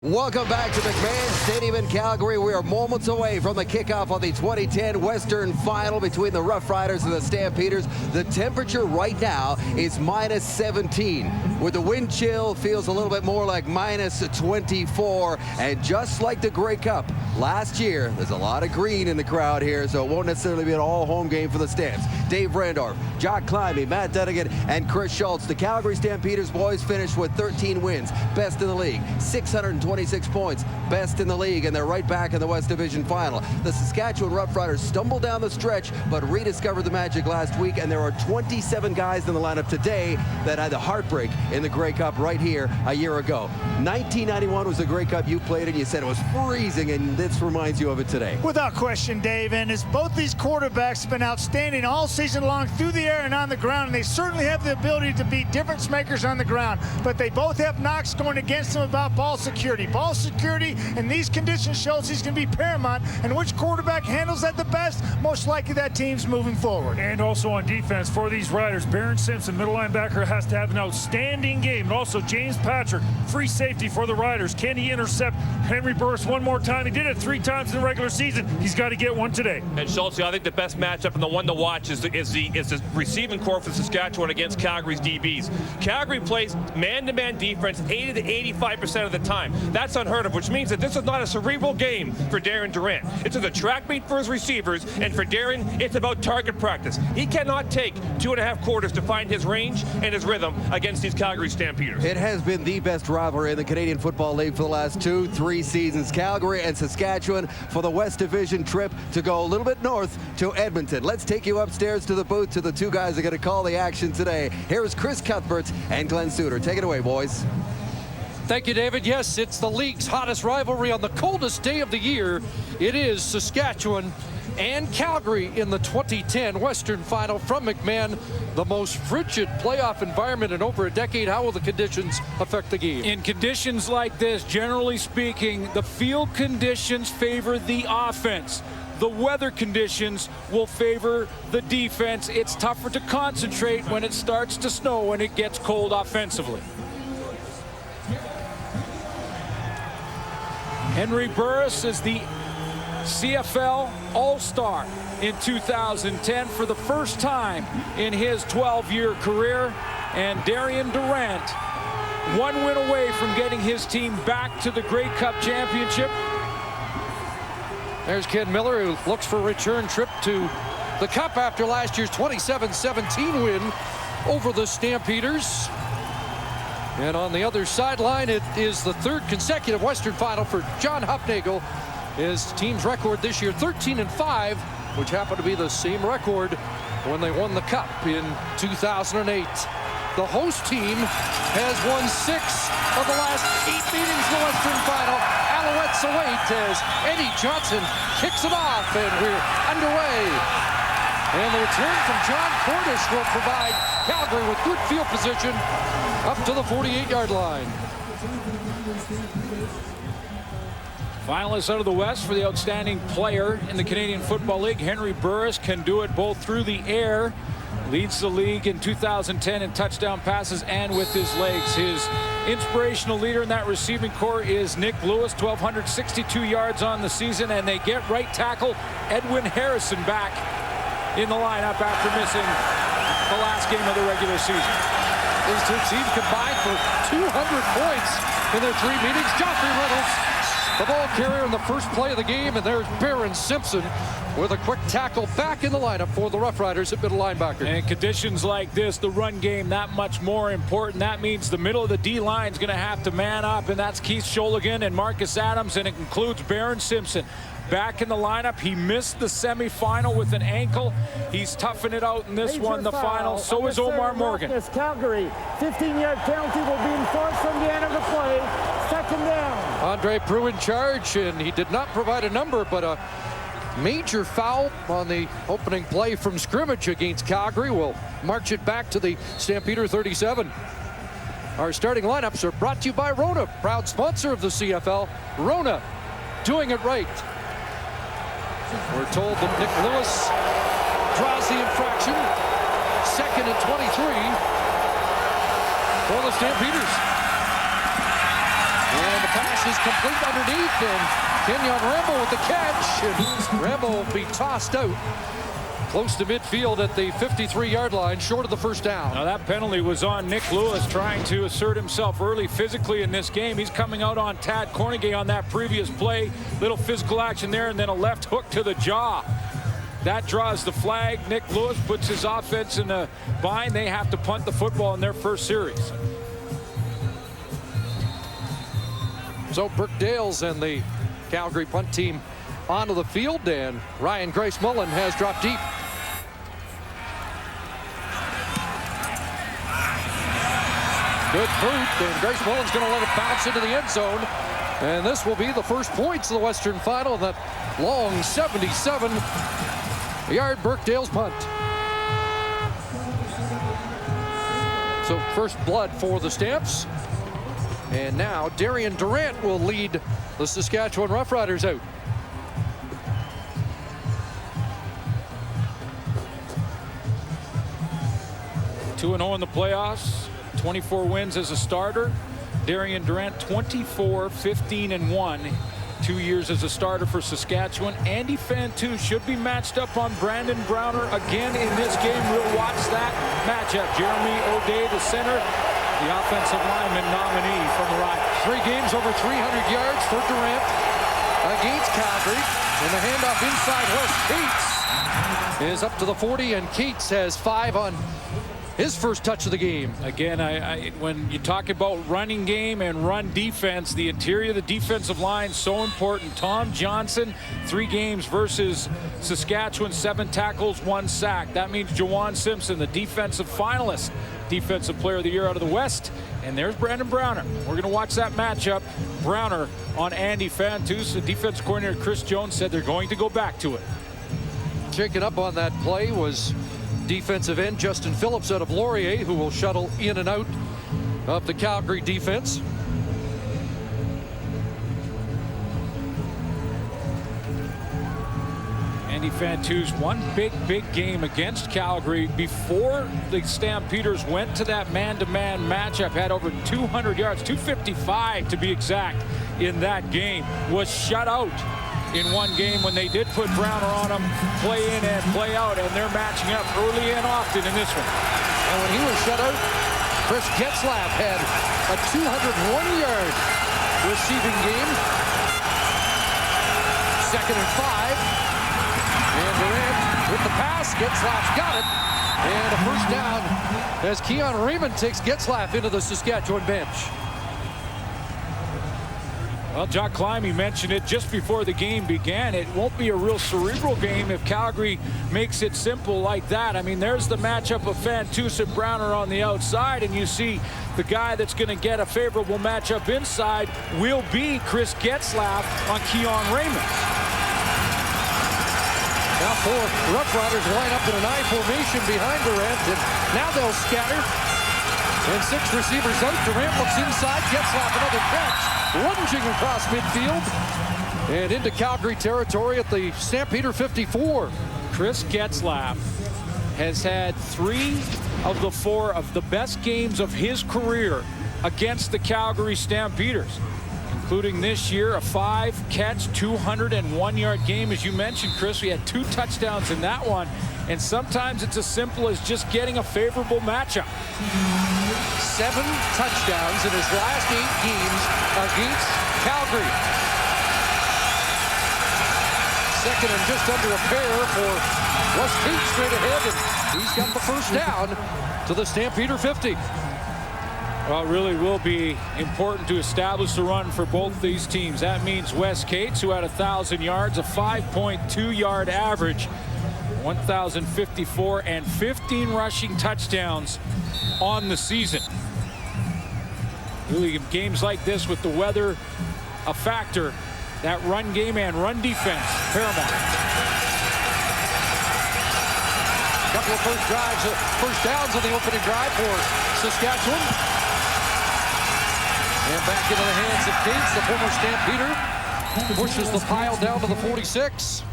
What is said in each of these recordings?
Welcome back to McMahon Stadium in Calgary. We are moments away from the kickoff of the 2010 Western Final between the Roughriders and the Stampeders. The temperature right now is minus 17. With the wind chill, feels a little bit more like minus 24. And just like the Grey Cup last year, there's a lot of green in the crowd here, so it won't necessarily be an all-home game for the Stamps. Dave Randorf, Jock Climbey, Matt Dunnigan, and Chris Schultz. The Calgary Stampeders boys finished with 13 wins, best in the league, 626 points, best in the league, and they're right back in the West Division Final. The Saskatchewan Roughriders stumbled down the stretch, but rediscovered the magic last week, and there are 27 guys in the lineup today that had the heartbreak in the Grey Cup right here a year ago. 1991 was the Grey Cup you played, and you said it was freezing, and this reminds you of it today. Without question, Dave, and as both these quarterbacks have been outstanding all season long through the air and on the ground, and they certainly have the ability to be difference makers on the ground, but they both have knocks going against them about ball security. Ball security in these conditions shows he's going to be paramount, and which quarterback handles that the best, most likely that team's moving forward. And also on defense for these Riders, Barron Simpson, middle linebacker, has to have an outstanding game. And also James Patrick, free safety for the Riders. Can he intercept Henry Burris one more time? He did it 3 times in the regular season. He's got to get one today. And Schultz, I think the best matchup and the one to watch is the receiving core for Saskatchewan against Calgary's DBs. Calgary plays man-to-man defense 80 to 85% of the time. That's unheard of, which means that this is not a cerebral game for Darren Durant. It's a track meet for his receivers, and for Darren, it's about target practice. He cannot take 2.5 quarters to find his range and his rhythm against these Calgary Stampeders. It has been the best rivalry in the Canadian Football League for the last 2-3 seasons. Calgary and Saskatchewan for the West Division trip to go a little bit north to Edmonton. Let's take you upstairs to the booth to the two guys that are going to call the action today. Here is Chris Cuthbert and Glenn Suter. Take it away, boys. Thank you, David. Yes, it's the league's hottest rivalry on the coldest day of the year. It is Saskatchewan and Calgary in the 2010 Western Final from McMahon. The most frigid playoff environment in over a decade. How will the conditions affect the game? In conditions like this, generally speaking, the field conditions favor the offense. The weather conditions will favor the defense. It's tougher to concentrate when it starts to snow and it gets cold offensively. Henry Burris is the CFL All-Star in 2010 for the first time in his 12-year career. And Darren Durant, 1 win away from getting his team back to the Grey Cup championship. There's Ken Miller, who looks for a return trip to the Cup after last year's 27-17 win over the Stampeders. And on the other sideline, it is the 3rd consecutive Western Final for John Hufnagel. His team's record this year, 13-5, which happened to be the same record when they won the Cup in 2008. The host team has won 6 of the last 8 meetings in the Western Final. Alouettes await as Eddie Johnson kicks it off, and we're underway. And the return from John Cordish will provide Calgary with good field position up to the 48-yard line. Finalists out of the West for the outstanding player in the Canadian Football League. Henry Burris can do it both through the air. Leads the league in 2010 in touchdown passes and with his legs. His inspirational leader in that receiving core is Nick Lewis, 1,262 yards on the season, and they get right tackle Edwin Harrison back in the lineup after missing the last game of the regular season. These two teams combined for 200 points in their 3 meetings. Joffrey Reynolds, the ball carrier in the first play of the game, and there's Barron Simpson with a quick tackle back in the lineup for the Roughriders at middle linebacker. And conditions like this, the run game that much more important. That means the middle of the D-line is going to have to man up, and that's Keith Sholigan and Marcus Adams, and it includes Barron Simpson. Back in the lineup. He missed the semifinal with an ankle. He's toughing it out in this one, the final. So is Omar Morgan. Calgary, 15-yard penalty will be enforced from the end of the play. 2nd down. Andre Prue in charge, and he did not provide a number, but a major foul on the opening play from scrimmage against Calgary will march it back to the Stampeder 37. Our starting lineups are brought to you by Rona, proud sponsor of the CFL. Rona, doing it right. We're told that Nick Lewis draws the infraction. 2nd and 23 for the Stampeders. And the pass is complete underneath, and Kenyon Rambo with the catch. And Rambo will be tossed out close to midfield at the 53-yard line, short of the first down. Now that penalty was on Nick Lewis, trying to assert himself early physically in this game. He's coming out on Tad Cornegay on that previous play. Little physical action there, and then a left hook to the jaw. That draws the flag. Nick Lewis puts his offense in a bind. They have to punt the football in their first series. So Brooke Dales and the Calgary punt team onto the field, and Ryan Grace Mullen has dropped deep. Good boot, and Grace Mullen's going to let it bounce into the end zone. And this will be the first points of the Western Final, that long 77-yard Brooke Dales punt. So first blood for the Stamps. And now Darian Durant will lead the Saskatchewan Roughriders out. Two 2-0 in the playoffs, 24 wins as a starter. Darian Durant 24-15-1. 2 years as a starter for Saskatchewan. Andy Fantu should be matched up on Brandon Browner again in this game. We'll watch that matchup. Jeremy O'Day, the center, the offensive lineman nominee from the Riders. 3 games over 300 yards for Durant against Calgary. And the handoff inside Wes Cates is up to the 40, and Cates has 5 on his first touch of the game. Again, when you talk about running game and run defense, the interior of the defensive line so important. Tom Johnson, 3 games versus Saskatchewan, 7 tackles, 1 sack. That means Jawan Simpson, the defensive finalist, Defensive Player of the Year out of the West. And there's Brandon Browner. We're going to watch that matchup. Browner on Andy Fantus. The defensive coordinator Chris Jones said they're going to go back to it. Checking up on that play was defensive end Justin Phillips out of Laurier, who will shuttle in and out of the Calgary defense. Andy Fantu's one big game against Calgary before the Stampeders went to that man-to-man matchup. Had over 200 yards, 255 to be exact, in that game. Was shut out in one game when they did put Browner on him, play in and play out, and they're matching up early and often in this one. And when he was shut out, Chris Getzlaff had a 201-yard receiving game. 2nd and 5. And Durant with the pass. Getzlaff's got it. And a first down as Keon Raymond takes Getzlaff into the Saskatchewan bench. Well, Jock Climby mentioned it just before the game began. It won't be a real cerebral game if Calgary makes it simple like that. I mean, there's the matchup of Fantus and Browner on the outside, and you see the guy that's going to get a favorable matchup inside will be Chris Getzlaff on Keon Raymond. Now 4 Roughriders line up in an I formation behind Durant, and now they'll scatter. And 6 receivers out. Durant looks inside. Getzlaff another catch. Lunging across midfield and into Calgary territory at the Stampeder 54. Chris Getzlaff has had 3 of the 4 of the best games of his career against the Calgary Stampeders, including this year a 5-catch, 201-yard game. As you mentioned, Chris, we had 2 touchdowns in that one, and sometimes it's as simple as just getting a favorable matchup. 7 touchdowns in his last 8 games against Calgary. 2nd and just under a pair for Wes Cates straight ahead, and he's got the first down to the Stampeder 50. Well, it really will be important to establish the run for both these teams. That means Wes Cates, who had 1,000 yards, a 5.2-yard average, 1,054, and 15 rushing touchdowns on the season. Really, games like this with the weather a factor, that run game and run defense paramount. A couple of first downs on the opening drive for Saskatchewan. And back into the hands of Cates, the former Stampeder, pushes the pile down to the 46.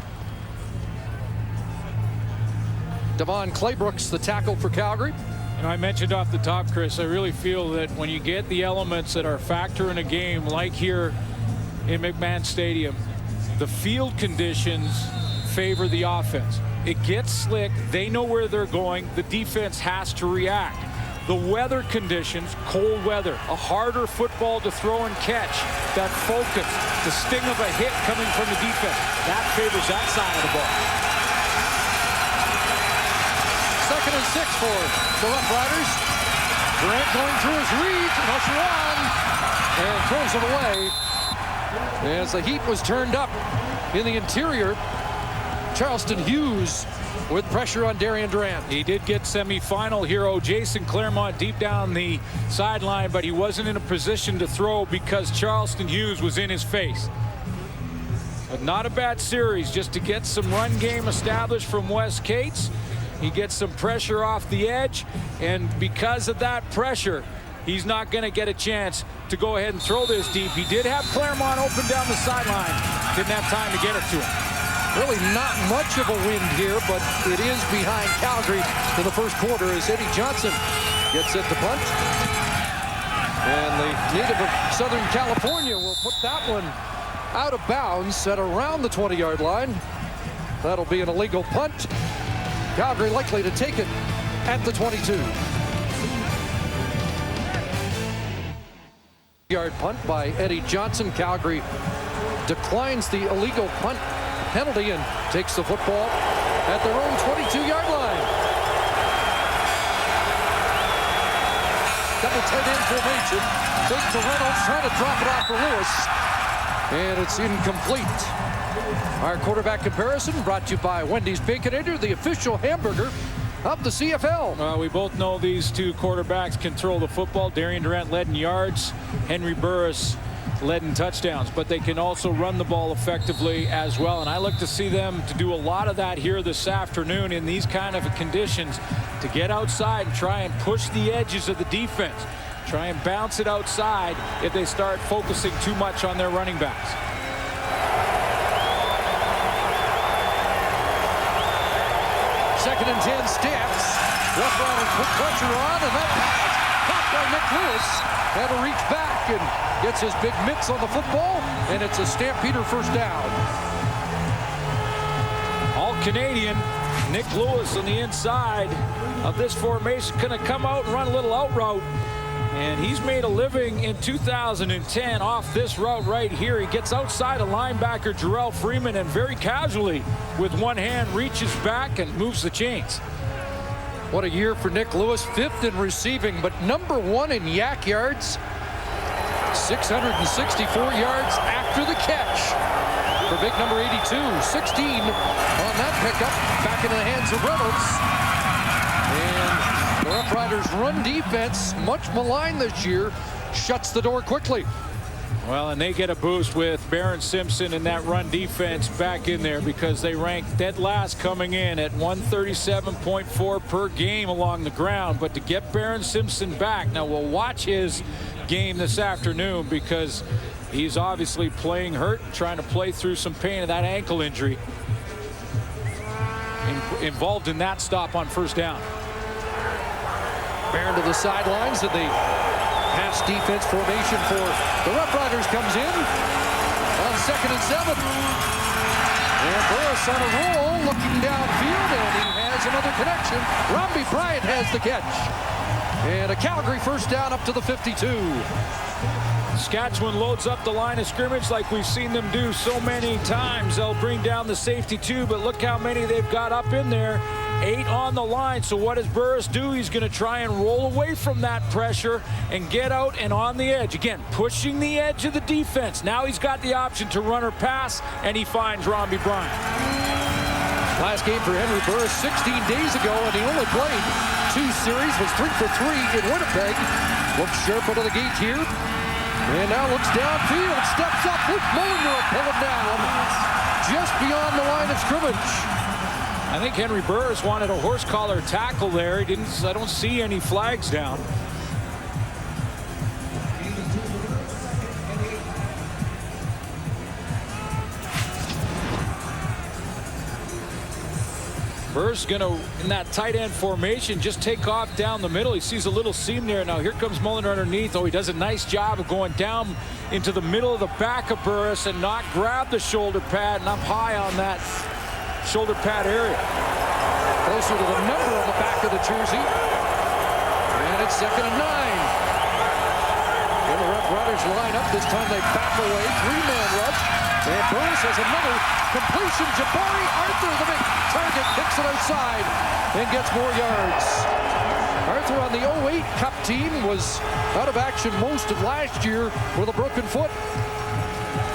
Devon Claybrooks, the tackle for Calgary. You know, I mentioned off the top, Chris, I really feel that when you get the elements that are a factor in a game, like here in McMahon Stadium, the field conditions favor the offense. It gets slick. They know where they're going. The defense has to react. The weather conditions, cold weather, a harder football to throw and catch, that focus, the sting of a hit coming from the defense, that favors that side of the ball. 2nd and 6 for the Roughriders. Durant going through his read, Usher on, and throws it away. As the heat was turned up in the interior, Charleston Hughes with pressure on Darian Durant. He did get semifinal hero Jason Claremont deep down the sideline, but he wasn't in a position to throw because Charleston Hughes was in his face. But not a bad series just to get some run game established from Wes Cates. He gets some pressure off the edge, and because of that pressure, he's not going to get a chance to go ahead and throw this deep. He did have Claremont open down the sideline. Didn't have time to get it to him. Really not much of a wind here, but it is behind Calgary in the first quarter as Eddie Johnson gets it to punt. And the native of Southern California will put that one out of bounds at around the 20-yard line. That'll be an illegal punt. Calgary likely to take it at the 22. Yard punt by Eddie Johnson. Calgary declines the illegal punt penalty and takes the football at their own 22-yard line. Double tight end formation. Fake to Reynolds, trying to drop it off for Lewis. And it's incomplete. Our quarterback comparison brought to you by Wendy's Baconator, the official hamburger of the CFL. We both know these two quarterbacks control the football. Darian Durant led in yards. Henry Burris led in touchdowns, but they can also run the ball effectively as well. And I look to see them to do a lot of that here this afternoon in these kind of conditions, to get outside and try and push the edges of the defense. Try and bounce it outside if they start focusing too much on their running backs. Second and 10, Stamps. Roughriders put pressure on, and that pass caught by Nick Lewis. Had to reach back and gets his big mitts on the football, and it's a Stampeder first down. All Canadian Nick Lewis on the inside of this formation, going to come out and run a little out route. And he's made a living in 2010 off this route right here. He gets outside a linebacker, Jarrell Freeman, and very casually with one hand reaches back and moves the chains. What a year for Nick Lewis, 5th in receiving, but number 1 in yak yards. 664 yards after the catch for big number 82. 16 on that pickup, back into the hands of Reynolds. And the Roughriders' run defense, much maligned this year, shuts the door quickly. Well, and they get a boost with Barron Simpson and that run defense back in there, because they ranked dead last coming in at 137.4 per game along the ground. But to get Barron Simpson back, now we'll watch his game this afternoon, because he's obviously playing hurt, trying to play through some pain of that ankle injury. Involved in that stop on first down. Barron to the sidelines, and the pass defense formation for the Roughriders comes in on 2nd and 7. And Burris on a roll, looking downfield, and he has another connection. Romby Bryant has the catch. And a Calgary first down up to the 52. Saskatchewan loads up the line of scrimmage like we've seen them do so many times. They'll bring down the safety too, but look how many they've got up in there. 8 on the line. So what does Burris do? He's going to try and roll away from that pressure and get out and on the edge. Again, pushing the edge of the defense. Now he's got the option to run or pass, and he finds Romby Bryant. Last game for Henry Burris 16 days ago, and he only played 2 series, was 3 for 3 in Winnipeg. Looks sharp out of the gate here. And now looks downfield, steps up, Luke Mullinger will pull him down just beyond the line of scrimmage. I think Henry Burris wanted a horse collar tackle there. He didn't. I don't see any flags down. Burris going to, in that tight end formation, just take off down the middle. He sees a little seam there. Now here comes Mulliner underneath. Oh, he does a nice job of going down into the middle of the back of Burris and not grab the shoulder pad and up high on that shoulder pad area. Closer to the number on the back of the jersey. And it's 2nd and 9. And the Roughriders line up. This time they back away. 3-man rush. And Burris has another completion. Jabari Arthur, the big target, kicks it outside and gets more yards. Arthur on the 08 Cup team was out of action most of last year with a broken foot.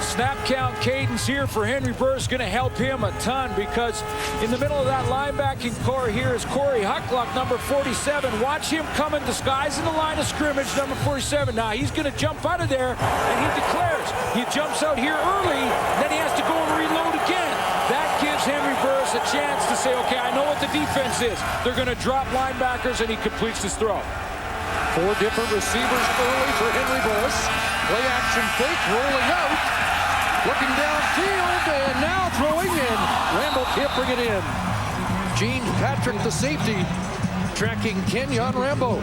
Snap count cadence here for Henry Burris going to help him a ton, because in the middle of that linebacking core here is Corey Huckluck, number 47. Watch him come in disguise in the line of scrimmage, number 47. Now he's going to jump out of there, and he declares. He jumps out here early, then he has to go and reload again. That gives Henry Burris a chance to say, okay, I know what the defense is. They're going to drop linebackers, and he completes his throw. 4 different receivers early for Henry Burris. Play action fake, rolling out. Looking downfield, and now throwing, and Rambo can't bring it in. Gene Patrick, the safety, tracking Kenyon Rambo.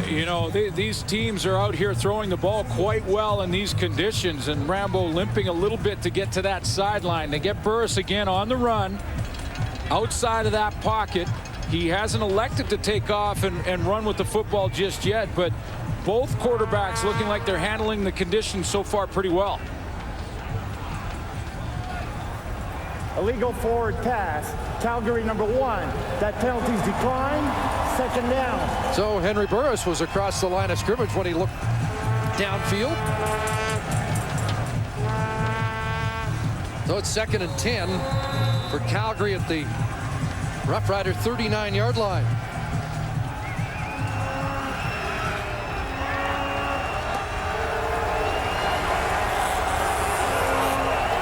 You know, these teams are out here throwing the ball quite well in these conditions, and Rambo limping a little bit to get to that sideline. They get Burris again on the run, outside of that pocket. He hasn't elected to take off and run with the football just yet, but both quarterbacks looking like they're handling the conditions so far pretty well. Illegal forward pass. Calgary number 1. That penalty's declined. 2nd down. So Henry Burris was across the line of scrimmage when he looked downfield. So it's 2nd and 10 for Calgary at the Roughrider 39-yard line.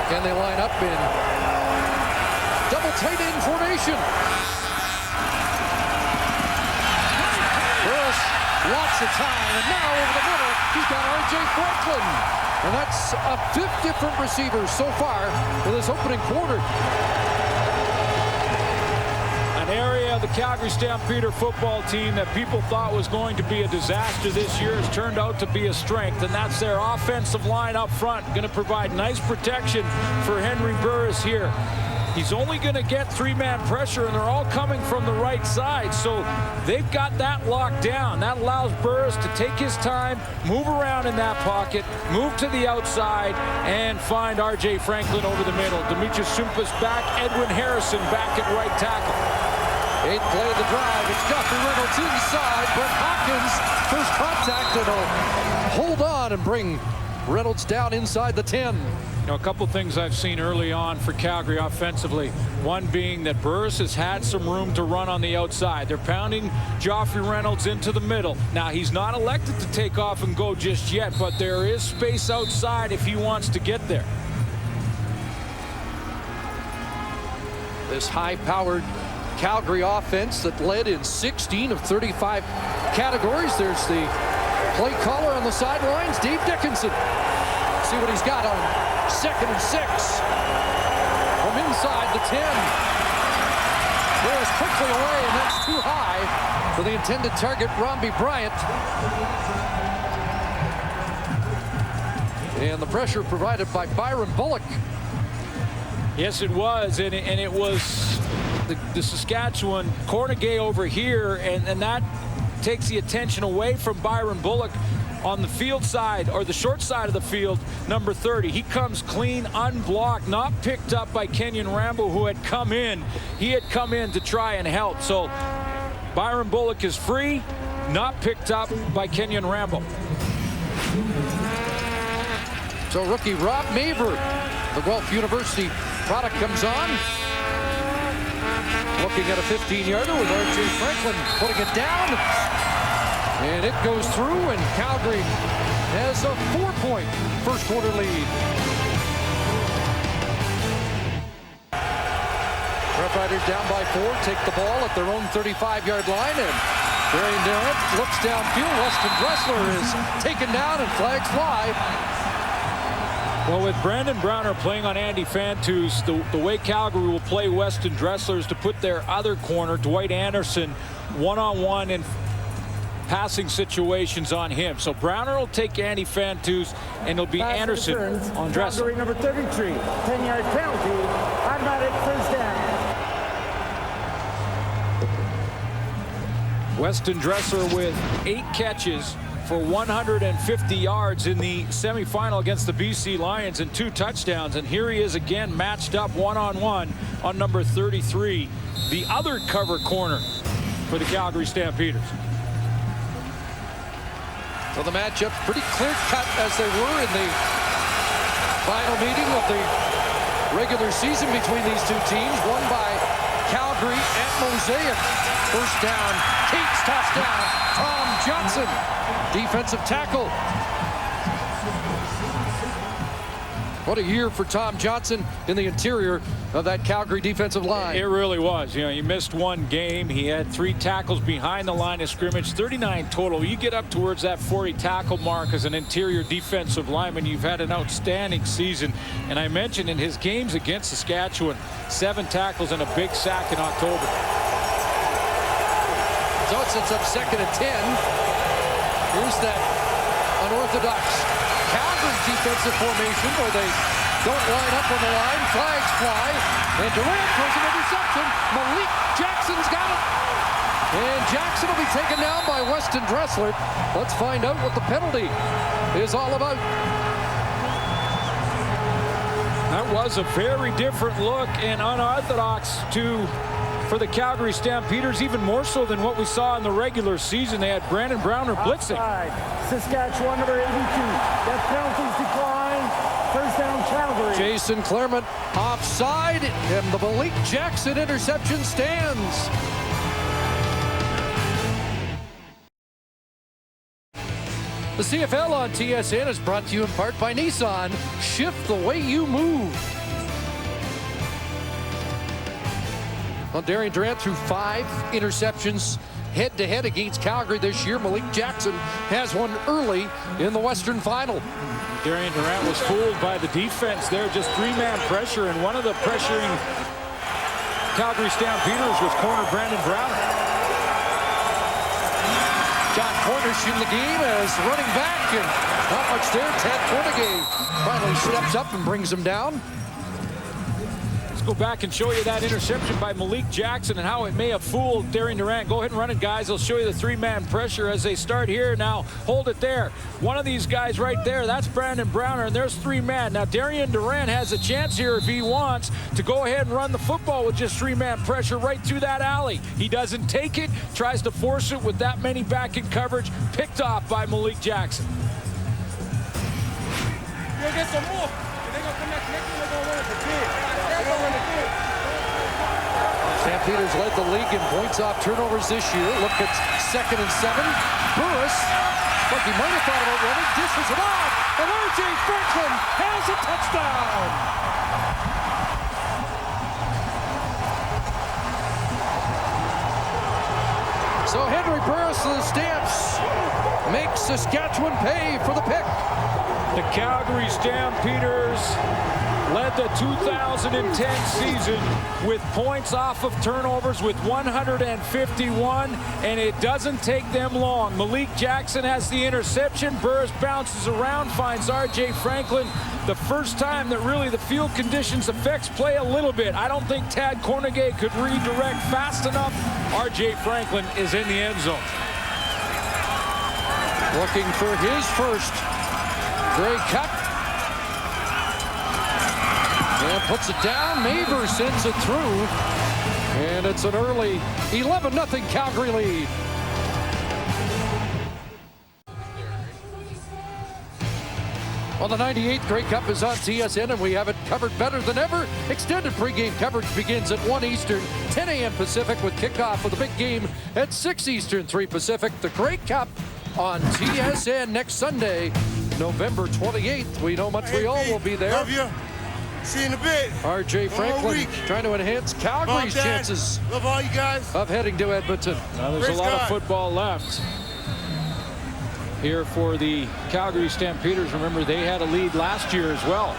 Can they line up in double tight end formation? Burris lots of time, and now over the middle, he's got R.J. Franklin. And that's a 5th different receiver so far in this opening quarter. An area of the Calgary Stampeder football team that people thought was going to be a disaster this year has turned out to be a strength, and that's their offensive line up front. Going to provide nice protection for Henry Burris here. He's only going to get 3-man pressure, and they're all coming from the right side, so they've got that locked down. That allows Burris to take his time, move around in that pocket, move to the outside, and find R.J. Franklin over the middle. Demetrius Sumpas back, Edwin Harrison back at right tackle. 8th play of the drive. It's Joffrey Reynolds inside. Brett Hopkins, first contact, and he'll hold on and bring Reynolds down inside the 10. You know, a couple things I've seen early on for Calgary offensively. One being that Burris has had some room to run on the outside. They're pounding Joffrey Reynolds into the middle. Now, he's not elected to take off and go just yet, but there is space outside if he wants to get there. This high-powered Calgary offense that led in 16 of 35 categories. There's the play caller on the sidelines, Dave Dickinson. See what he's got on 2nd and 6. From inside the 10. Burris quickly away, and that's too high for the intended target, Romby Bryant. And the pressure provided by Byron Bullock. Yes, it was, and it was the Saskatchewan Cornegay over here, and that takes the attention away from Byron Bullock on the field side, or the short side of the field, number 30. He comes clean, unblocked, not picked up by Kenyon Rambo, who had come in. He had come in to try and help. So Byron Bullock is free, not picked up by Kenyon Rambo. So rookie Rob Maver, the Guelph University product, comes on. Looking at a 15-yarder with R.J. Franklin putting it down. And it goes through, and Calgary has a 4-point first quarter lead. Roughriders down by 4, take the ball at their own 35-yard line, and Darian Durant looks downfield. Weston Dressler is taken down, and flags fly. Well, with Brandon Browner playing on Andy Fantus, the way Calgary will play Weston Dressler is to put their other corner, Dwight Anderson, one-on-one in passing situations on him. So Browner will take Andy Fantus, and it'll be Anderson on Dressler. Calgary number 33, 10-yard penalty, automatic first down. Weston Dressler with 8 catches for 150 yards in the semifinal against the BC Lions and 2 touchdowns. And here he is again, matched up one-on-one on number 33, the other cover corner for the Calgary Stampeders. So the matchup pretty clear-cut as they were in the final meeting of the regular season between these two teams, won by Calgary at Mosaic. First down, Kate's touchdown, Tom Johnson, defensive tackle. What a year for Tom Johnson in the interior of that Calgary defensive line. It really was. You know, he missed 1 game. He had 3 tackles behind the line of scrimmage, 39 total. You get up towards that 40 tackle mark as an interior defensive lineman, you've had an outstanding season. And I mentioned in his games against Saskatchewan, 7 tackles and a big sack in October. So it sets up 2nd and 10. Here's that unorthodox Calgary defensive formation where they don't line up on the line. Flags fly. And Durant throws an interception. Malik Jackson's got it. And Jackson will be taken down by Weston Dressler. Let's find out what the penalty is all about. That was a very different look and unorthodox for the Calgary Stampeders, even more so than what we saw in the regular season. They had Brandon Browner blitzing. Offside. Saskatchewan number 82. That penalties decline. First down Calgary. Jason Claremont offside, and the Malik Jackson interception stands. The CFL on TSN is brought to you in part by Nissan. Shift the way you move. Well, Darian Durant threw 5 interceptions head-to-head against Calgary this year. Malik Jackson has one early in the Western Final. Darian Durant was fooled by the defense there, just 3-man pressure, and one of the pressuring Calgary Stampeders was corner Brandon Browner. John Cornish in the game as running back, and not much there. Tad Cornegay finally steps up and brings him down. Go back and show you that interception by Malik Jackson and how it may have fooled Darian Durant. Go ahead and run it, guys. They'll show you the 3-man pressure as they start here. Now, hold it there. One of these guys right there, that's Brandon Browner, and there's 3-man. Now, Darian Durant has a chance here if he wants to go ahead and run the football with just 3-man pressure right through that alley. He doesn't take it, tries to force it with that many back in coverage, picked off by Malik Jackson. You'll get some more. They're going to come back next year, they're going to win it for big. Stampeders led the league in points off turnovers this year. Look at 2nd and 7. Burris, but he might have thought about running, dishes it off, and R.J. Franklin has a touchdown. So Henry Burris of the Stamps makes Saskatchewan pay for the pick. The Calgary Stampeders led the 2010 season with points off of turnovers with 151, and it doesn't take them long. Malik Jackson has the interception. Burris bounces around, finds R.J. Franklin. The first time that really the field conditions affects play a little bit. I don't think Tad Cornegay could redirect fast enough. R.J. Franklin is in the end zone. Looking for his first Grey Cup. And puts it down. Maver sends it through. And it's an early 11-0 Calgary lead. Well, the 98th Grey Cup is on TSN, and we have it covered better than ever. Extended pregame coverage begins at 1 Eastern, 10 a.m. Pacific, with kickoff of the big game at 6 Eastern, 3 Pacific. The Grey Cup on TSN next Sunday, November 28th. We know Montreal will be there. Love you. See you in a bit. R.J. Franklin trying to enhance Calgary's chances. Love all you guys. Of heading to Edmonton. Now there's a lot of football left. here for the Calgary Stampeders. Remember, they had a lead last year as well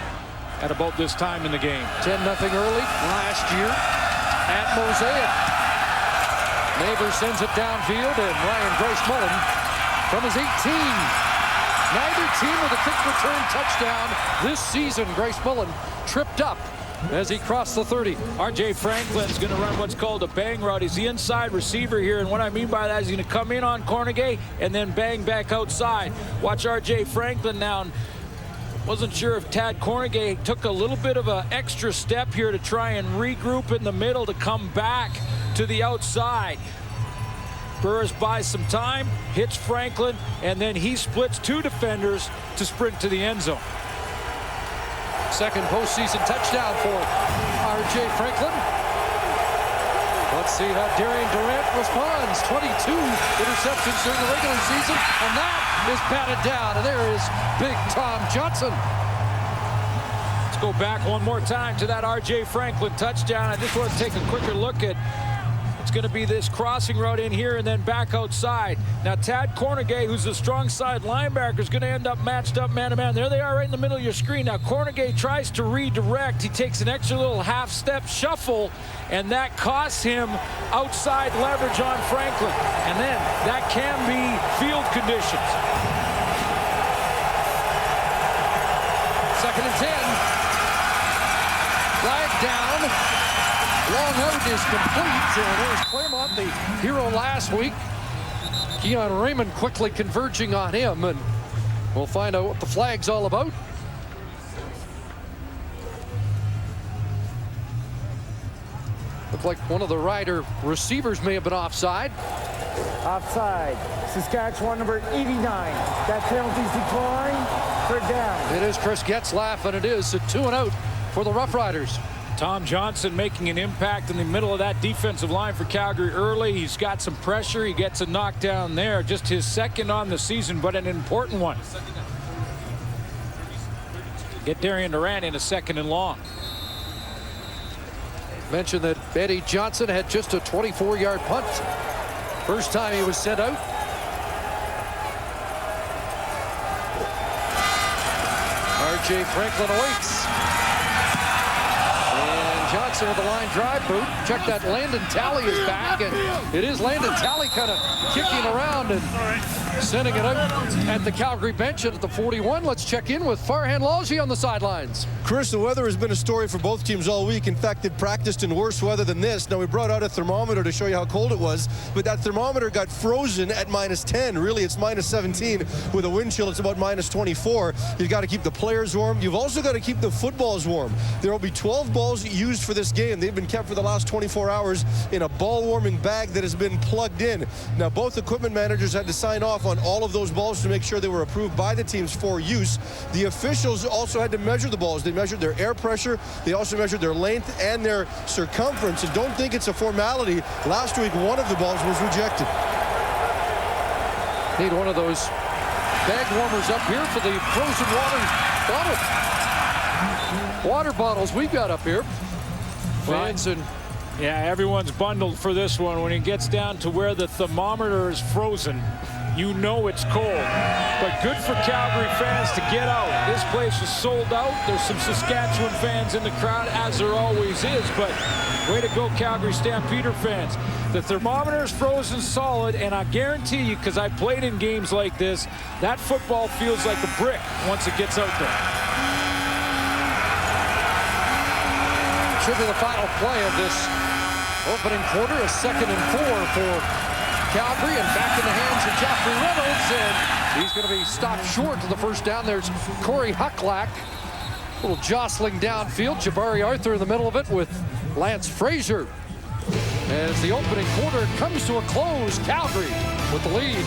at about this time in the game. 10-0 early last year at Mosaic. Neighbor sends it downfield, and Ryan Grace Mullen from his 18. Neither team with a kick return touchdown this season. Grace Mullen tripped up as he crossed the 30. R.J. Franklin's going to run what's called a bang route. He's the inside receiver here, and what I mean by that is he's going to come in on Cornegay and then bang back outside. Watch R.J. Franklin now. Wasn't sure if Tad Cornegay took a little bit of an extra step here to try and regroup in the middle to come back to the outside. Burris buys some time, hits Franklin, and then he splits two defenders to sprint to the end zone. Second postseason touchdown for R.J. Franklin. Let's see how Darian Durant responds. 22 interceptions during the regular season, and that is batted down. And there is big Tom Johnson. Let's go back one more time to that R.J. Franklin touchdown. I just want to take a quicker look at it's going to be this crossing route in here and then back outside. Now Tad Cornegay, who's a strong side linebacker, is going to end up matched up man-to-man. There they are right in the middle of your screen. Now Cornegay tries to redirect. He takes an extra little half-step shuffle, and that costs him outside leverage on Franklin. And then that can be field conditions. 2nd and 10. Flag down. Long out is complete. There's Claremont, the hero last week. Keon Raymond quickly converging on him, and we'll find out what the flag's all about. Looked like one of the Rider receivers may have been offside. Offside. Saskatchewan number 89. That penalty's declined. Third down. It is Chris Getzlaff, and it is a 2-and-out for the Roughriders. Tom Johnson making an impact in the middle of that defensive line for Calgary early. He's got some pressure. He gets a knockdown there. Just his second on the season, but an important one. Get Darian Durant in a 2nd and long. Mentioned that Eddie Johnson had just a 24-yard punt. First time he was sent out. R.J. Franklin awaits. Johnson with the line drive boot. Check that. Landon Talley is back, and it is Landon Talley kind of kicking around and sending it out at the Calgary bench and at the 41. Let's check in with Farhan Lalji on the sidelines. Chris, the weather has been a story for both teams all week. In fact, they practiced in worse weather than this. Now, we brought out a thermometer to show you how cold it was, but that thermometer got frozen at -10. Really, it's -17. With a wind chill, it's about -24. You've got to keep the players warm. You've also got to keep the footballs warm. There will be 12 balls used for this game. They've been kept for the last 24 hours in a ball warming bag that has been plugged in. Now, both equipment managers had to sign off on all of those balls to make sure they were approved by the teams for use. The officials also had to measure the balls. They measured their air pressure. They also measured their length and their circumference. And don't think it's a formality. Last week, one of the balls was rejected. Need one of those bag warmers up here for the frozen water bottles we've got up here. Fans and yeah, everyone's bundled for this one. When it gets down to where the thermometer is frozen, you know it's cold. But good for Calgary fans to get out. This place is sold out. There's some Saskatchewan fans in the crowd, as there always is. But way to go, Calgary Stampeder fans. The thermometer is frozen solid, and I guarantee you, because I played in games like this, that football feels like a brick once it gets out there. Should be the final play of this opening quarter. A 2nd and 4 for Calgary, and back in the hands of Joffrey Reynolds, and he's going to be stopped short to the first down. There's Corey Hucklack. A little jostling downfield. Jabari Arthur in the middle of it with Lance Frazier. As the opening quarter comes to a close, Calgary with the lead.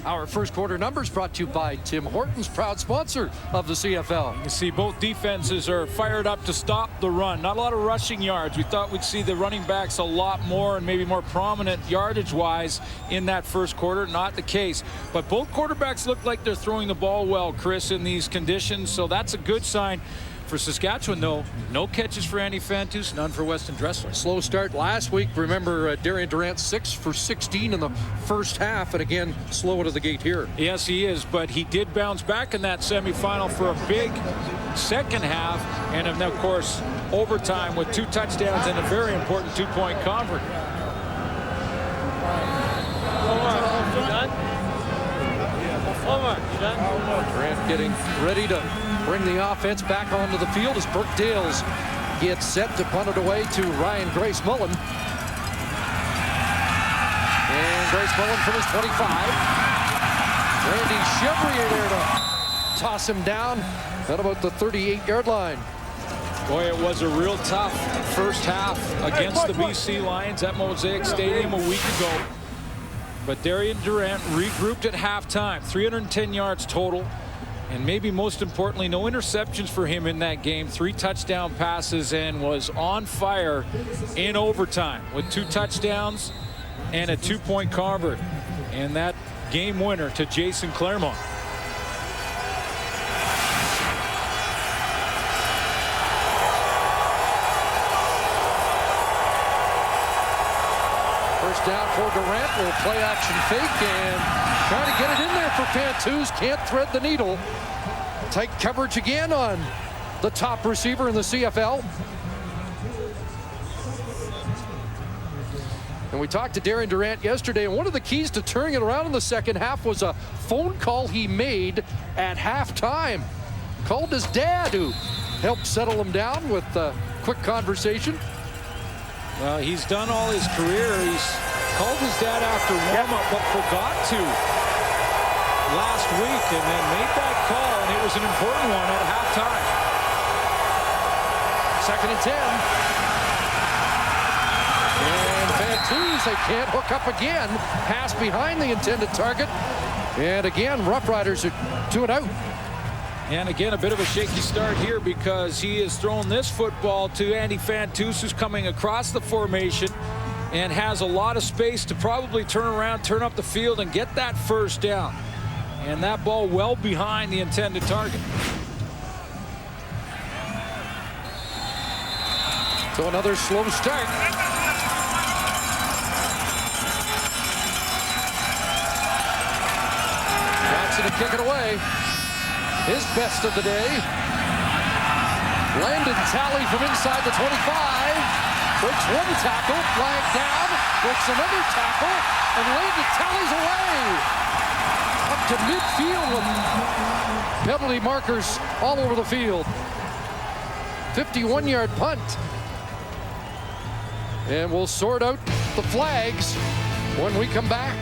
Our first quarter numbers brought to you by Tim Hortons, proud sponsor of the CFL. You can see both defenses are fired up to stop the run. Not a lot of rushing yards. We thought we'd see the running backs a lot more and maybe more prominent yardage-wise in that first quarter. Not the case. But both quarterbacks look like they're throwing the ball well, Chris, in these conditions. So that's a good sign For Saskatchewan, though, no catches for Andy Fantus, none for Weston Dressler. Slow start last week. Remember, Darian Durant 6 for 16 in the first half, and again, slow out of the gate here. Yes, he is, but he did bounce back in that semifinal for a big second half, and of course, overtime with 2 touchdowns and a very important 2-point convert. Durant getting ready to bring the offense back onto the field as Brooke Dales gets set to punt it away to Ryan Grace Mullen. And Grace Mullen from his 25. Randy Chevrier there to toss him down at about the 38-yard line. Boy, it was a real tough first half against the BC Lions at Mosaic Stadium a week ago. But Darian Durant regrouped at halftime, 310 yards total. And maybe most importantly, no interceptions for him in that game. 3 touchdown passes and was on fire in overtime with 2 touchdowns and a 2-point convert. And that game winner to Jason Claremont. First down for Durant. Little play action fake and trying to get it in there for Fantus. Can't thread the needle. Tight coverage again on the top receiver in the CFL. And we talked to Darian Durant yesterday, and one of the keys to turning it around in the second half was a phone call he made at halftime. Called his dad, who helped settle him down with a quick conversation. Well, he's done all his career. He's called his dad after warm-up, but forgot to last week, and then made that call, and it was an important one at halftime. 2nd and 10. And Fantus, they can't hook up again. Pass behind the intended target. And again, Roughriders are 2 and out. And again, a bit of a shaky start here because he has thrown this football to Andy Fantus, who's coming across the formation and has a lot of space to probably turn around, turn up the field, and get that first down. And that ball well behind the intended target. So another slow start. Johnson to kick it away. His best of the day. Landon Talley from inside the 25. Breaks 1 tackle, flag down, breaks another tackle, and Landon Talley's away. Up to midfield with penalty markers all over the field. 51-yard punt. And we'll sort out the flags when we come back.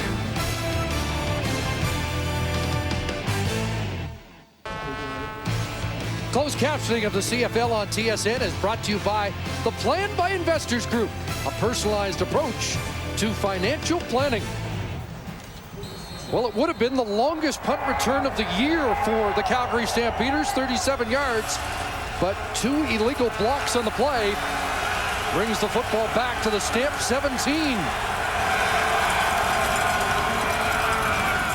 Closed captioning of the CFL on TSN is brought to you by the Plan by Investors Group, a personalized approach to financial planning. Well, it would have been the longest punt return of the year for the Calgary Stampeders, 37 yards, but 2 illegal blocks on the play brings the football back to the Stamp 17.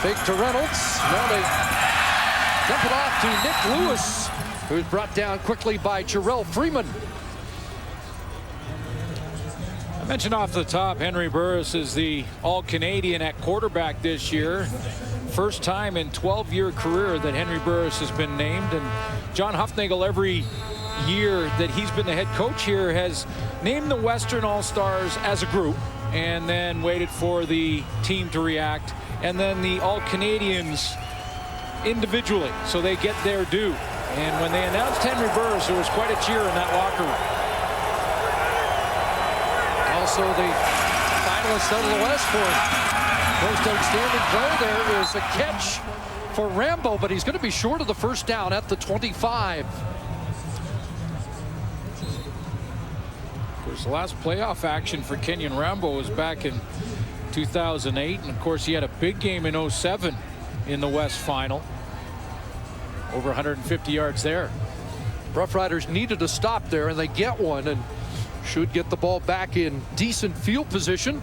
Fake to Reynolds. Now they dump it off to Nick Lewis, who's brought down quickly by Jarrell Freeman. I mentioned off the top, Henry Burris is the All-Canadian at quarterback this year. First time in 12-year career that Henry Burris has been named. And John Huffnagel, every year that he's been the head coach here, has named the Western All-Stars as a group and then waited for the team to react, and then the All-Canadians individually, so they get their due. And when they announced Henry Burris, there was quite a cheer in that locker room. Also the finalist out of the West for most outstanding player there is a catch for Rambo, but he's going to be short of the first down at the 25. Of course, the last playoff action for Kenyon Rambo was back in 2008, and of course he had a big game in 07 in the West Final. Over 150 yards there. Roughriders needed a stop there, and they get one, and should get the ball back in decent field position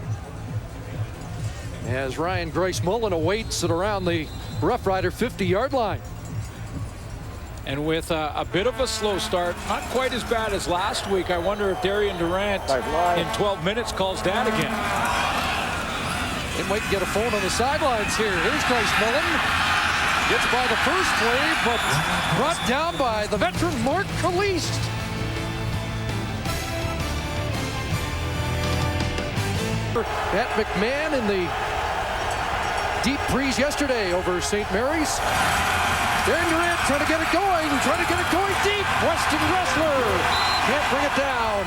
as Ryan Grace Mullen awaits it around the Roughrider 50-yard line. And with a bit of a slow start, not quite as bad as last week, I wonder if Darian Durant in 12 minutes calls that again. They might get a phone on the sidelines here. Here's Bryce Mullen. Gets by the first play, but brought down by the veteran Mark Caliste. Pat McMahon in the deep breeze yesterday over St. Mary's. Darian Durant trying to get it going deep. Weston Dressler can't bring it down.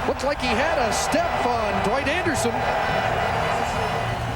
Looked like he had a step on Dwight Anderson.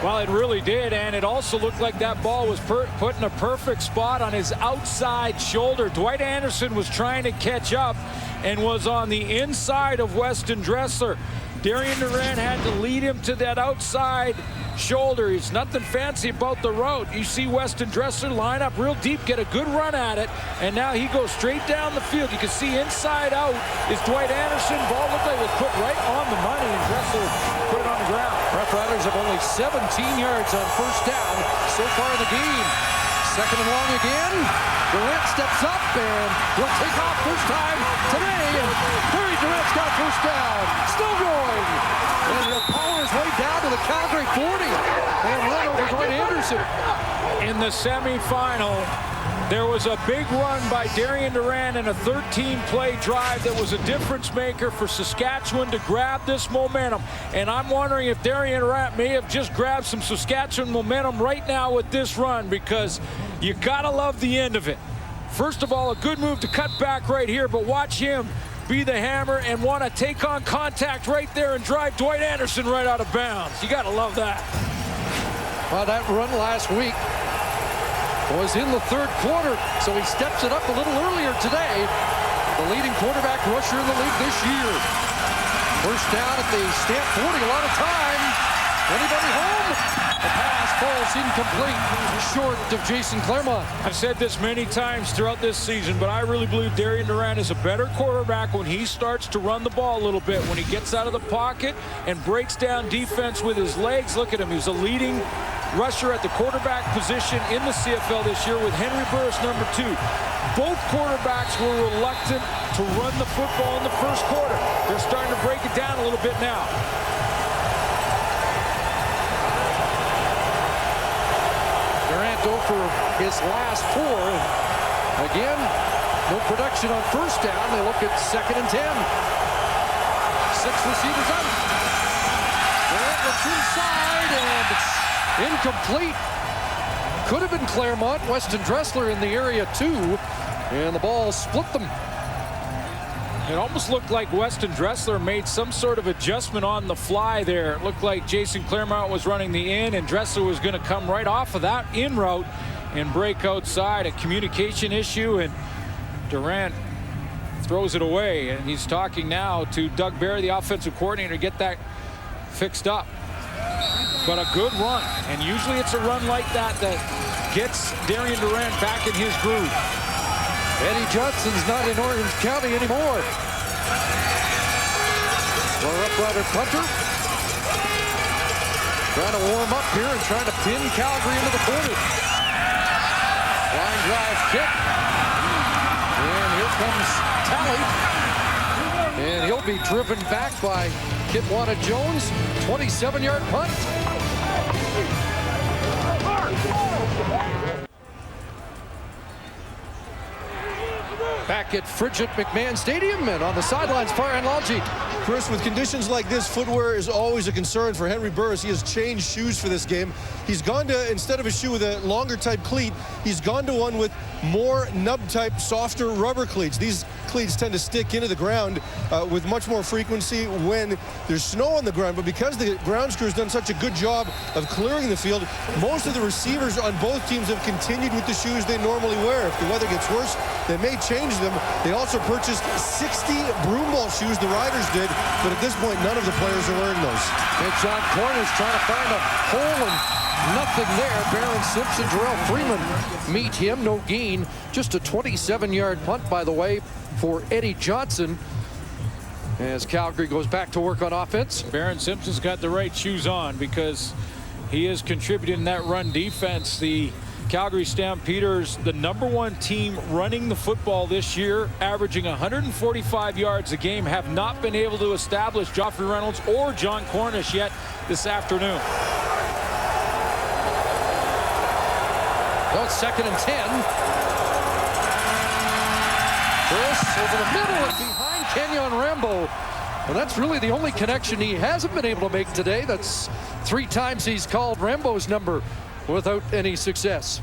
Well, it really did, and it also looked like that ball was put in a perfect spot on his outside shoulder. Dwight Anderson was trying to catch up and was on the inside of Weston Dressler. Darian Durant had to lead him to that outside shoulder. It's nothing fancy about the route. You see Weston Dressler line up real deep, get a good run at it, and now he goes straight down the field. You can see inside out is Dwight Anderson. Ball looked like it was put right on the money, and Dressler put it on the ground. Roughriders have only 17 yards on first down so far in the game. Second and long again. Durant steps up and will take off first time today. And Darian Durant's got first down. Still going. And he'll power his way down to the Calgary 40 and run over Dwight Anderson. In the semifinal, there was a big run by Darian Durant in a 13-play drive that was a difference maker for Saskatchewan to grab this momentum. And I'm wondering if Darian Durant may have just grabbed some Saskatchewan momentum right now with this run, because you gotta love the end of it. First of all, a good move to cut back right here, but watch him be the hammer and want to take on contact right there and drive Dwight Anderson right out of bounds. You gotta love that. Well, that run last week was in the third quarter, so he steps it up a little earlier today. The leading quarterback rusher in the league this year. First down at the Stamp 40, a lot of time. Anybody home? The pass falls incomplete, short of Jason Claremont. I've said this many times throughout this season, but I really believe Darian Durant is a better quarterback when he starts to run the ball a little bit, when he gets out of the pocket and breaks down defense with his legs. Look at him. He's a leading rusher at the quarterback position in the CFL this year with Henry Burris, number 2. Both quarterbacks were reluctant to run the football in the first quarter. They're starting to break it down a little bit now. Durant over his last 4. Again, no production on first down. They look at second and 10. 6 receivers up. Durant looks inside, and it's incomplete. Could have been Claremont. Weston Dressler in the area too, and the ball split them. It almost looked like Weston Dressler made some sort of adjustment on the fly there. It looked like Jason Claremont was running the in, and Dressler was going to come right off of that in route and break outside. A communication issue, and Durant throws it away. And he's talking now to Doug Barry, the offensive coordinator, to get that fixed up. But a good run, and usually it's a run like that that gets Darian Durant back in his groove. Eddie Johnson's not in Orange County anymore. The Roughrider punter trying to warm up here and trying to pin Calgary into the corner. Line drive kick. And here comes Talley. And he'll be driven back by Kitwana Jones. 27-yard punt. Back at Frigid McMahon Stadium, and on the sidelines, Farhan Lalji. Chris, with conditions like this, footwear is always a concern for Henry Burris. He has changed shoes for this game. He's gone to, instead of a shoe with a longer type cleat, he's gone to one with more nub type, softer rubber cleats. These cleats tend to stick into the ground with much more frequency when there's snow on the ground. But because the ground crew's done such a good job of clearing the field, most of the receivers on both teams have continued with the shoes they normally wear. If the weather gets worse, they may change them. They also purchased 60 broom ball shoes, the Riders did, but at this point, none of the players are wearing those. And John Corner's trying to find a hole, and nothing there. Barron Simpson, Jarrell Freeman meet him, no gain. Just a 27-yard punt, by the way, for Eddie Johnson, as Calgary goes back to work on offense. Barron Simpson's got the right shoes on because he is contributing in that run defense. The Calgary Stampeders, the #1 team running the football this year, averaging 145 yards a game, have not been able to establish Joffrey Reynolds or John Cornish yet this afternoon. Well, it's 2nd and 10. Burris over the middle and behind Kenyon Rambo. And that's really the only connection he hasn't been able to make today. That's 3 times he's called Rambo's number without any success.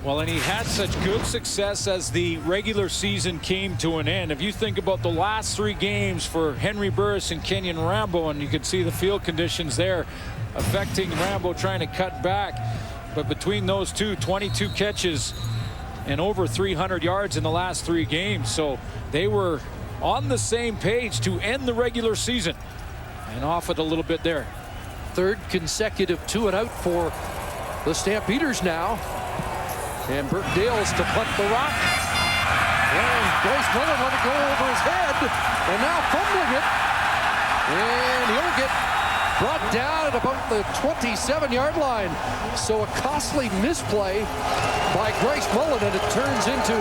Well, and he had such good success as the regular season came to an end. If you think about the last 3 games for Henry Burris and Kenyon Rambo, and you can see the field conditions there affecting Rambo trying to cut back. But between those two, 22 catches and over 300 yards in the last 3 games. So they were on the same page to end the regular season, and off it a little bit there. 3rd consecutive 2 and out for the Stampeders now. And Burt Dales to punt the rock. And Bryce Miller let it go over his head. And now fumbling it. And he'll get brought down at about the 27-yard line. So a costly misplay by Bryce Mullen, and it turns into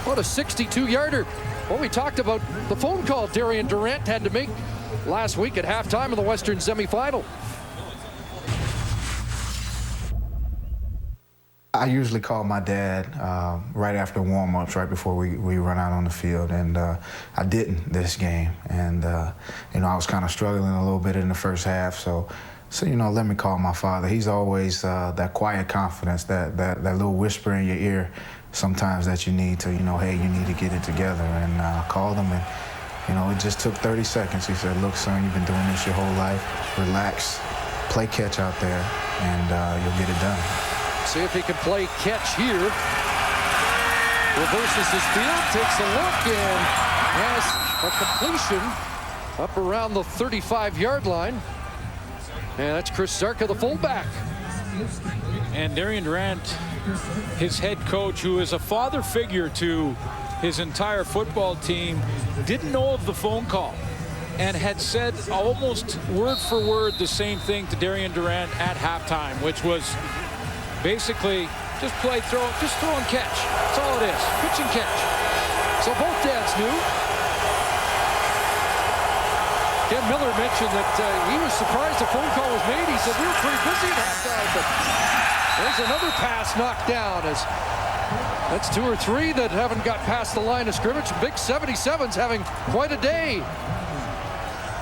what, a 62-yarder. Well, we talked about the phone call Darian Durant had to make last week at halftime of the Western semifinal. I usually call my dad right after warm-ups, right before we run out on the field, and I didn't this game. And you know, I was kind of struggling a little bit in the first half, so you know, let me call my father. He's always that quiet confidence, that little whisper in your ear sometimes that you need to, you know, hey, you need to get it together. And I called him, and you know, it just took 30 seconds. He said, look, son, you've been doing this your whole life. Relax, play catch out there, and you'll get it done. See if he can play catch here. Reverses his field, takes a look, and has a completion up around the 35-yard line. And that's Chris Zarka, the fullback. And Darian Durant, his head coach, who is a father figure to his entire football team, didn't know of the phone call and had said almost word for word the same thing to Darian Durant at halftime, which was basically just throw and catch. That's all it is, pitch and catch. So both dads knew. Ken Miller mentioned that he was surprised the phone call was made. He said, we were pretty busy at halftime, but there's another pass knocked down. That's 2 or 3 that haven't got past the line of scrimmage. Big 77's having quite a day.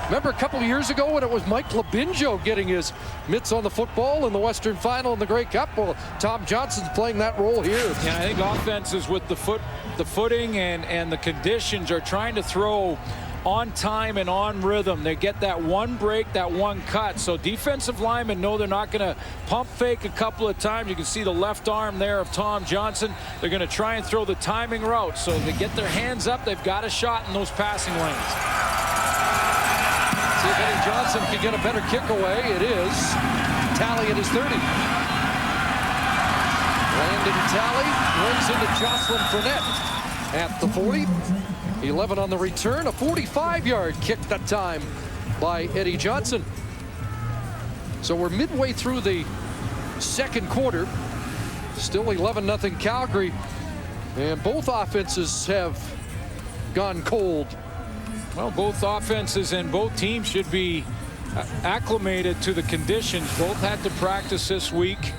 Remember a couple of years ago when it was Mike Labinjo getting his mitts on the football in the Western Final in the Grey Cup? Well, Tom Johnson's playing that role here. Yeah, I think offenses with the footing and the conditions are trying to throw on time and on rhythm. They get that one break, that one cut. So defensive linemen know they're not going to pump fake a couple of times. You can see the left arm there of Tom Johnson. They're going to try and throw the timing route. So they get their hands up. They've got a shot in those passing lanes. See if Eddie Johnson can get a better kick away. It is. Tally at his 30. Landon Tally runs into Jocelyn Fournette at the 40. 11 on the return. A 45-yard kick that time by Eddie Johnson. So we're midway through the second quarter. Still 11-0 Calgary. And both offenses have gone cold. Well, both offenses and both teams should be acclimated to the conditions. Both had to practice this week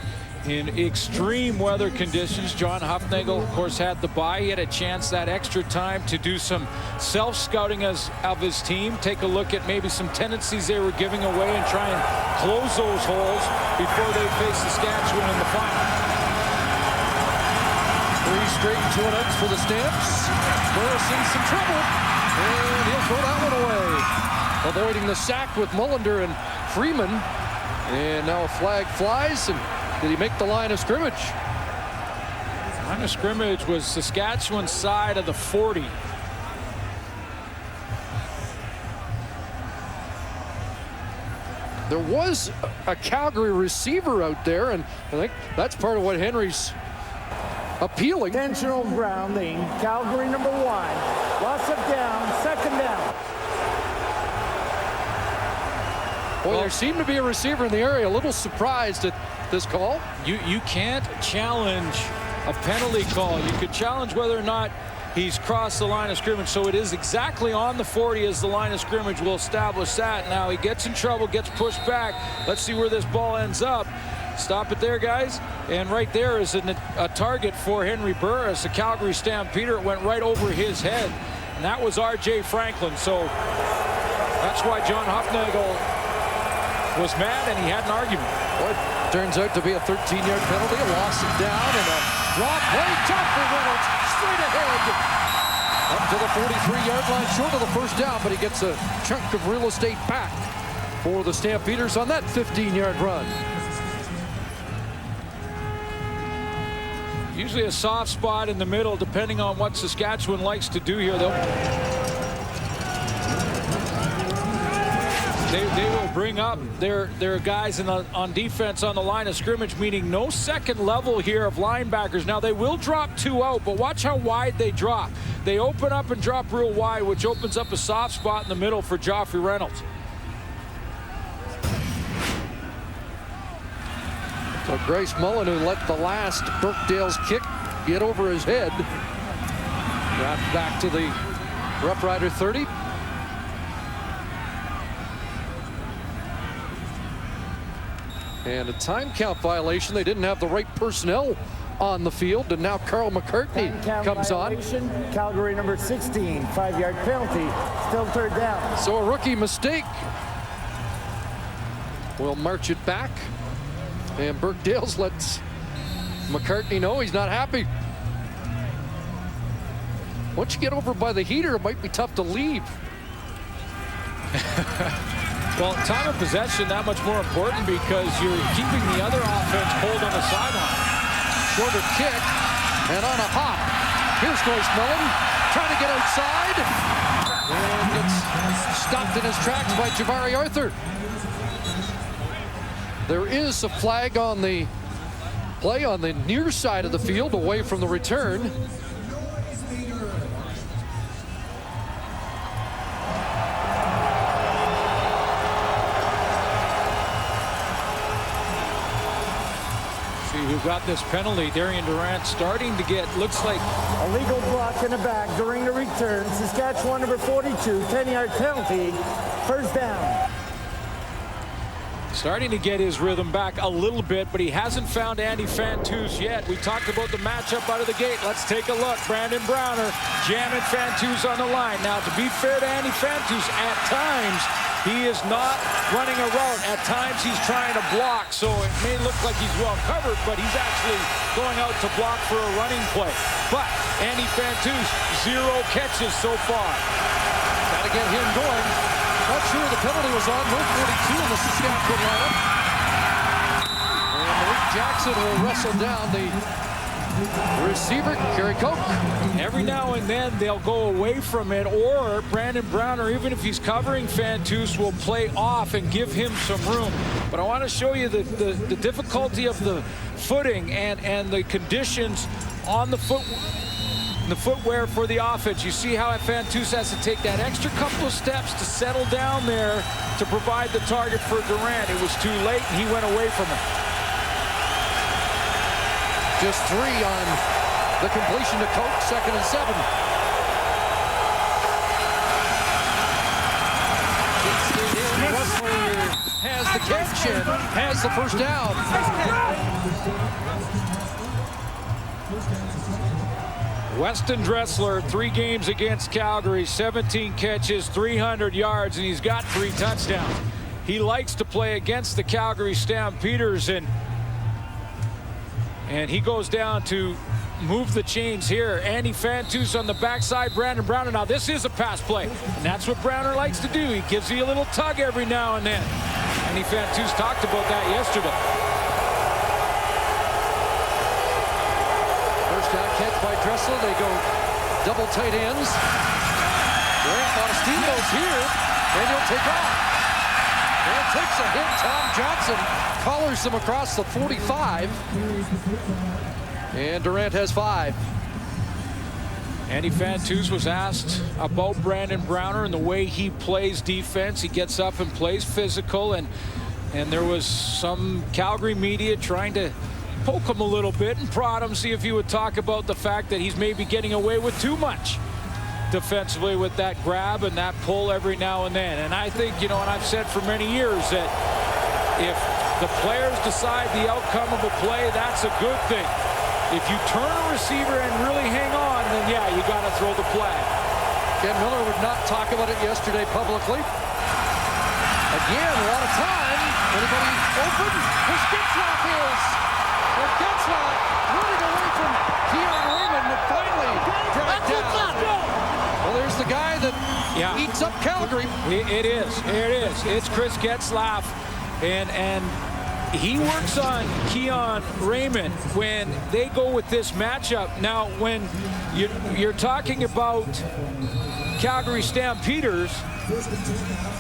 in extreme weather conditions. John Hufnagel, of course, had the bye. He had a chance that extra time to do some self-scouting of his team, take a look at maybe some tendencies they were giving away and try and close those holes before they face Saskatchewan in the final. 3 straight 2 and outs for the Stamps. Burris in some trouble, and he'll throw that one away. Avoiding the sack with Mullender and Freeman. And now a flag flies, and did he make the line of scrimmage? Line of scrimmage was Saskatchewan's side of the 40. There was a Calgary receiver out there, and I think that's part of what Henry's appealing. Intentional grounding. Calgary number 1. Loss of down. 2nd down. Well, there seemed to be a receiver in the area. A little surprised at this call. You can't challenge a penalty call. You could challenge whether or not he's crossed the line of scrimmage. So it is exactly on the 40 as the line of scrimmage will establish that. Now he gets in trouble, gets pushed back. Let's see where this ball ends up. Stop it there, guys. And right there is a target for Henry Burris, a Calgary Stampeder. It went right over his head. And that was R.J. Franklin. So that's why John Hufnagel was mad and he had an argument. Well, it turns out to be a 13-yard penalty. A loss of down and a drop play. Joffrey Reynolds straight ahead. Up to the 43-yard line, short of the first down, but he gets a chunk of real estate back for the Stampeders on that 15-yard run. Usually a soft spot in the middle, depending on what Saskatchewan likes to do here. They will bring up their guys on defense on the line of scrimmage, meaning no second level here of linebackers. Now, they will drop 2 out, but watch how wide they drop. They open up and drop real wide, which opens up a soft spot in the middle for Joffrey Reynolds. So Grace Mullen, who let the last Birkdale's kick get over his head, wrapped back to the Rough Rider 30. And a time count violation. They didn't have the right personnel on the field, and now Carl McCartney comes on. Calgary number 16, 5-yard penalty, still third down. So a rookie mistake. We'll march it back. And Birkdale's lets McCartney know he's not happy. Once you get over by the heater, it might be tough to leave. Well, time of possession that much more important because you're keeping the other offense cold on the sideline. Shorter kick and on a hop. Here's Grace Mullen trying to get outside and gets stopped in his tracks by Jabari Arthur. There is a flag on the play on the near side of the field away from the return. Who got this penalty? Darian Durant starting to get, looks like illegal block in the back during the return. Saskatchewan number 42, 10-yard penalty, first down. Starting to get his rhythm back a little bit, but he hasn't found Andy Fantuz yet. We talked about the matchup out of the gate. Let's take a look. Brandon Browner jamming Fantuz on the line. Now, to be fair to Andy Fantuz, at times he is not running a route. At times he's trying to block, so it may look like he's well covered, but he's actually going out to block for a running play. But Andy Fantuz, 0 catches so far. Gotta get him going. Not sure the penalty was on. No 42 in the Saskatchewan lineup. And Malik Jackson will wrestle down the receiver, Kerry Coke. Every now and then they'll go away from it, or Brandon Browner, even if he's covering Fantuz, will play off and give him some room. But I want to show you the difficulty of the footing and the conditions on the footwear for the offense. You see how Fantuz has to take that extra couple of steps to settle down there to provide the target for Durant. It was too late, and he went away from it. Just 3 on the completion to Coke, 2nd and 7. Dressler has the catch and has the first down. Weston Dressler, 3 games against Calgary, 17 catches, 300 yards, and he's got 3 touchdowns. He likes to play against the Calgary Stampeders, and he goes down to move the chains here. Andy Fantuz on the backside, Brandon Browner. Now, this is a pass play, and that's what Browner likes to do. He gives you a little tug every now and then. Andy Fantuz talked about that yesterday. Catch by Dressler. They go double tight ends. Grant Faustino's here, and he'll take off. And takes a hit. Tom Johnson collars him across the 45. And Durant has 5. Andy Fantuz was asked about Brandon Browner and the way he plays defense. He gets up and plays physical, and And there was some Calgary media trying to poke him a little bit and prod him, see if he would talk about the fact that he's maybe getting away with too much defensively with that grab and that pull every now and then. And I think, you know, and I've said for many years that if the players decide the outcome of a play, that's a good thing. If you turn a receiver and really hang on, then yeah, you got to throw the flag. Ken Miller would not talk about it yesterday publicly. Again, a lot of time. Anybody open? Chris Getzlaff is. But Getzlaff running away from Keon Raymond and finally dragged down. Well, there's the guy that eats up Calgary. It is. It's Chris Getzlaff. And he works on Keon Raymond when they go with this matchup. Now, when you're talking about Calgary Stampeders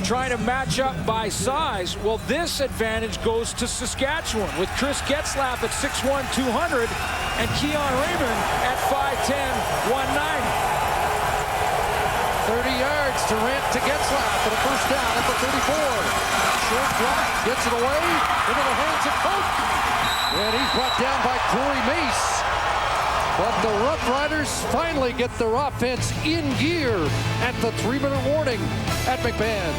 trying to match up by size, well, this advantage goes to Saskatchewan with Chris Getzlaff at 6'1", 200, and Keon Raymond at 5'10", 190. 30 yards to Durant to Getzlaff for the first down at the 34. Short drop, gets it away into the hands of Coke. And he's brought down by Corey Mace. But the Roughriders finally get their offense in gear at the 3-minute warning at McMahon.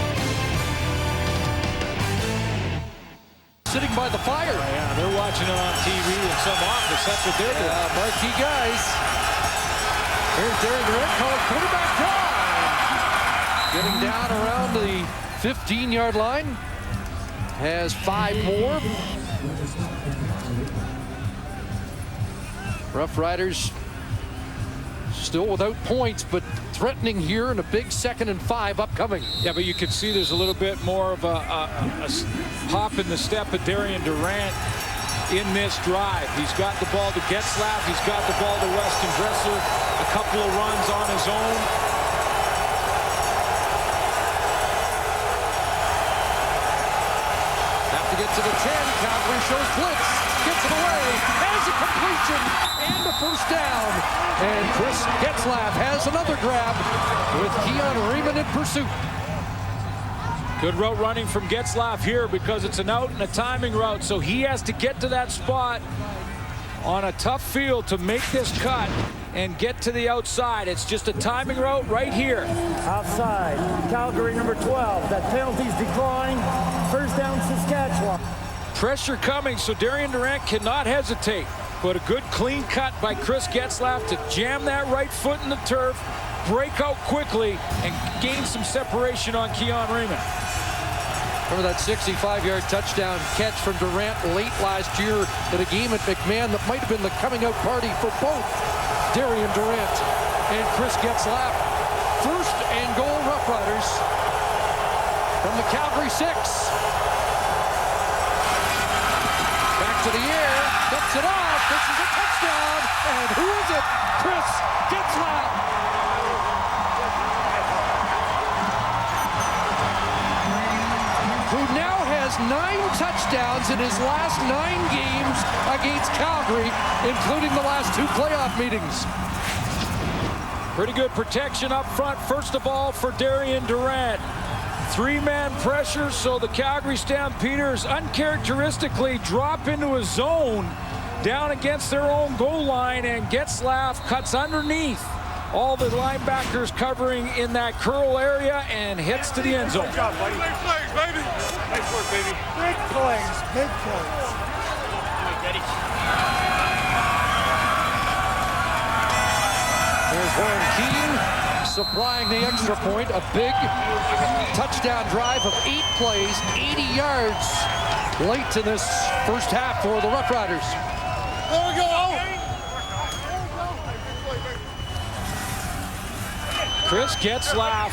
Sitting by the fire. Yeah, they're watching it on TV in some office. That's what they're doing. Marquee guys. Here's Darren Durant calling quarterback drive. Getting down around the 15-yard line. Has 5 more. Roughriders still without points, but threatening here in a big 2nd and 5 upcoming. Yeah, but you can see there's a little bit more of a hop in the step of Darian Durant in this drive. He's got the ball to Getzlaff. He's got the ball to Weston Dressler. A couple of runs on his own. To get to the 10, Calgary shows blitz, gets it away, has a completion, and a first down. And Chris Getzlaff has another grab with Keon Raymond in pursuit. Good route running from Getzlaff here because it's an out and a timing route, so he has to get to that spot on a tough field to make this cut and get to the outside. It's just a timing route right here. Outside, Calgary number 12. That penalties decline. First down, Saskatchewan. Pressure coming, so Darian Durant cannot hesitate. But a good clean cut by Chris Getzlaff to jam that right foot in the turf, break out quickly, and gain some separation on Keon Raymond. Remember that 65-yard touchdown catch from Durant late last year in a game at McMahon that might have been the coming-out party for both Darian Durant and Chris Getzlaff. First and goal, Roughriders from the Calgary 6. Back to the air, cuts it off. This is a touchdown, and who is it? Chris Getzlaff. Who now has 9 touchdowns in his last 9 games against Calgary, including the last 2 playoff meetings. Pretty good protection up front, first of all, for Darian Durant. 3-man pressure, so the Calgary Stampeders uncharacteristically drop into a zone down against their own goal line, and Getzlaff cuts underneath all the linebackers covering in that curl area and hits to the end zone. Good job, buddy. Big plays, baby. Nice work, baby. Big plays, big plays. There's Warren Keating supplying the extra point. A big touchdown drive of 8 plays, 80 yards late in this first half for the Roughriders. There we go. Chris Getzlaff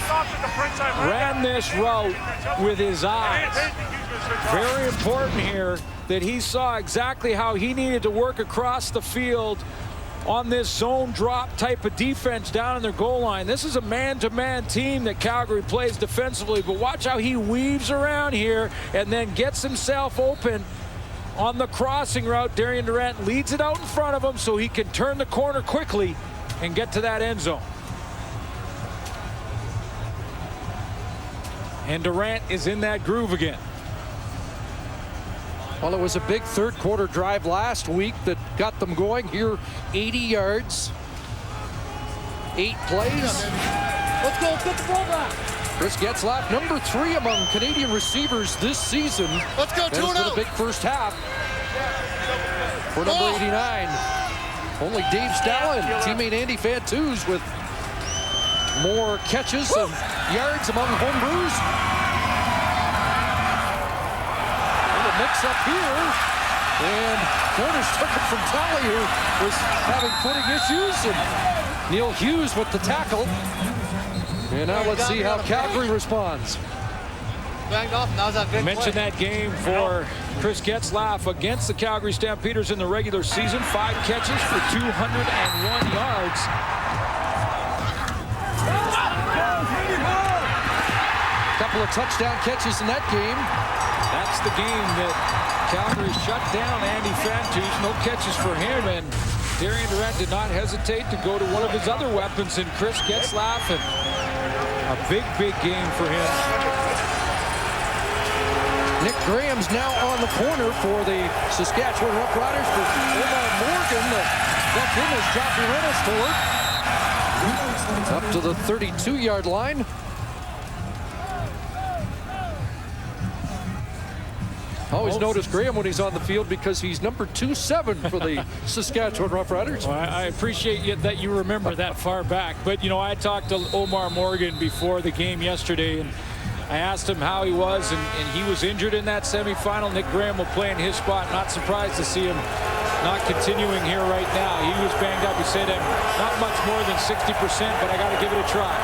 ran this route with his eyes. Very important here that he saw exactly how he needed to work across the field on this zone drop type of defense down in their goal line. This is a man-to-man team that Calgary plays defensively, but watch how he weaves around here and then gets himself open on the crossing route. Darian Durant leads it out in front of him so he can turn the corner quickly and get to that end zone. And Durant is in that groove again. Well, it was a big third quarter drive last week that got them going. Here, 80 yards, 8 plays. Let's go, get the ball back. Chris Getzlaff, number 3 among Canadian receivers this season. Let's go, 2-0. That a big first half for number 89. Only Dave Stala and teammate Andy Fantuz with more catches and yards among homebrews. A mix up here, and Corners took it from Talley, who was having footing issues, and Neil Hughes with the tackle. And now let's see how Calgary responds. Mentioned that game for Chris Getzlaff against the Calgary Stampeders in the regular season. 5 catches for 201 yards. Couple of touchdown catches in that game. That's the game that Calgary shut down Andy Fantuz. No catches for him, and Darian Durant did not hesitate to go to one of his other weapons in Chris Getzlaff, and a big game for him. Nick Graham's now on the corner for the Saskatchewan Roughriders for Omar Morgan. Left in as Joffrey Reynolds up to the 32-yard line. Always notice Graham when he's on the field because he's number 27 for the Saskatchewan Roughriders. Well, I appreciate that you remember that far back. But, you know, I talked to Omar Morgan before the game yesterday, and I asked him how he was, and he was injured in that semifinal. Nick Graham will play in his spot. Not surprised to see him not continuing here right now. He was banged up. He said, not much more than 60%, but I got to give it a try.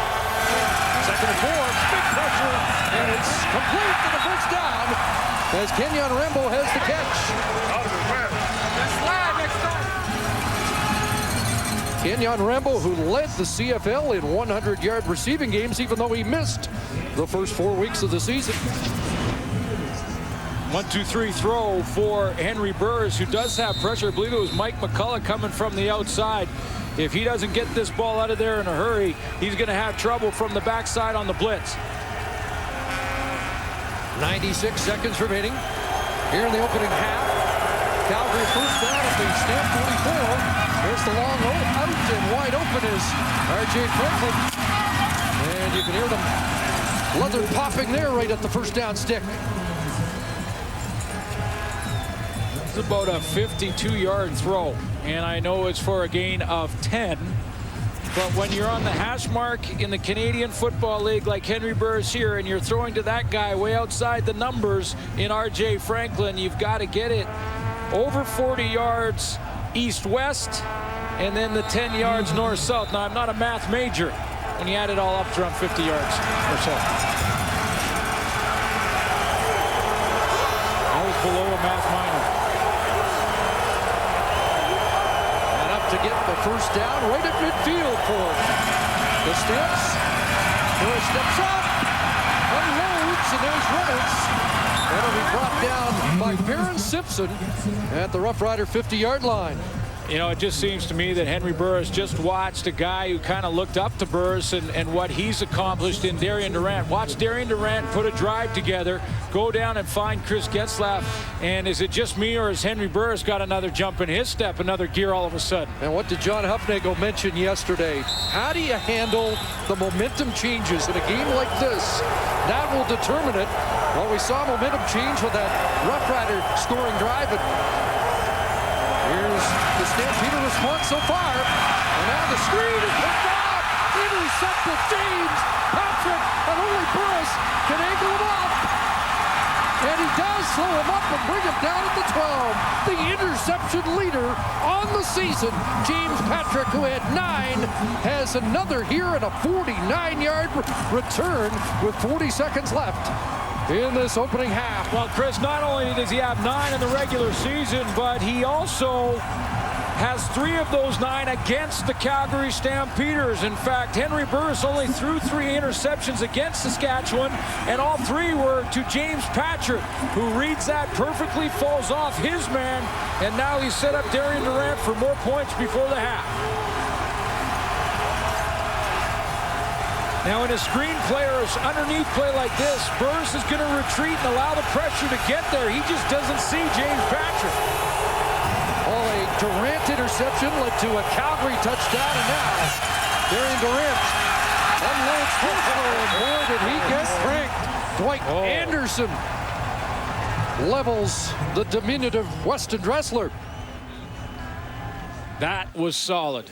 Second and 4, big pressure, and it's complete for the first down as Kenyon Rambo has the catch. Kenyon Rambo, who led the CFL in 100-yard receiving games, even though he missed the first 4 weeks of the season. 1-2-3 throw for Henry Burris, who does have pressure. I believe it was Mike McCullough coming from the outside. If he doesn't get this ball out of there in a hurry, he's going to have trouble from the backside on the blitz. 96 seconds remaining here in the opening half. Calgary first down at the Stamp 44. There's the long out, and wide open is R.J. Franklin. And you can hear them leather popping there right at the first down stick. It's about a 52-yard throw, and I know it's for a gain of 10. But when you're on the hash mark in the Canadian Football League like Henry Burris here, and you're throwing to that guy way outside the numbers in R.J. Franklin, you've got to get it over 40 yards east-west, and then the 10 yards north-south. Now, I'm not a math major. When you add it all up, it's around 50 yards or so. I was below a math minor. To get the first down right at midfield for the Stamps. Burris steps up, unloads, and there's Reynolds. That'll be brought down by Barron Simpson at the Rough Rider 50-yard line. You know, it just seems to me that Henry Burris just watched a guy who kind of looked up to Burris and what he's accomplished in Darian Durant. Watch Darian Durant put a drive together, go down and find Chris Getzlaff. And is it just me, or has Henry Burris got another jump in his step, another gear all of a sudden? And what did John Hufnagel mention yesterday? How do you handle the momentum changes in a game like this? That will determine it. Well, we saw momentum change with that Rough Rider scoring drive. Here's the Stampeder response so far. And now the screen is picked off. Intercepted James Patrick, and only Burris can angle him up. And he does slow him up and bring him down at the 12. The interception leader on the season, James Patrick, who had 9, has another here and a 49-yard return with 40 seconds left in this opening half. Well, Chris, not only does he have 9 in the regular season, but he also has 3 of those 9 against the Calgary Stampeders. In fact, Henry Burris only threw 3 interceptions against Saskatchewan, and all 3 were to James Patrick, who reads that perfectly, falls off his man, and now he's set up Darian Durant for more points before the half. Now in a screen play or underneath play like this, Burris is going to retreat and allow the pressure to get there. He just doesn't see James Patrick. Oh, a Durant interception led to a Calgary touchdown, and now Darian Durant unloads Dressler, and boy, did he get pranked. Dwight Anderson levels the diminutive Weston Dressler. That was solid.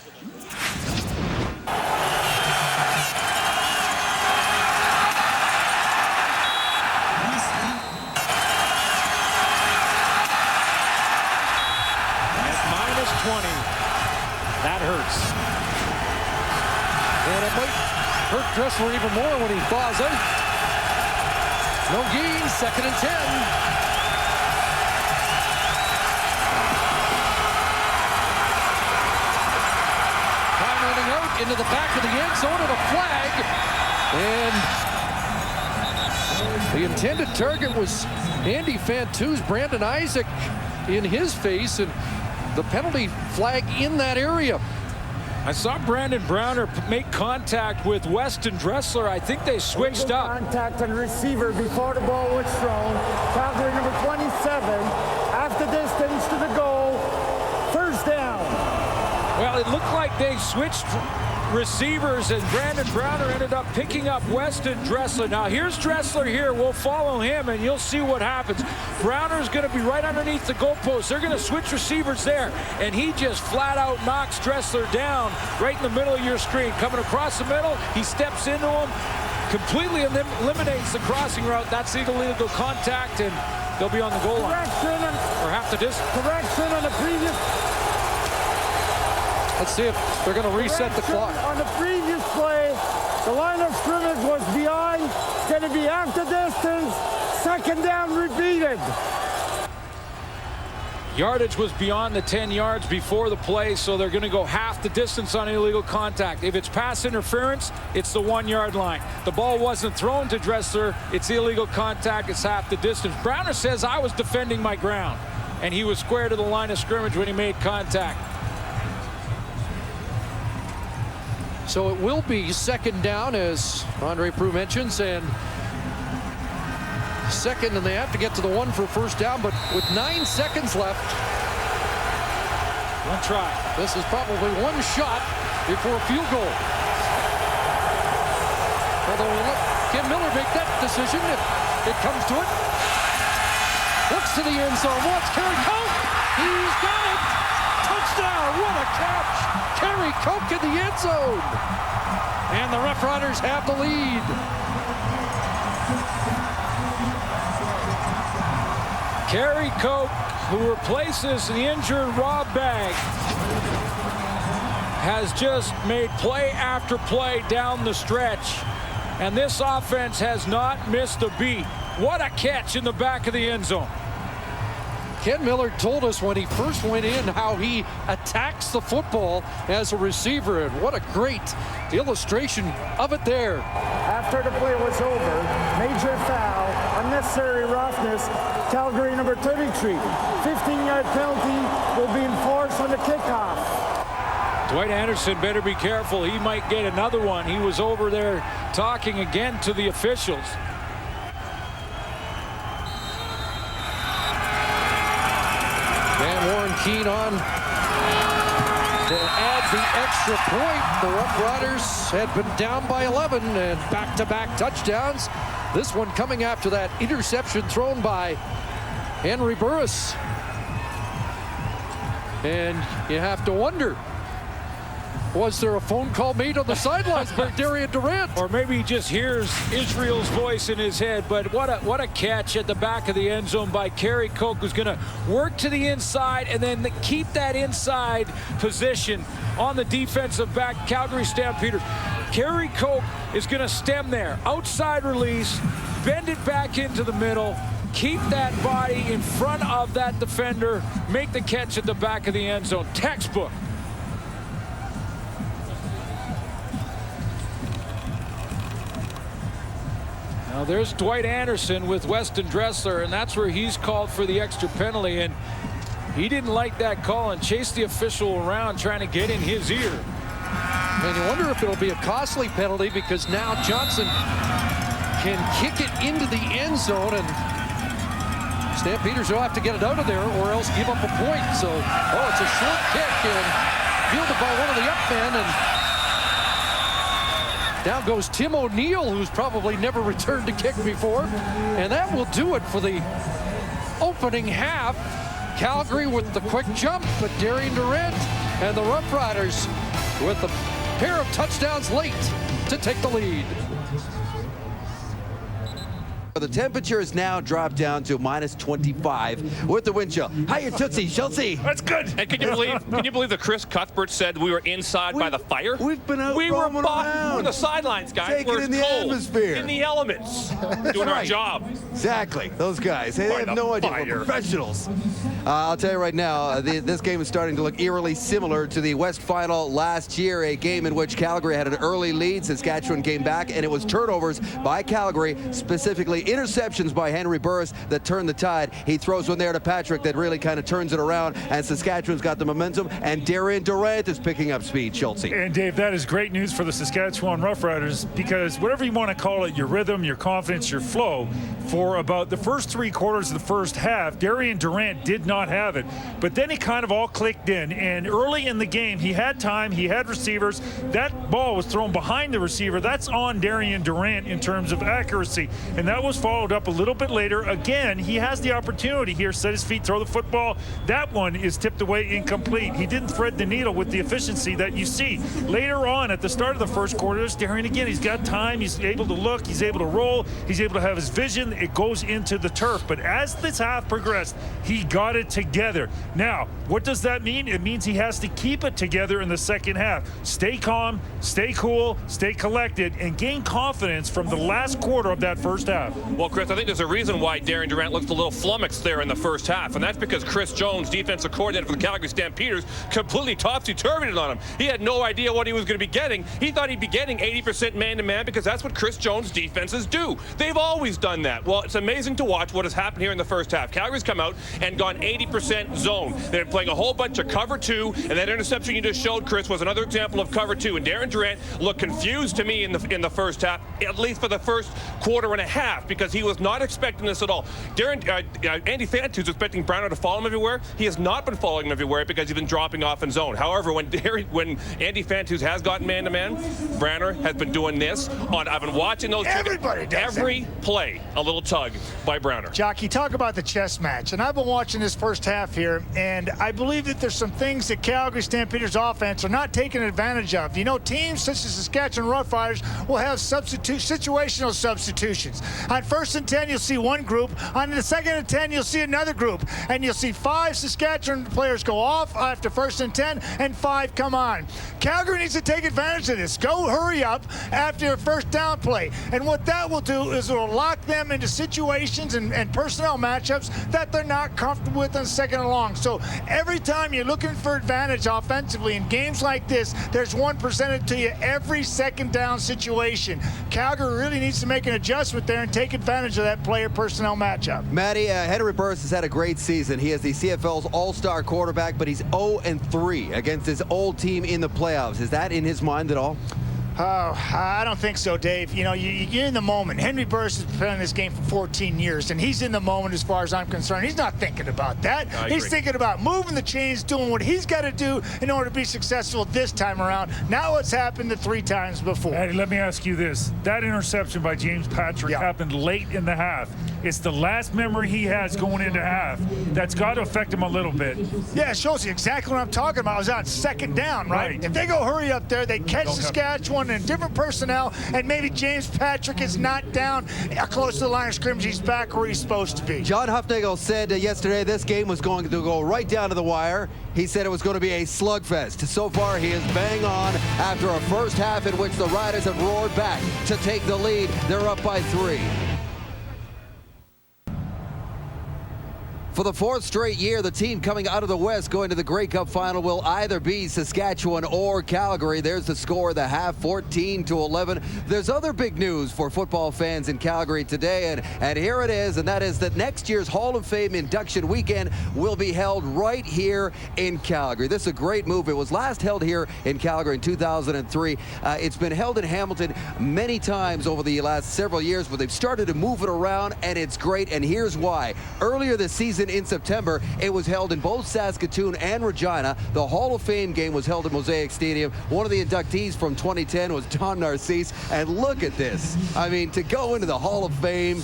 At -20. That hurts. And it might hurt Dressler even more when he thaws out. No gain, 2nd and 10. Time running out into the back of the end zone and a flag. And the intended target was Andy Fantu's Brandon Isaac in his face, and the penalty flag in that area. I saw Brandon Browner make contact with Weston Dressler. I think they switched up. Contact on receiver before the ball was thrown. Calgary number 27. After distance to the goal. 1st down. Well, it looked like they switched receivers, and Brandon Browner ended up picking up Weston Dressler. Now here's Dressler here. We'll follow him and you'll see what happens. Browner's going to be right underneath the goalpost. They're going to switch receivers there, and he just flat out knocks Dressler down right in the middle of your screen. Coming across the middle, he steps into him, completely eliminates the crossing route. That's illegal contact, and they'll be on the goal line. Or half the distance. Correction on the previous. Let's see if they're going to reset the clock. On the previous play, the line of scrimmage was behind. It's going to be after distance. 2nd down repeated. Yardage was beyond the 10 yards before the play, so they're going to go half the distance on illegal contact. If it's pass interference, it's the 1-yard line. The ball wasn't thrown to Dressler. It's illegal contact. It's half the distance. Browner says, I was defending my ground, and he was square to the line of scrimmage when he made contact. So it will be 2nd down, as Andre Proulx mentions, and 2nd, and they have to get to the 1 for 1st down, but with 9 seconds left. One try. This is probably one shot before a field goal. Although we'll let Ken Miller make that decision if it comes to it. Looks to the end zone, wants Kerry Coke. He's got it. Touchdown, what a catch. Kerry Coke in the end zone. And the Roughriders have the lead. Kerry Coke, who replaces the injured Rob Bagg, has just made play after play down the stretch. And this offense has not missed a beat. What a catch in the back of the end zone. Ken Miller told us when he first went in how he attacks the football as a receiver, and what a great illustration of it there. After the play was over, major foul, unnecessary roughness, Calgary number 33. 15-yard penalty will be enforced on the kickoff. Dwight Anderson better be careful. He might get another one. He was over there talking again to the officials. And Warren Keene on to add the extra point. The Roughriders had been down by 11 and back-to-back touchdowns. This one coming after that interception thrown by Henry Burris. And you have to wonder, was there a phone call made on the sidelines by Darian Durant? Or maybe he just hears Israel's voice in his head. But what a catch at the back of the end zone by Kerry Coke, who's going to work to the inside and then keep that inside position on the defensive back, Calgary Stampeders. Kerry Coke is going to stem there. Outside release, bend it back into the middle, keep that body in front of that defender, make the catch at the back of the end zone. Textbook. Now there's Dwight Anderson with Weston Dressler, and that's where he's called for the extra penalty, and he didn't like that call and chased the official around trying to get in his ear. And you wonder if it'll be a costly penalty because now Johnson can kick it into the end zone, and Stampeders will have to get it out of there or else give up a point. So, it's a short kick and fielded by one of the up men, and down goes Tim O'Neill, who's probably never returned a kick before. And that will do it for the opening half. Calgary with the quick jump, but Darian Durant and the Roughriders with a pair of touchdowns late to take the lead. The temperature has now dropped down to -25 with the wind chill. How you Tootsie, Chelsea? That's good. And can you believe that Chris Cuthbert said we were inside by the fire? We've been out We were roaming around. on the sidelines, guys. Taking We're in the cold, atmosphere. in the elements, doing our job. Exactly. Those guys. They By have the no idea. fire. We're professionals. I'll tell you right now, this game is starting to look eerily similar to the West Final last year, a game in which Calgary had an early lead. Saskatchewan came back, and it was turnovers by Calgary, specifically interceptions by Henry Burris that turned the tide. He throws one there to Patrick that really kind of turns it around, and Saskatchewan's got the momentum, and Darian Durant is picking up speed, Chelsea. And Dave, that is great news for the Saskatchewan Roughriders, because whatever you want to call it, your rhythm, your confidence, your flow, for about the first 3 quarters of the first half, Darian Durant did not have it. But then it kind of all clicked in, and early in the game, he had time, he had receivers. That ball was thrown behind the receiver. That's on Darian Durant in terms of accuracy, and that was followed up a little bit later. Again, he has the opportunity here, set his feet, throw the football. That one is tipped away incomplete. He didn't thread the needle with the efficiency that you see. Later on, at the start of the first quarter, there's Darian again. He's got time, he's able to look, he's able to roll, he's able to have his vision. It goes into the turf. But as this half progressed, he got it together. Now, what does that mean? It means he has to keep it together in the second half. Stay calm, stay cool, stay collected, and gain confidence from the last quarter of that first half. Well, Chris, I think there's a reason why Darian Durant looked a little flummoxed there in the first half, and that's because Chris Jones, defensive coordinator for the Calgary Stampeders, completely topsy-turvied on him. He had no idea what he was going to be getting. He thought he'd be getting 80% man-to-man because that's what Chris Jones defenses do. They've always done that. Well, it's amazing to watch what has happened here in the first half. Calgary's come out and gone 80% zone. They're playing a whole bunch of cover 2, and that interception you just showed, Chris, was another example of cover 2. And Darian Durant looked confused to me in the first half, at least for the first quarter and a half, because he was not expecting this at all. Andy Fantu's expecting Browner to follow him everywhere. He has not been following him everywhere because he's been dropping off in zone. However, when Andy Fantus has gotten man-to-man, Browner has been doing this. I've been watching those. Everybody does every play, a little tug by Browner. Jockey, talk about the chess match. And I've been watching this first half here, and I believe that there's some things that Calgary Stampeders offense are not taking advantage of. You know, teams such as Saskatchewan Roughriders will have situational substitutions. On 1st and 10, you'll see one group. On the 2nd and 10, you'll see another group. And you'll see 5 Saskatchewan players go off after 1st and 10, and 5 come on. Calgary needs to take advantage of this. Go hurry up after a first down play. And what that will do is it will lock them into situations and personnel matchups that they're not comfortable with on 2nd and long. So every time you're looking for advantage offensively in games like this, there's one presented to you every 2nd down situation. Calgary really needs to make an adjustment there and take advantage of that player personnel matchup. Matty, Henry Burris has had a great season. He is the CFL's all-star quarterback, but he's 0-3 against his old team in the playoffs. Is that in his mind at all? Oh, I don't think so, Dave. You know, you're in the moment. Henry Burris has been playing this game for 14 years, and he's in the moment as far as I'm concerned. He's not thinking about that. He's thinking about moving the chains, doing what he's got to do in order to be successful this time around. Now it's happened the 3 times before. Hey, let me ask you this. That interception by James Patrick happened late in the half. It's the last memory he has going into half. That's got to affect him a little bit. Yeah, it shows you exactly what I'm talking about. It was on 2nd down, right? If they go hurry up there, they catch Saskatchewan and different personnel, and maybe James Patrick is not down close to the line of scrimmage. He's back where he's supposed to be. John Huffnagel said yesterday this game was going to go right down to the wire. He said it was going to be a slugfest. So far, he is bang on after a first half in which the Riders have roared back to take the lead. They're up by 3. For the 4th straight year, the team coming out of the West going to the Grey Cup final will either be Saskatchewan or Calgary. There's the score of the half, 14-11. There's other big news for football fans in Calgary today, and here it is, and that is that next year's Hall of Fame induction weekend will be held right here in Calgary. This is a great move. It was last held here in Calgary in 2003. It's been held in Hamilton many times over the last several years, but they've started to move it around, and it's great, and here's why. Earlier this season in September, it was held in both Saskatoon and Regina. The Hall of Fame game was held at Mosaic Stadium. One of the inductees from 2010 was Don Narcisse, and look at this. I mean, to go into the Hall of Fame,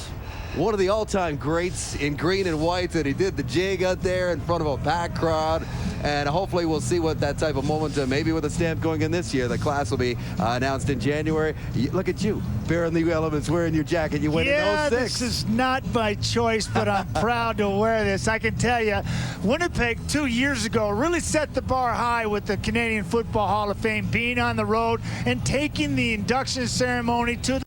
one of the all-time greats in green and white, and he did the jig out there in front of a packed crowd. And hopefully we'll see what that type of moment, maybe with a stamp going in this year. The class will be announced in January. Look at you, bearing the elements, wearing your jacket. You went in 06. This is not by choice, but I'm proud to wear this. I can tell you, Winnipeg 2 years ago really set the bar high with the Canadian Football Hall of Fame being on the road and taking the induction ceremony to the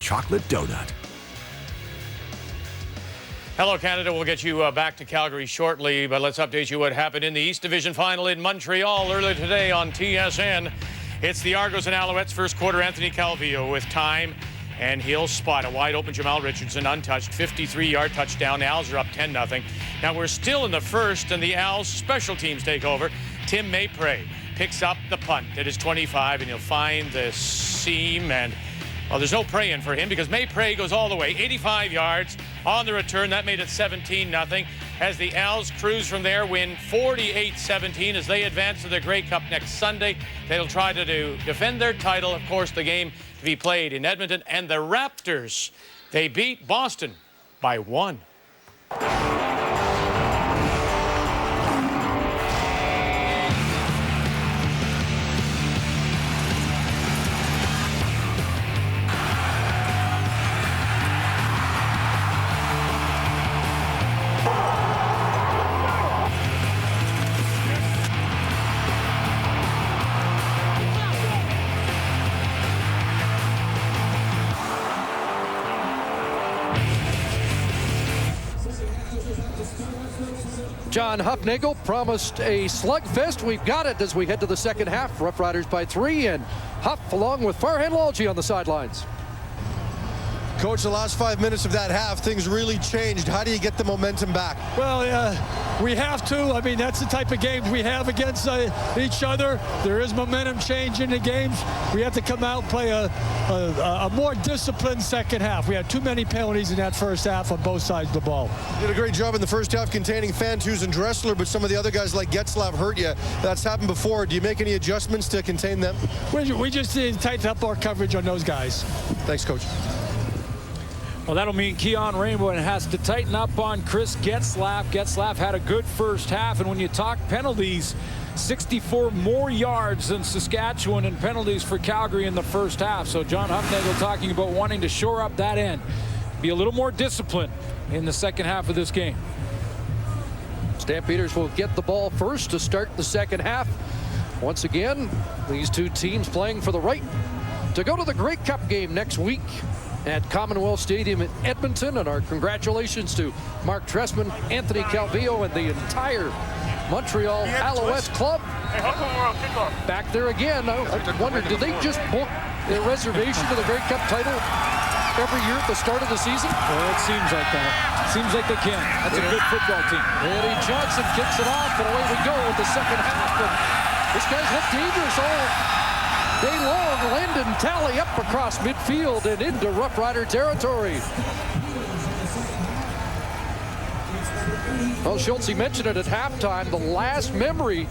chocolate donut. Hello, Canada. We'll get you back to Calgary shortly, but let's update you what happened in the East Division final in Montreal earlier today on TSN. It's the Argos and Alouettes first quarter. Anthony Calvillo with time, and he'll spot a wide open Jamal Richardson untouched, 53-yard touchdown. The Owls are up 10-0. Now we're still in the first, and the Owls special teams take over. Tim Maypray picks up the punt at his 25, and he'll find the seam, and well, there's no praying for him because Maypray goes all the way, 85 yards on the return. That made it 17-0. As the Owls cruise from there, win 48-17 as they advance to the Grey Cup next Sunday. They'll try to defend their title. Of course, the game to be played in Edmonton. And the Raptors, they beat Boston by 1. John Hufnagel promised a slugfest. We've got it as we head to the second half. Roughriders by 3, and Huff along with Farhan Lalji on the sidelines. Coach, the last 5 minutes of that half, things really changed. How do you get the momentum back? Well, we have to. I mean, that's the type of games we have against each other. There is momentum change in the games. We have to come out and play a more disciplined second half. We had too many penalties in that first half on both sides of the ball. You did a great job in the first half containing Fantus and Dressler, but some of the other guys like Getzlav hurt you. That's happened before. Do you make any adjustments to contain them? We just need to tighten up our coverage on those guys. Thanks, Coach. Well, that'll mean Keon Rainbow has to tighten up on Chris Getzlav. Getzlav had a good first half, and when you talk penalties, 64 more yards than Saskatchewan in penalties for Calgary in the first half. So John Hufnagel talking about wanting to shore up that end, be a little more disciplined in the second half of this game. Stampeders will get the ball first to start the second half. Once again, these two teams playing for the right to go to the Grey Cup game next week at Commonwealth Stadium in Edmonton. And our congratulations to Mark Tressman, Anthony Calvillo, and the entire Montreal Alouettes club. Back there again. I wondered, did they just book their reservation to the Grey Cup title every year at the start of the season? Well, it seems like that. Seems like they can. That's a good football team. Eddie Johnson kicks it off, and away we go with the second half. And this guy's looked dangerous all day long. Landon Talley up across midfield and into Rough Rider territory. Well, Schultz, he mentioned it at halftime. The last memory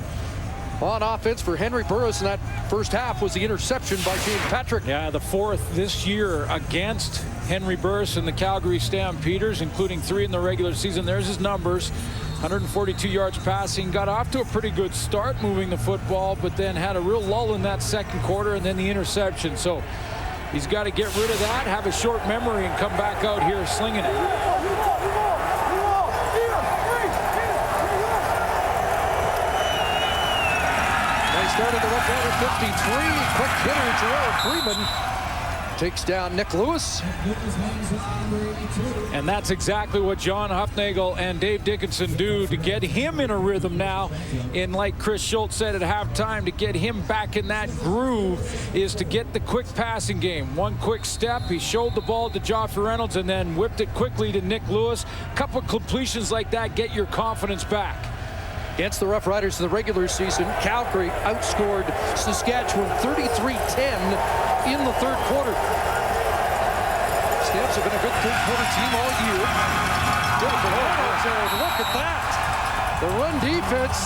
on offense for Henry Burris in that first half was the interception by James Patrick. Yeah, the fourth this year against Henry Burris and the Calgary Stampeders, including 3 in the regular season. There's his numbers. 142 yards passing, got off to a pretty good start moving the football, but then had a real lull in that second quarter and then the interception. So he's got to get rid of that, have a short memory, and come back out here slinging it. They started the Rough Rider 53. Quick hitter, Jarrell Freeman takes down Nick Lewis. And that's exactly what John Hufnagel and Dave Dickinson do to get him in a rhythm now. And like Chris Schultz said at halftime, to get him back in that groove is to get the quick passing game. One quick step, he showed the ball to Joffrey Reynolds and then whipped it quickly to Nick Lewis. A couple completions like that get your confidence back. Against the Rough Riders in the regular season, Calgary outscored Saskatchewan 33-10 in the third quarter. Stamps have been a good third quarter team all year. Look at that. The run defense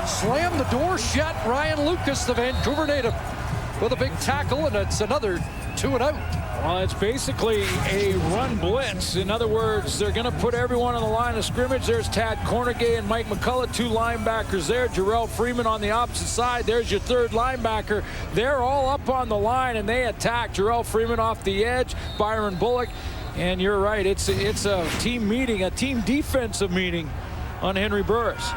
slammed the door shut. Ryan Lucas, the Vancouver native, with a big tackle, and it's another 2 and out. Well, it's basically a run blitz. In other words, they're going to put everyone on the line of scrimmage. There's Tad Cornegay and Mike McCullough, 2 linebackers there. Jarrell Freeman on the opposite side. There's your third linebacker. They're all up on the line, and they attack. Jarrell Freeman off the edge, Byron Bullock. And you're right, it's a team meeting, a team defensive meeting on Henry Burris.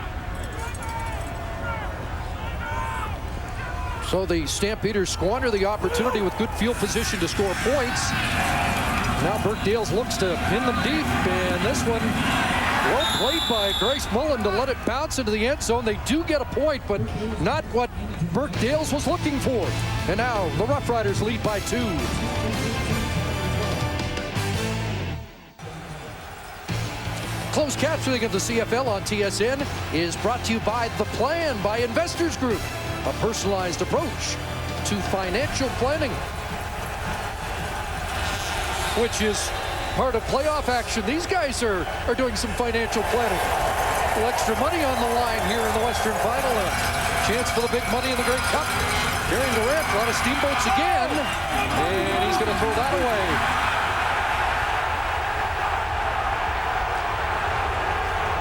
So the Stampeders squander the opportunity with good field position to score points. Now Burke Dales looks to pin them deep, and this one, well played by Grace Mullen to let it bounce into the end zone. They do get a point, but not what Burke Dales was looking for. And now the Rough Riders lead by 2. Closed captioning of the CFL on TSN is brought to you by The Plan by Investors Group, a personalized approach to financial planning, which is part of playoff action. These guys are doing some financial planning. A little extra money on the line here in the Western Final. A chance for the big money in the Grey Cup. Darian Durant, a lot of steamboats again, and he's going to throw that away.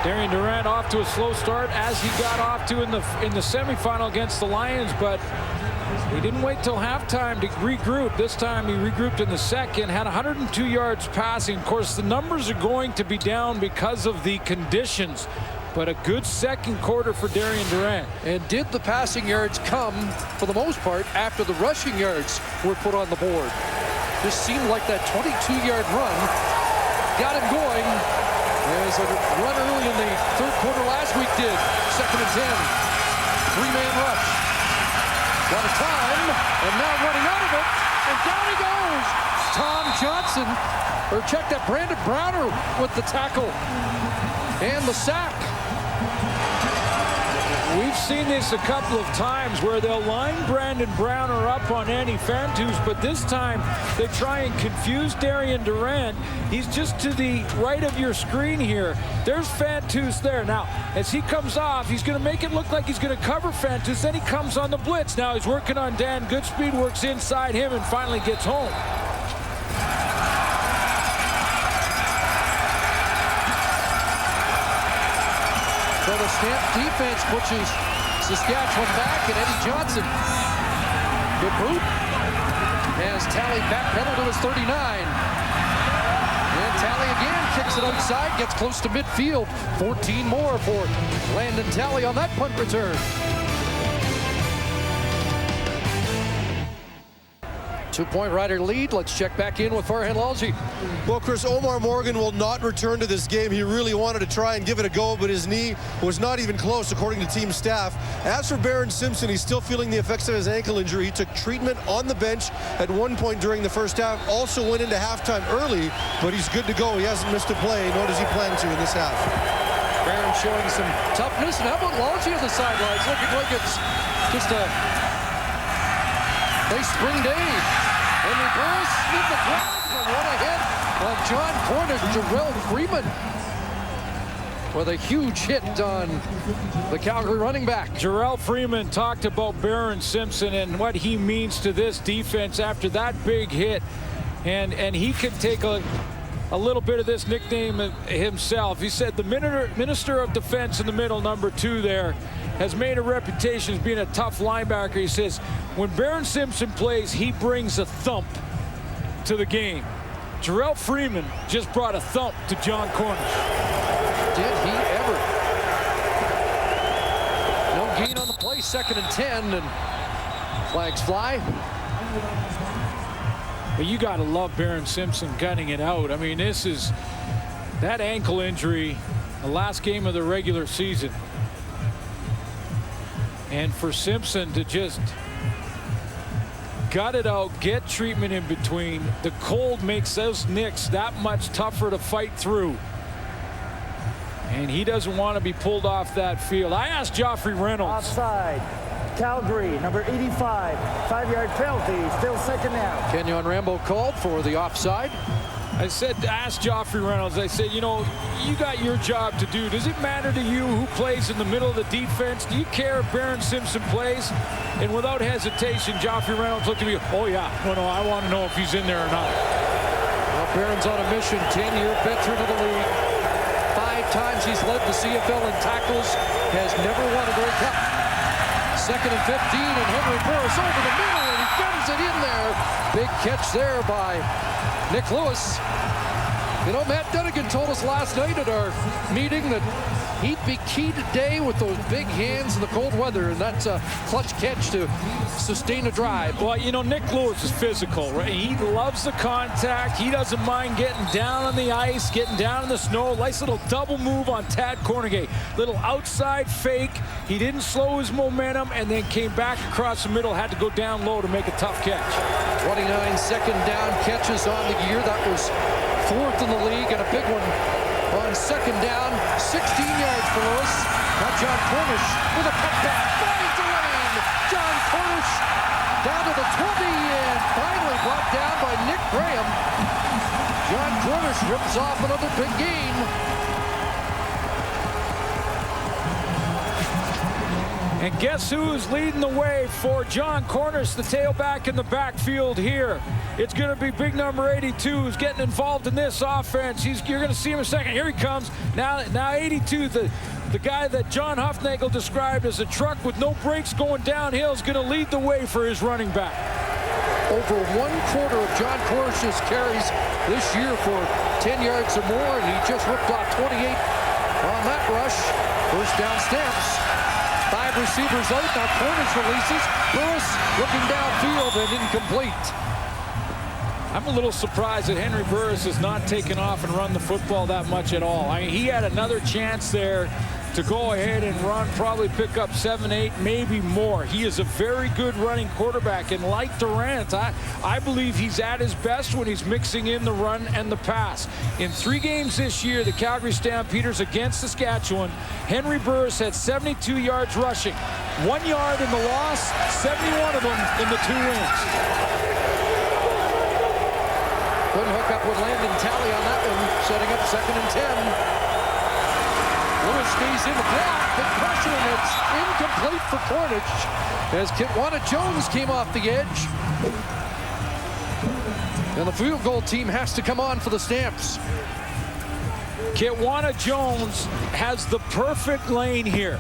Darian Durant off to a slow start, as he got off to in the semifinal against the Lions, but he didn't wait till halftime to regroup. This time he regrouped in the second, had 102 yards passing. Of course, the numbers are going to be down because of the conditions, but a good second quarter for Darian Durant. And did the passing yards come, for the most part, after the rushing yards were put on the board? Just seemed like that 22-yard run got him going. As a run early in the third quarter last week did. 2nd and 10. 3-man rush. Got a time, and now running out of it, and down he goes. Tom Johnson, or check that, Brandon Browner with the tackle and the sack. We've seen this a couple of times where they'll line Brandon Browner up on Andy Fantus, but this time they try and confuse Darian Durant. He's just to the right of your screen here. There's Fantus there. Now, as he comes off, he's going to make it look like he's going to cover Fantus. Then he comes on the blitz. Now he's working on Dan Goodspeed, works inside him, and finally gets home. So the Stamp defense pushes Saskatchewan back, and Eddie Johnson, good boot, has Talley backpedaled to his 39. And Talley again kicks it outside, gets close to midfield. 14 more for Landon Talley on that punt return. 2-point Rider lead. Let's check back in with Farhan Lalji. Well, Chris, Omar Morgan will not return to this game. He really wanted to try and give it a go, but his knee was not even close, according to team staff. As for Barron Simpson, he's still feeling the effects of his ankle injury. He took treatment on the bench at one point during the first half, also went into halftime early, but he's good to go. He hasn't missed a play, nor does he plan to in this half. Barron showing some toughness, and how about Lalji on the sidelines, looking like it's just a nice spring day. Henry Burris in the ground, and what a hit on John Cornish. Jarrell Freeman with a huge hit on the Calgary running back. Jarrell Freeman talked about Barron Simpson and what he means to this defense after that big hit, and he could take a little bit of this nickname himself. He said the minister of defense in the middle, number 2 there, has made a reputation as being a tough linebacker. He says when Barron Simpson plays, he brings a thump to the game. Jarrell Freeman just brought a thump to John Cornish. Did he ever? No gain on the play, 2nd and 10, and flags fly. But you got to love Barron Simpson gunning it out. I mean, this is that ankle injury, the last game of the regular season. And for Simpson to just gut it out, get treatment in between. The cold makes those nicks that much tougher to fight through. And he doesn't want to be pulled off that field. I asked Joffrey Reynolds. Offside. Calgary, number 85. 5-yard penalty, still 2nd down. Kenyon Rambo called for the offside. I asked Joffrey Reynolds, I said, you know, you got your job to do. Does it matter to you who plays in the middle of the defense? Do you care if Barron Simpson plays? And without hesitation, Joffrey Reynolds looked at me, oh yeah, no, I want to know if he's in there or not. Well, Barron's on a mission, 10-year veteran of the league. 5 times he's led the CFL in tackles, has never won a Grey Cup. 2nd and 15, and Henry Burris over the middle, and he guns it in there. Big catch there by Nick Lewis. You know, Matt Dunnigan told us last night at our meeting that he'd be key today with those big hands in the cold weather, and that's a clutch catch to sustain a drive. Well, you know, Nick Lewis is physical, right? He loves the contact. He doesn't mind getting down on the ice, getting down in the snow. Nice little double move on Tad Cornegay. Little outside fake. He didn't slow his momentum and then came back across the middle, had to go down low to make a tough catch. 29 second down catches on the year. That was 4th in the league, and a big one on 2nd down. 16 yards for Lewis. Now John Cornish with a cutback. Finds the lane. John Cornish down to the 20 and finally brought down by Nick Graham. John Cornish rips off another big game. And guess who's leading the way for John Cornish, the tailback in the backfield here? It's going to be big number 82 who's getting involved in this offense. You're going to see him in a second. Here he comes. Now 82, the guy that John Huffnagel described as a truck with no brakes going downhill, is going to lead the way for his running back. Over 1/4 of John Cornish's carries this year for 10 yards or more, and he just ripped off 28 on that rush. First down Stamps. 5 receivers out. Now Cornish releases. Burris looking downfield and incomplete. I'm a little surprised that Henry Burris has not taken off and run the football that much at all. I mean, he had another chance there to go ahead and run, probably pick up 7, 8, maybe more. He is a very good running quarterback, and like Durant, I believe he's at his best when he's mixing in the run and the pass. In 3 games this year, the Calgary Stampeders against Saskatchewan, Henry Burris had 72 yards rushing, 1 yard in the loss, 71 of them in the 2 wins. Couldn't hook up with Landon Talley on that one, setting up 2nd and 10. Lewis stays in the block, but pressure, and it's incomplete for Cornish as Kitwana Jones came off the edge. And the field goal team has to come on for the Stamps. Kitwana Jones has the perfect lane here.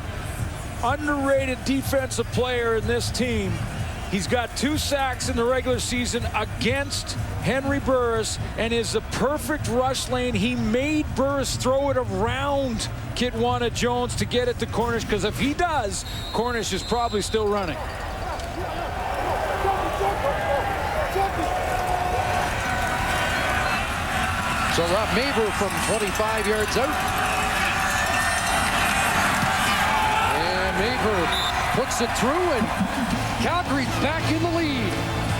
Underrated defensive player in this team. He's got 2 sacks in the regular season against Henry Burris and is the perfect rush lane. He made Burris throw it around Kitwana Jones to get it to Cornish, because if he does, Cornish is probably still running. So Rob Maber from 25 yards out. And Maber puts it through, and Calgary back in the lead.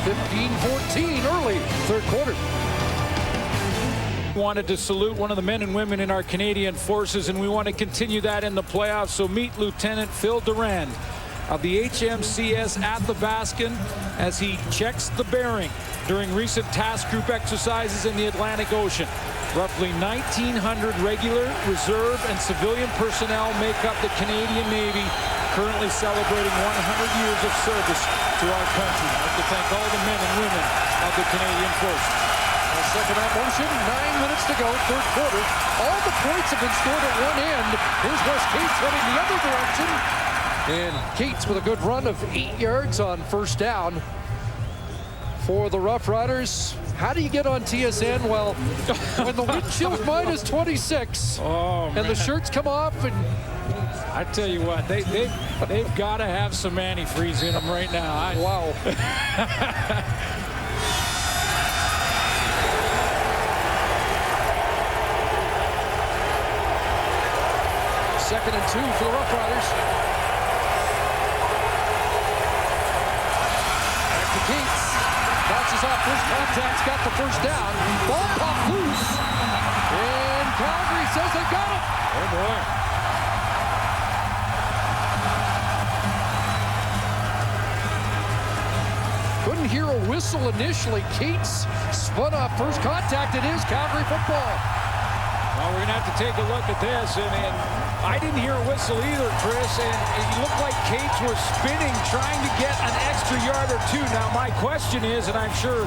15-14 early 3rd quarter. Wanted to salute one of the men and women in our Canadian forces, and we want to continue that in the playoffs. So meet Lieutenant Phil Durand of the HMCS at the Baskin as he checks the bearing during recent task group exercises in the Atlantic Ocean. Roughly 1,900 regular, reserve, and civilian personnel make up the Canadian Navy, currently celebrating 100 years of service to our country. I'd like to thank all the men and women of the Canadian Forces. Second half motion, 9 minutes to go, 3rd quarter. All the points have been scored at one end. Here's Wes Cates heading the other direction. And Cates with a good run of 8 yards on 1st down for the Roughriders. How do you get on TSN? Well, when the wind chill's minus 26 and the shirts come off, and I tell you what, they've got to have some antifreeze in them right now. Wow. 2nd and 2 for the Roughriders. Back to Cates. Bounces off first contact's got the 1st down. Ball popped loose. And Calgary says they got it. Oh boy. Couldn't hear a whistle initially. Cates spun off first contact. It is Calgary football. Well, we're going to have to take a look at this. And I didn't hear a whistle either, Chris. And it looked like Cates was spinning, trying to get an extra yard or 2. Now, my question is, and I'm sure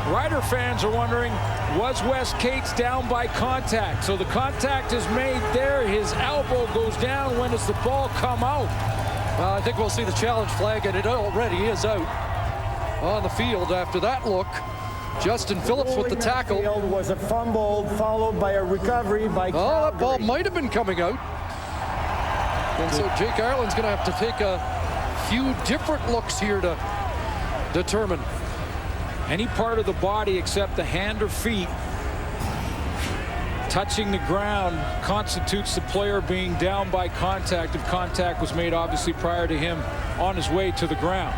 Rider fans are wondering, was Wes Cates down by contact? So the contact is made there. His elbow goes down. When does the ball come out? Well, I think we'll see the challenge flag, and it already is out on the field after that look. Justin Phillips with the tackle. Was a fumble followed by a recovery by Calgary. Oh, that ball might have been coming out. And so Jake Ireland's going to have to take a few different looks here to determine. Any part of the body except the hand or feet touching the ground constitutes the player being down by contact if contact was made obviously prior to him on his way to the ground.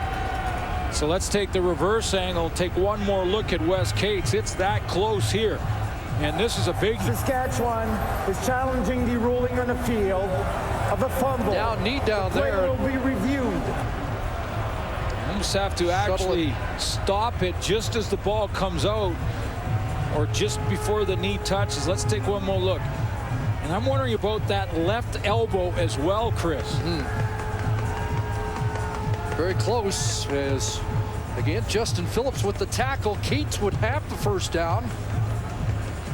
So let's take the reverse angle, take one more look at Wes Cates. It's that close here. And this is a big... Saskatchewan is challenging the ruling on the field of a fumble. Knee down there. Will be reviewed. You just have to actually stop it just as the ball comes out or just before the knee touches. Let's take one more look. And I'm wondering about that left elbow as well, Chris. Very close as, again, Justin Phillips with the tackle. Cates would have the 1st down.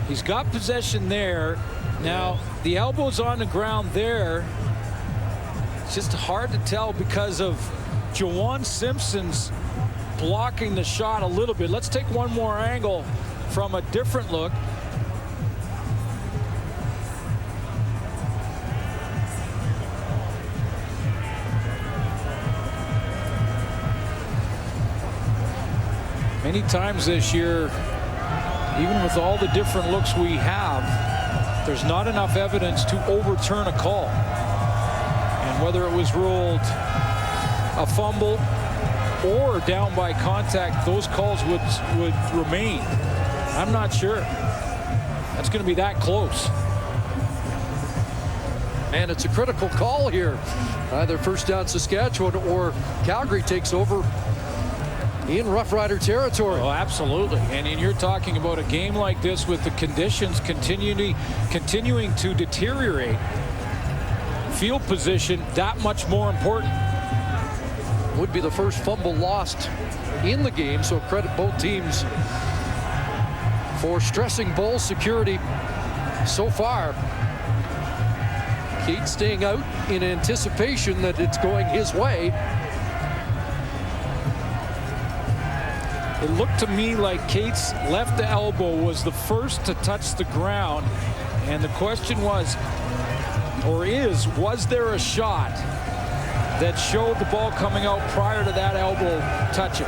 He's got possession there. Now, the elbow's on the ground there. It's just hard to tell because of Jawan Simpson's blocking the shot a little bit. Let's take one more angle from a different look. Many times this year, even with all the different looks we have, there's not enough evidence to overturn a call. And whether it was ruled a fumble or down by contact, those calls would remain. I'm not sure. That's going to be that close. And it's a critical call here. Either first down Saskatchewan or Calgary takes over in Rough Rider territory. Oh, absolutely. And you're talking about a game like this with the conditions continuing to deteriorate. Field position that much more important. Would be the first fumble lost in the game, so credit both teams for stressing ball security so far. Keats staying out in anticipation that it's going his way. It looked to me like Cates' left elbow was the first to touch the ground, and the question was there a shot that showed the ball coming out prior to that elbow touching?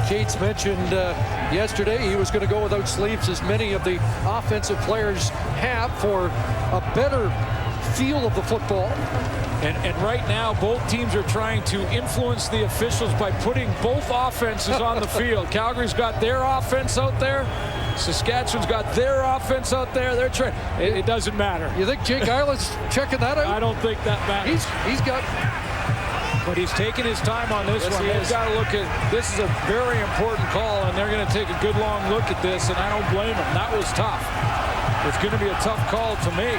Cates mentioned yesterday he was going to go without sleeves, as many of the offensive players have, for a better feel of the football. And right now, both teams are trying to influence the officials by putting both offenses on the field. Calgary's got their offense out there. Saskatchewan's got their offense out there. They're trying. It doesn't matter. You think Jake Ireland's checking that out? I don't think that matters. He's got. But he's taking his time on this one. They've got to look at, this is a very important call, and they're going to take a good long look at this, and I don't blame them. That was tough. It's going to be a tough call to make.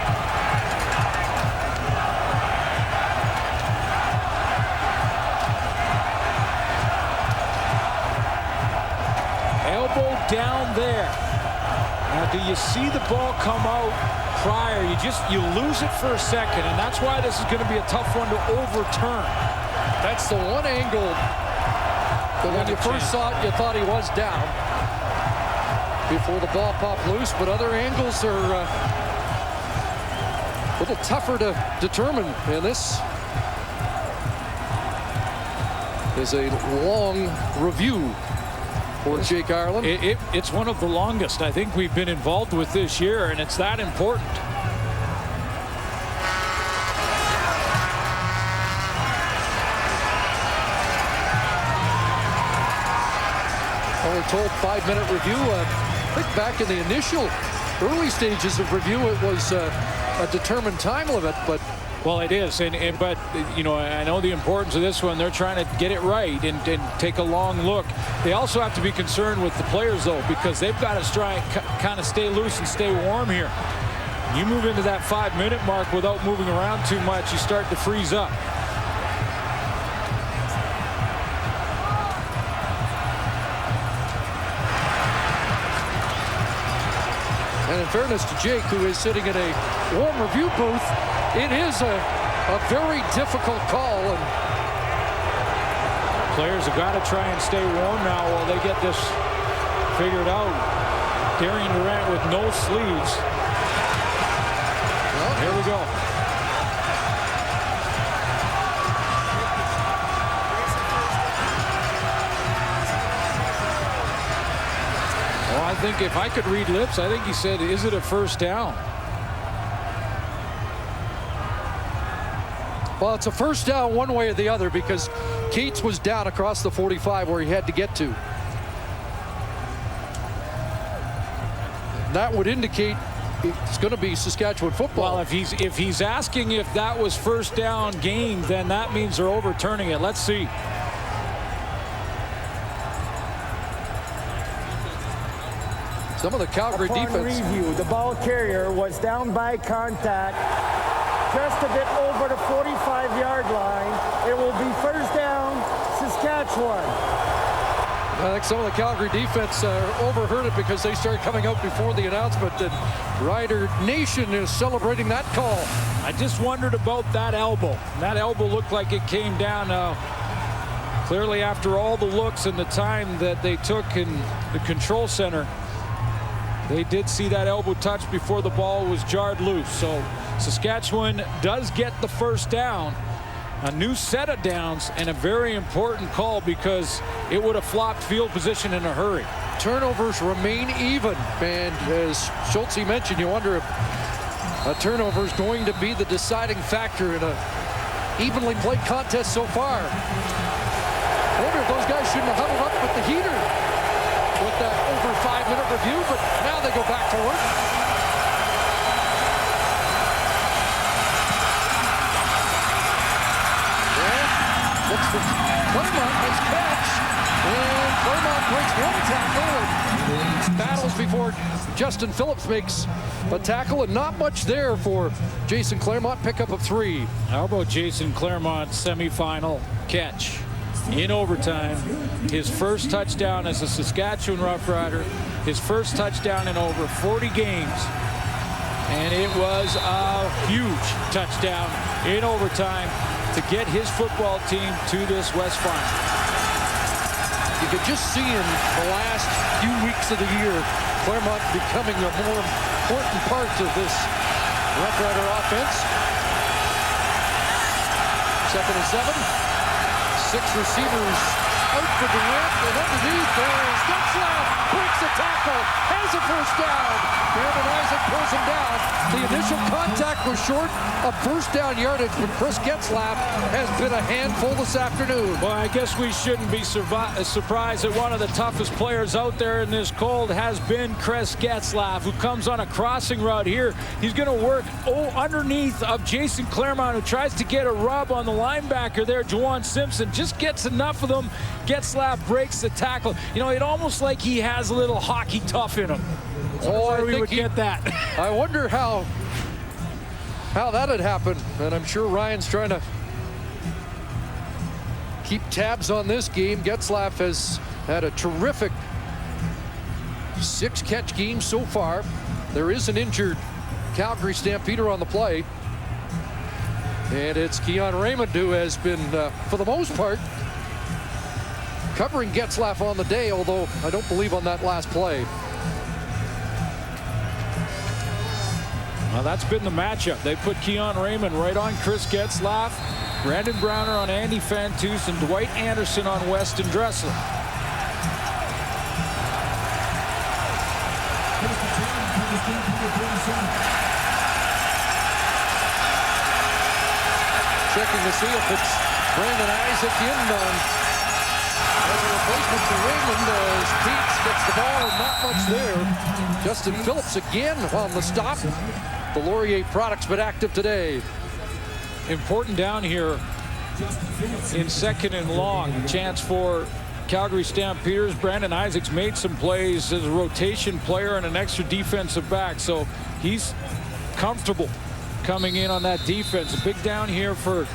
Elbow down there. Now, do you see the ball come out prior? You lose it for a second, and that's why this is going to be a tough one to overturn. That's the one angle that when you first saw it, you thought he was down before the ball popped loose, but other angles are a little tougher to determine, and this is a long review for Jake Ireland. It's one of the longest I think we've been involved with this year, and it's that important. We're told 5-minute review. I think back in the initial early stages of review, it was a determined time limit, but. Well, it is, but you know, I know the importance of this one. They're trying to get it right and take a long look. They also have to be concerned with the players, though, because they've got to try and kind of stay loose and stay warm here. You move into that 5-minute mark without moving around too much, you start to freeze up. And in fairness to Jake, who is sitting in a warm review booth, it is a very difficult call. And players have got to try and stay warm now while they get this figured out. Darian Durant with no sleeves. Well, here we go. I think if I could read lips, I think he said, is it a first down? Well, it's a first down one way or the other, because Keats was down across the 45 where he had to get to. That would indicate it's going to be Saskatchewan football. Well, if he's asking if that was first down gained, then that means they're overturning it. Let's see. Some of the Calgary defense. Review, the ball carrier was down by contact just a bit over the 45-yard line. It will be first down, Saskatchewan. I think some of the Calgary defense overheard it because they started coming out before the announcement that Rider Nation is celebrating that call. I just wondered about that elbow. That elbow looked like it came down. Clearly, after all the looks and the time that they took in the control center, they did see that elbow touch before the ball was jarred loose. So Saskatchewan does get the first down. A new set of downs and a very important call because it would have flopped field position in a hurry. turnovers remain even. And as Schultz mentioned, you wonder if a turnover is going to be the deciding factor in a evenly played contest so far. I wonder if those guys shouldn't have huddled up with the heater with that over 5-minute review, but now they go back to work. Looks for Claremont, nice catch, and Claremont breaks one tackle and battles before Justin Phillips makes a tackle, and not much there for Jason Claremont. Pickup of 3. How about Jason Claremont's semifinal catch in overtime? His first touchdown as a Saskatchewan Roughrider, his first touchdown in over 40 games, and it was a huge touchdown in overtime to get his football team to this West Final. You could just see in the last few weeks of the year, Claremont becoming a more important part of this Roughrider offense. 2nd and 7. 6 receivers out for the ramp, and underneath there is Getzlaff, breaks a tackle, has a first down. Brandon Isaac pulls him down. The initial contact was short of first down yardage, but Chris Getzlaff has been a handful this afternoon. Well, I guess we shouldn't be surprised that one of the toughest players out there in this cold has been Chris Getzlaff, who comes on a crossing route here. He's going to work underneath of Jason Claremont, who tries to get a rub on the linebacker there, Juwan Simpson. Just gets enough of them. Getzlaff breaks the tackle. You know, it almost like he has a little hockey tough in him. Oh, I we think would get that. I wonder how that had happened, and I'm sure Ryan's trying to keep tabs on this game. Getzlaff has had a terrific 6-catch game so far. There is an injured Calgary Stampeder on the play, and it's Keon Raymond who has been, for the most part, covering Getzlaff on the day, although I don't believe on that last play. Well, that's been the matchup. They put Keon Raymond right on Chris Getzlaff, Brandon Browner on Andy Fantus, and Dwight Anderson on Weston Dressler. Checking to see if it's Brandon Isaac in as a replacement for Raymond as Keats gets the ball, and not much there. Justin Phillips again on the stop. The Laurier product's been active today. Important down here in 2nd and long. Chance for Calgary Stampeders. Brandon Isaacs made some plays as a rotation player and an extra defensive back, so he's comfortable coming in on that defense. A big down here for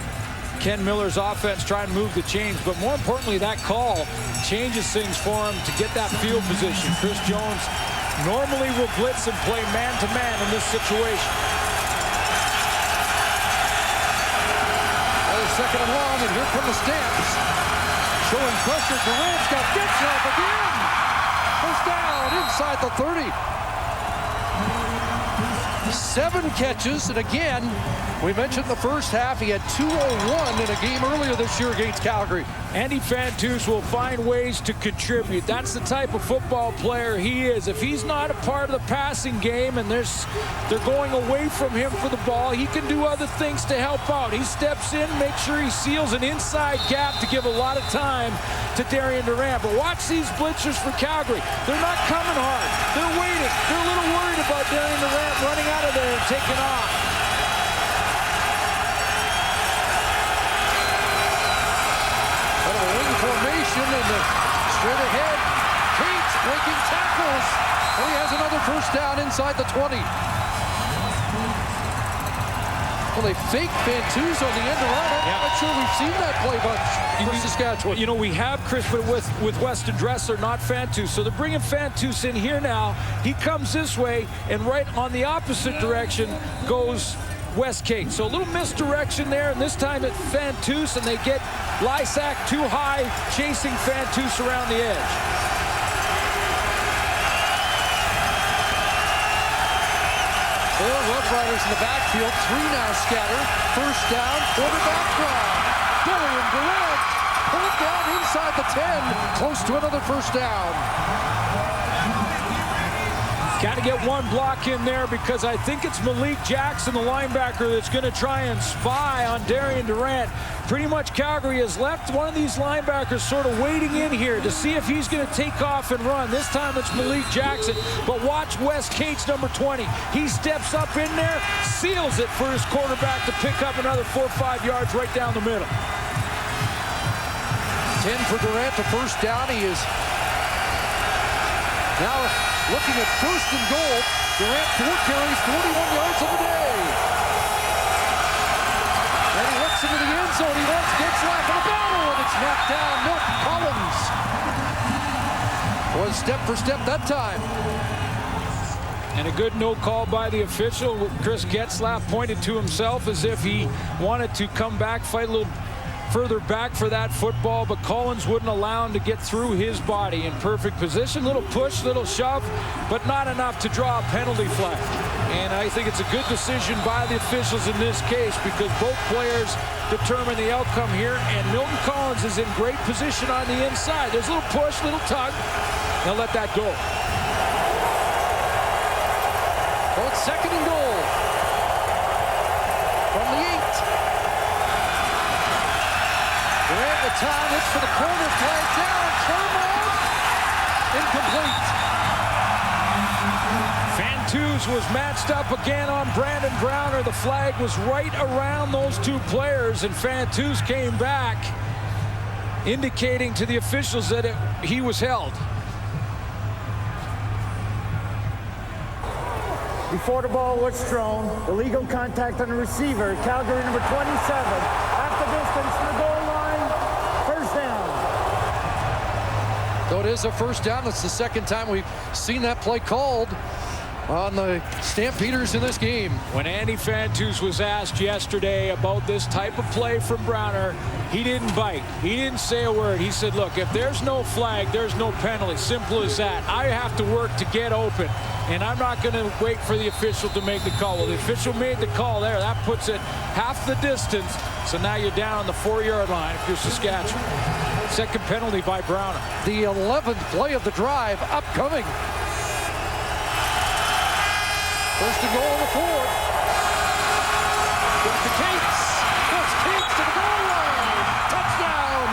Ken Miller's offense, trying to move the chains, but more importantly, that call changes things for him to get that field position. Chris Jones normally will blitz and play man-to-man in this situation. Another 2nd and long, and here come the Stamps. Showing pressure, Durant's got Getzlaff again. First down inside the 30. 7 catches, and again, we mentioned the first half, he had 201 in a game earlier this year against Calgary. Andy Fantus will find ways to contribute. That's the type of football player he is. If he's not a part of the passing game and they're going away from him for the ball, he can do other things to help out. He steps in, makes sure he seals an inside gap to give a lot of time to Darian Durant. But watch these blitzers for Calgary. They're not coming hard. They're waiting. They're a little worried about Darian Durant running out of there and taking off. Formation and the straight ahead. Keats breaking tackles. And he has another first down inside the 20. Well, they fake Fantus on the end around. I'm not sure we've seen that play much for Saskatchewan. You know, we have Chris, but with Weston Dressler, not Fantus. So they're bringing Fantus in here now. He comes this way, and right on the opposite direction goes West Cates. So a little misdirection there, and this time it's Fantus, and they get Lysak too high, chasing Fantus around the edge. Four Roughriders in the backfield, 3 now scatter. First down, quarterback draw. Darian Durant pulled down inside the 10, close to another first down. Got to get one block in there because I think it's Malik Jackson, the linebacker, that's going to try and spy on Darian Durant. Pretty much Calgary has left one of these linebackers sort of waiting in here to see if he's going to take off and run. This time it's Malik Jackson, but watch Wes Cates, number 20. He steps up in there, seals it for his quarterback to pick up another 4 or 5 yards right down the middle. 10 for Durant to first down. He is now looking at first and goal. Durant 4 carries, 41 yards on the day. And he looks into the end zone. He wants Getzlaff in the battle, and it's knocked down. Milton Collins was step for step that time. And a good no call by the official. Chris Getzlaff pointed to himself as if he wanted to come back, fight a little further back for that football, but Collins wouldn't allow him to get through his body in perfect position. Little push, little shove, but not enough to draw a penalty flag. And I think it's a good decision by the officials in this case because both players determine the outcome here, and Milton Collins is in great position on the inside. There's a little push, little tug. They'll let that go. So it's second and goal from the 8. Durant the time, it's for the corner, flag down, Kermode, incomplete. Fantuz was matched up again on Brandon Browner. The flag was right around those two players, and Fantuz came back, indicating to the officials that he was held. Before the ball was thrown, illegal contact on the receiver, Calgary number 27. Half the distance to the goal line, first down. So it is a first down. It's the second time we've seen that play called on the Stampeders in this game. When Andy Fantuz was asked yesterday about this type of play from Browner, he didn't bite. He didn't say a word. He said, look, if there's no flag, there's no penalty. Simple as that. I have to work to get open, and I'm not going to wait for the official to make the call. Well, the official made the call there. That puts it half the distance. So now you're down on the 4-yard line if you're Saskatchewan. Second penalty by Browner. The 11th play of the drive upcoming. First and goal on the 4th. Goes to Cates. Goes Cates to the goal line. Touchdown.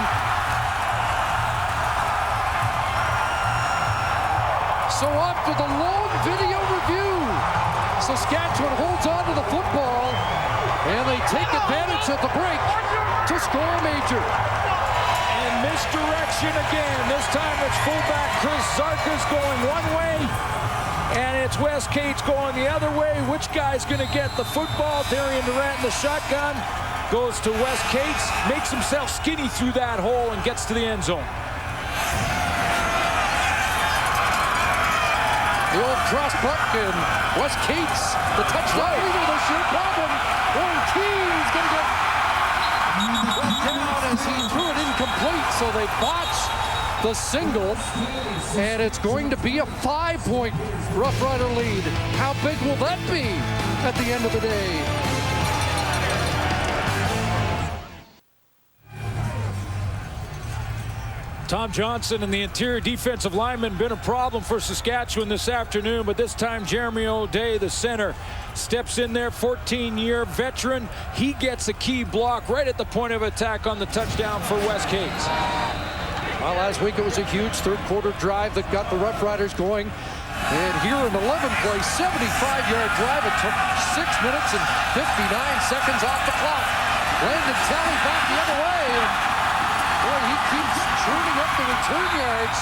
So after the long video review, Saskatchewan holds on to the football, and they take advantage of the break to score a major. And misdirection again. This time it's fullback Chris Zarkas going one way, and it's Wes Cates going the other way. Which guy's going to get the football? Darian Durant in the shotgun. Goes to Wes Cates. Makes himself skinny through that hole and gets to the end zone. The old cross buck and Wes Cates, the touchdown leader this year. Problem. Warren Key's going to get brought down as he threw it incomplete. So they botch the single, and it's going to be a 5-point Rough Rider lead. How big will that be at the end of the day? Tom Johnson and the interior defensive lineman been a problem for Saskatchewan this afternoon, but this time Jeremy O'Day, the center, steps in there, 14-year veteran. He gets a key block right at the point of attack on the touchdown for Wes Cates. Well, last week it was a huge third-quarter drive that got the Rough Riders going. And here an 11-play, 75-yard drive. It took 6 minutes and 59 seconds off the clock. Landon Talley back the other way. And boy, he keeps churning up the return yards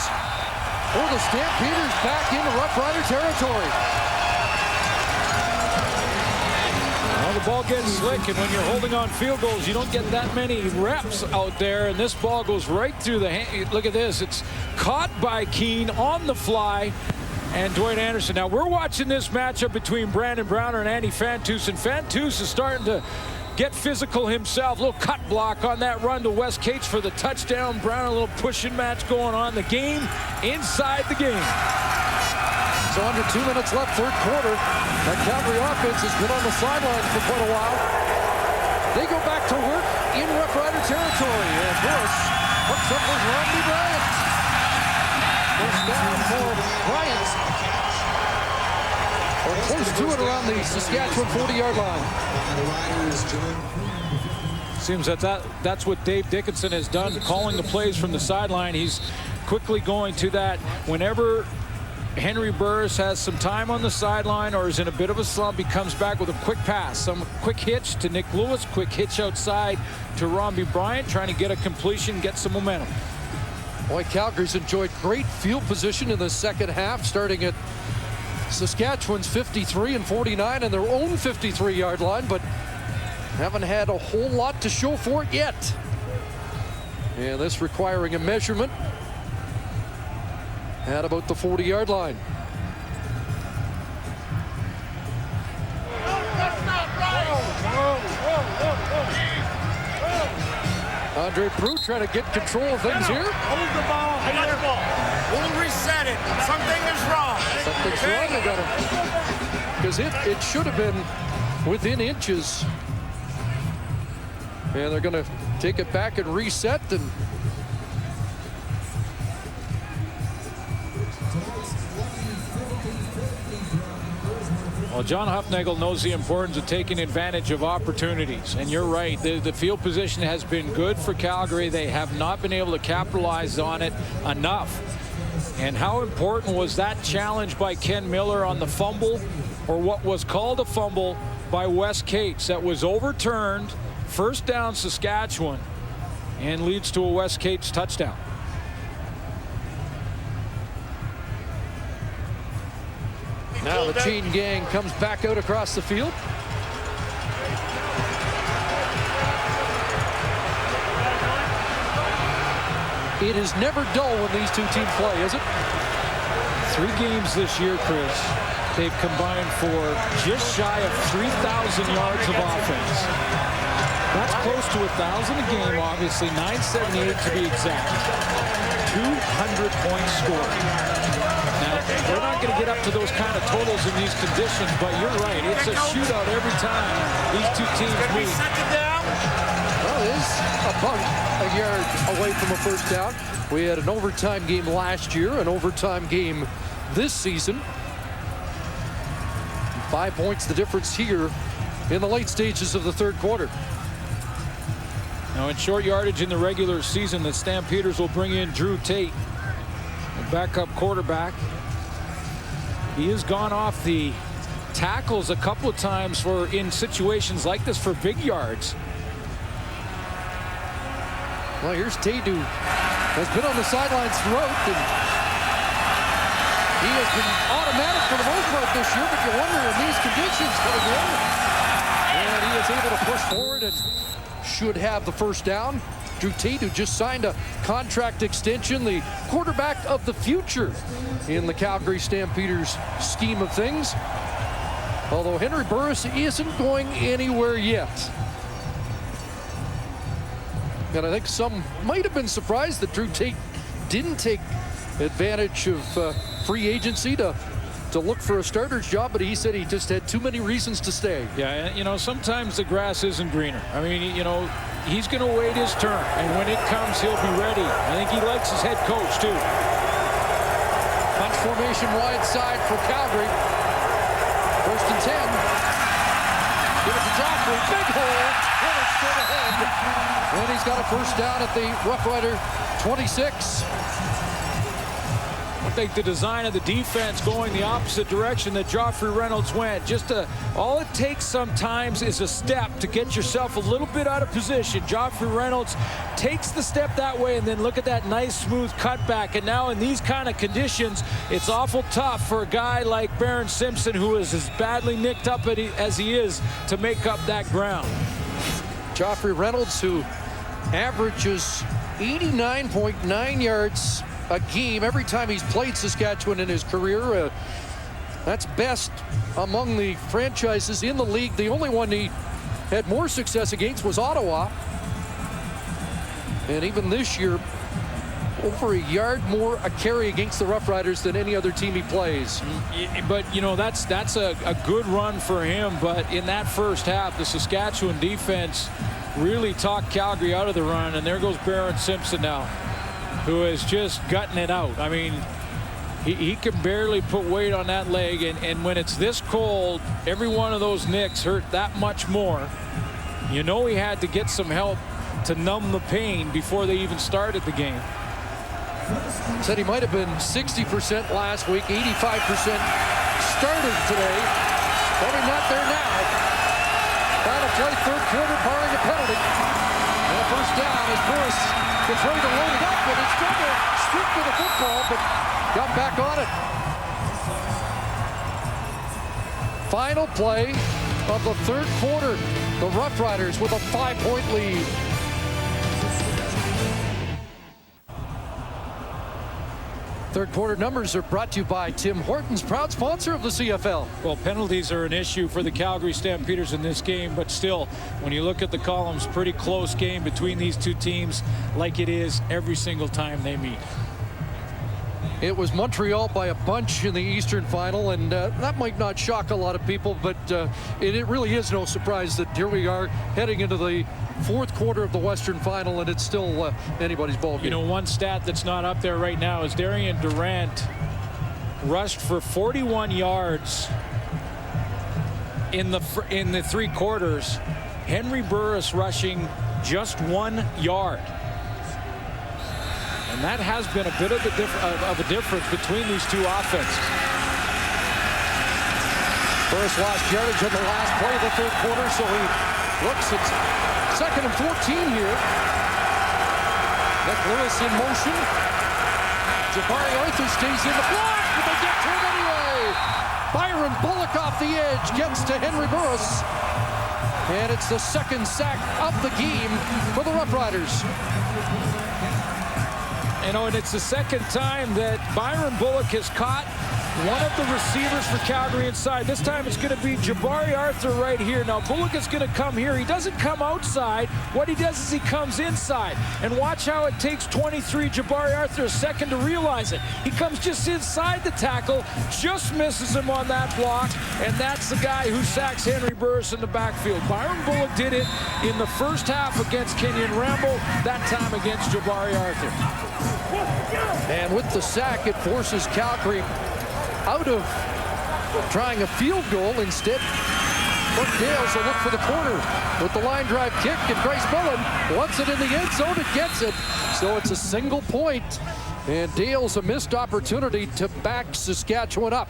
for the Stampeders back into Rough Rider territory. Well, the ball gets slick, and when you're holding on field goals, you don't get that many reps out there, and this ball goes right through the hand. Look at this. It's caught by Keene on the fly, and Dwight Anderson. Now, we're watching this matchup between Brandon Browner and Andy Fantuz, and Fantuz is starting to get physical himself. A little cut block on that run to Wes Cates for the touchdown. Browner, a little pushing match going on. The game inside the game. So under 2 minutes left, third quarter. That Calgary offense has been on the sidelines for quite a while. They go back to work in Rough Rider territory. And Bush hooks up with Rodney Bryant. First down for Bryant. close to it around the Saskatchewan 40-yard line. Seems that's what Dave Dickinson has done, calling the plays from the sideline. He's quickly going to that whenever Henry Burris has some time on the sideline or is in a bit of a slump. He comes back with a quick pass, some quick hitch to Nick Lewis, quick hitch outside to Rombie Bryant, trying to get a completion, get some momentum. Boy, Calgary's enjoyed great field position in the second half, starting at Saskatchewan's 53 and 49 and their own 53-yard line, but haven't had a whole lot to show for it yet. And this requiring a measurement at about the 40-yard line. Andre Prue trying to get control of things here. Hold the ball here. We'll reset it. Something is wrong. Something's wrong. They got him. Because it should have been within inches. And they're going to take it back and reset. And well, John Hufnagel knows the importance of taking advantage of opportunities. And you're right, the field position has been good for Calgary. They have not been able to capitalize on it enough. And how important was that challenge by Ken Miller on the fumble, or what was called a fumble by Wes Cates that was overturned, first down Saskatchewan, and leads to a Wes Cates touchdown. Now the chain gang comes back out across the field. It is never dull when these two teams play, is it? 3 games this year, Chris. They've combined for just shy of 3,000 yards of offense. That's close to 1,000 a game, obviously. 978 to be exact. 200 points scored. Now, they're not going to get up to those kind of totals in these conditions, but you're right. It's a shootout every time these two teams meet. Well, it is about a yard away from a first down. We had an overtime game last year, an overtime game this season. 5 points the difference here in the late stages of the third quarter. Now, in short yardage in the regular season, the Stampeders will bring in Drew Tate, a backup quarterback. He has gone off the tackles a couple of times for in situations like this for big yards. Well, here's Tate, who has been on the sidelines throughout, and he has been automatic for the most part this year, but you wonder in these conditions coming in. And he is able to push forward and should have the first down. Drew Tate, who just signed a contract extension, the quarterback of the future in the Calgary Stampeders scheme of things. Although Henry Burris isn't going anywhere yet. And I think some might have been surprised that Drew Tate didn't take advantage of free agency to look for a starter's job, but he said he just had too many reasons to stay. Yeah, you know, sometimes the grass isn't greener. I mean, you know, he's going to wait his turn, and when it comes, he'll be ready. I think he likes his head coach, too. Punch formation wide side for Calgary. First and 10. Give it to Joffrey. Big hole. Really straight ahead. And he's got a first down at the Roughrider 26. I think the design of the defense going the opposite direction that Joffrey Reynolds went. All it takes sometimes is a step to get yourself a little bit out of position. Joffrey Reynolds takes the step that way, and then look at that nice smooth cutback. And now in these kind of conditions, it's awful tough for a guy like Barron Simpson, who is as badly nicked up as he is, to make up that ground. Joffrey Reynolds, who averages 89.9 yards a game every time he's played Saskatchewan in his career. That's best among the franchises in the league. The only one he had more success against was Ottawa. And even this year, over a yard more a carry against the Roughriders than any other team he plays. But, you know, that's a good run for him. But in that first half, the Saskatchewan defense really talked Calgary out of the run. And there goes Barron Simpson now, who is just gutting it out. I mean, He can barely put weight on that leg, and when it's this cold, every one of those nicks hurt that much more. You know he had to get some help to numb the pain before they even started the game. Said he might have been 60% last week, 85% started today. Probably not there now. Final play, third quarter, barring a penalty. And a first down as Burris gets ready to load it up, and he's trying to stick to the football, but got back on it. Final play of the third quarter. The Roughriders with a 5-point lead. Third quarter numbers are brought to you by Tim Hortons, proud sponsor of the CFL. Well, penalties are an issue for the Calgary Stampeders in this game, but still, when you look at the columns, pretty close game between these two teams, like it is every single time they meet. It was Montreal by a bunch in the Eastern Final, and that might not shock a lot of people, but it really is no surprise that here we are heading into the fourth quarter of the Western Final, and it's still anybody's ball game. You know, one stat that's not up there right now is Darian Durant rushed for 41 yards in the three quarters. Henry Burris rushing just 1 yard. And that has been a bit of a difference between these two offenses. Burris lost yardage on the last play of the third quarter, so he looks at 2nd and 14 here. Nick Lewis in motion. Jabari Arthur stays in the block, but they get to him anyway. Byron Bullock off the edge gets to Henry Burris. And it's the second sack of the game for the Roughriders. You know, and it's the second time that Byron Bullock has caught one of the receivers for Calgary inside. This time it's going to be Jabari Arthur right here. Now, Bullock is going to come here. He doesn't come outside. What he does is he comes inside. And watch how it takes 23 Jabari Arthur a second to realize it. He comes just inside the tackle, just misses him on that block, and that's the guy who sacks Henry Burris in the backfield. Byron Bullock did it in the first half against Kenyon Rambo, that time against Jabari Arthur. And with the sack, it forces Calgary out of trying a field goal. Instead, Burke Dales will look for the corner with the line drive kick, and Bryce Mullen wants it in the end zone and gets it. So it's a single point, and Dales a missed opportunity to back Saskatchewan up.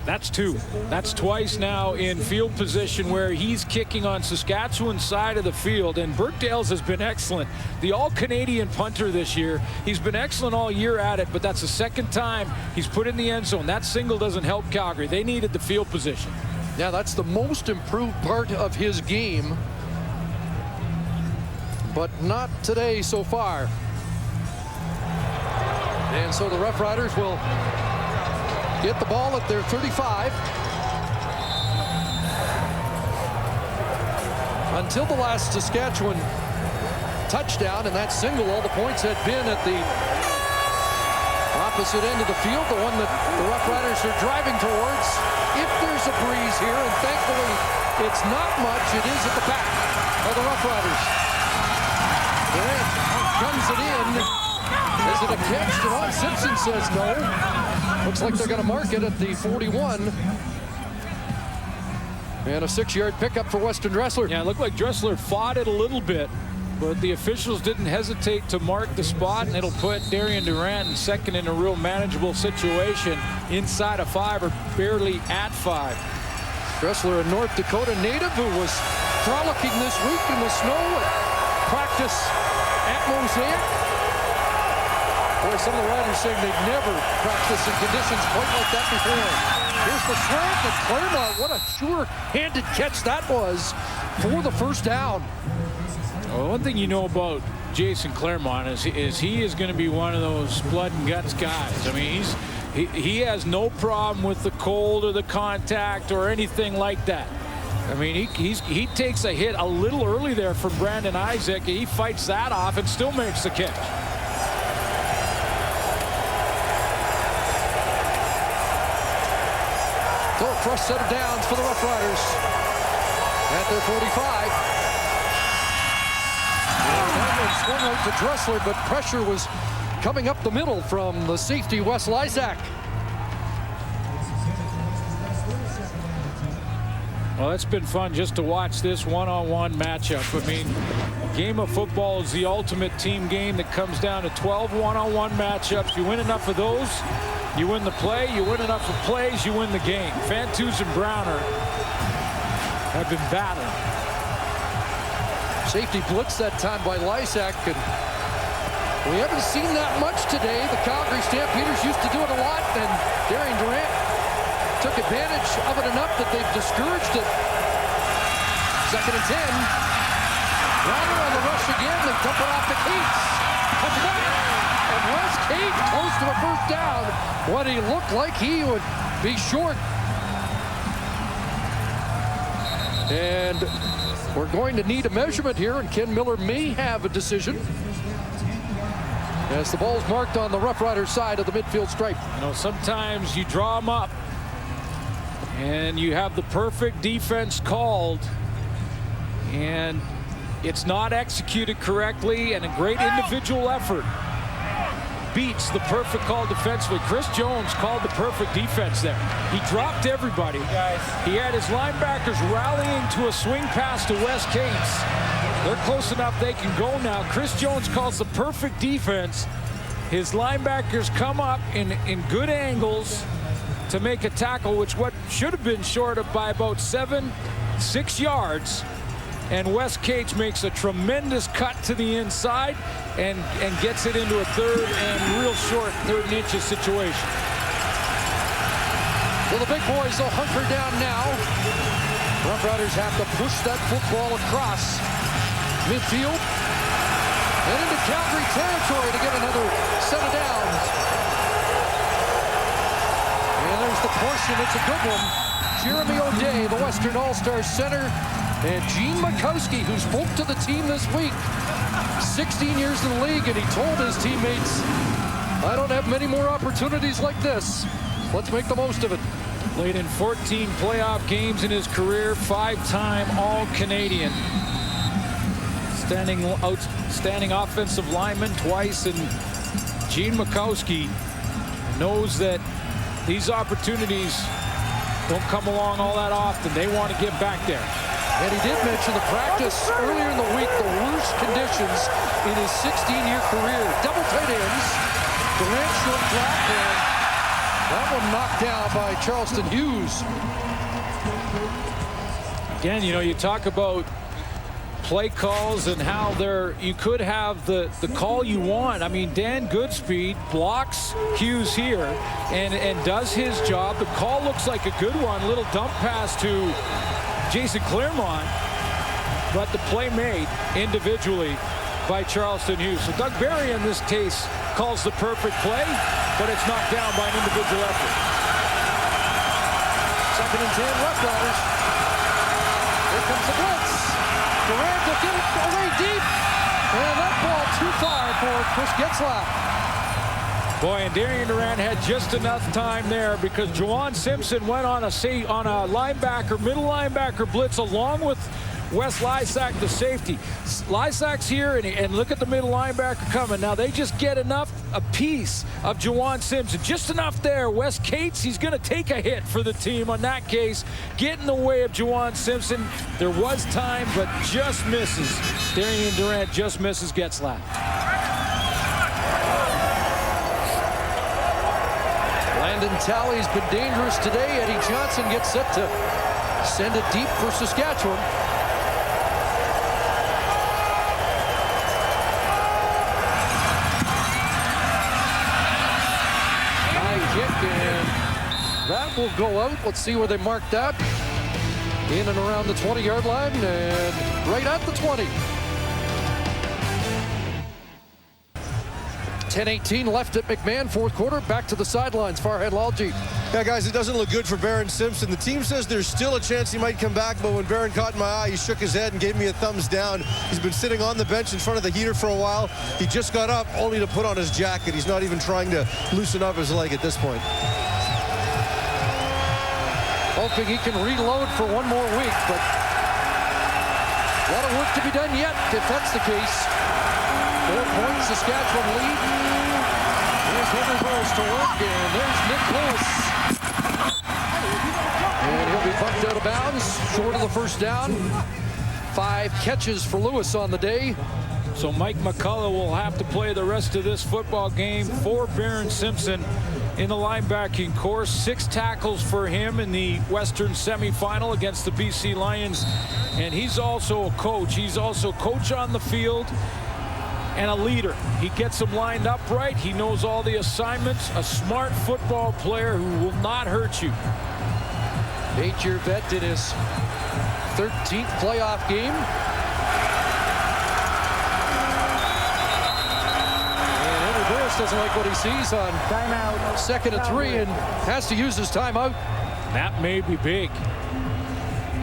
That's two. That's twice now in field position where he's kicking on Saskatchewan's side of the field. And Burke Dales has been excellent. The all-Canadian punter this year. He's been excellent all year at it, but that's the second time he's put in the end zone. That single doesn't help Calgary. They needed the field position. Yeah, that's the most improved part of his game, but not today so far. And so the Roughriders will get the ball at their 35. Until the last Saskatchewan touchdown, and that single, all the points had been at the opposite end of the field, the one that the Roughriders are driving towards. If there's a breeze here, and thankfully it's not much, it is at the back of the Roughriders. Durant guns it in. Is it a catch? Devon Simpson says no. Looks like they're going to mark it at the 41. And a 6-yard pickup for Weston Dressler. Yeah, it looked like Dressler fought it a little bit, but the officials didn't hesitate to mark the spot, and it'll put Darian Durant in second in a real manageable situation inside of 5 or barely at 5. Dressler, a North Dakota native who was frolicking this week in the snow at practice at Mosaic. Boy, some of the riders saying they've never practiced in conditions quite like that before. Here's the slant, and Claremont, what a sure-handed catch that was for the first down. Well, one thing you know about Jason Claremont is he is going to be one of those blood and guts guys. I mean, he has no problem with the cold or the contact or anything like that. I mean, he takes a hit a little early there from Brandon Isaac. He fights that off and still makes the catch. So a fresh set of downs for the Roughriders at their 45. That one swung out to Dressler, but pressure was coming up the middle from the safety, Wes Lysak. Well, it's been fun just to watch this one-on-one matchup. I mean, a game of football is the ultimate team game that comes down to 12 one-on-one matchups. You win enough of those, you win the play. You win enough of plays, you win the game. Fantus and Browner have been battling. Safety blitz that time by Lysak, and we haven't seen that much today. The Calgary Stampeders used to do it a lot, and Darian Durant took advantage of it enough that they've discouraged it. 2nd and 10. Browner on the rush again. They dump it off to Cates. Comes back. And Wes Cates close to a first down when he looked like he would be short. And we're going to need a measurement here, and Ken Miller may have a decision as the ball's marked on the Roughriders side of the midfield stripe. You know, sometimes you draw them up and you have the perfect defense called, and it's not executed correctly, and a great individual effort beats the perfect call defensively. Chris Jones called the perfect defense there. He dropped everybody. He had his linebackers rallying to a swing pass to Wes Cates. They're close enough they can go now. Chris Jones calls the perfect defense. His linebackers come up in good angles to make a tackle, which what should have been short of by about 6 yards. And Wes Cates makes a tremendous cut to the inside and gets it into a 3rd and real short 3rd and inches situation. Well, the big boys will hunker down now. Roughriders have to push that football across midfield and into Calgary territory to get another set of downs. And there's the portion. It's a good one. Jeremy O'Day, the Western All-Star center, and Gene Makowski, who spoke to the team this week. 16 years in the league, and he told his teammates, I don't have many more opportunities like this. Let's make the most of it. Played in 14 playoff games in his career, 5-time All-Canadian. Outstanding offensive lineman twice, and Gene Makowski knows that these opportunities don't come along all that often. They want to get back there. And he did mention the practice earlier in the week, the worst conditions in his 16-year career. Double tight ends, Durant short drop, and that one knocked down by Charleston Hughes. Again, you know, you talk about play calls and how you could have the call you want. I mean, Dan Goodspeed blocks Hughes here and does his job. The call looks like a good one. Little dump pass to Jason Claremont, but the play made individually by Charleston Hughes. So Doug Barry in this case calls the perfect play, but it's knocked down by an individual effort. 2nd and 10, Roughriders. Here comes the blitz. Durant will get it away deep, and that ball too far for Chris Getzlaff. Boy, and Darian Durant had just enough time there because Juwan Simpson went on a linebacker, middle linebacker blitz along with Wes Lysak, the safety. Lysak's here, and look at the middle linebacker coming. Now they just get a piece of Juwan Simpson, just enough there. Wes Cates, he's going to take a hit for the team on that case, get in the way of Juwan Simpson. There was time, but just misses. Darian Durant just misses Getzlaff. Landon Talley's been dangerous today. Eddie Johnson gets set to send it deep for Saskatchewan. High kick, and that will go out. Let's see where they mark that. In and around the 20-yard line, and right at the 20. 10-18 left at McMahon, 4th quarter. Back to the sidelines. Farhad Lalji. Yeah, guys, it doesn't look good for Barron Simpson. The team says there's still a chance he might come back, but when Barron caught my eye, he shook his head and gave me a thumbs down. He's been sitting on the bench in front of the heater for a while. He just got up only to put on his jacket. He's not even trying to loosen up his leg at this point. Hoping he can reload for one more week, but a lot of work to be done yet if that's the case. 4 points, Saskatchewan lead. There's Henry Burris to work, and there's Nick Lewis. And he'll be bumped out of bounds, short of the first down. 5 catches for Lewis on the day. So Mike McCullough will have to play the rest of this football game for Barron Simpson in the linebacking course. 6 tackles for him in the Western semifinal against the BC Lions. And he's also a coach. He's also coach on the field and a leader. He gets them lined up right. He knows all the assignments. A smart football player who will not hurt you. 8-year vet in his 13th playoff game. Doesn't like what he sees on timeout. 2nd and 3 and has to use his timeout. That may be big.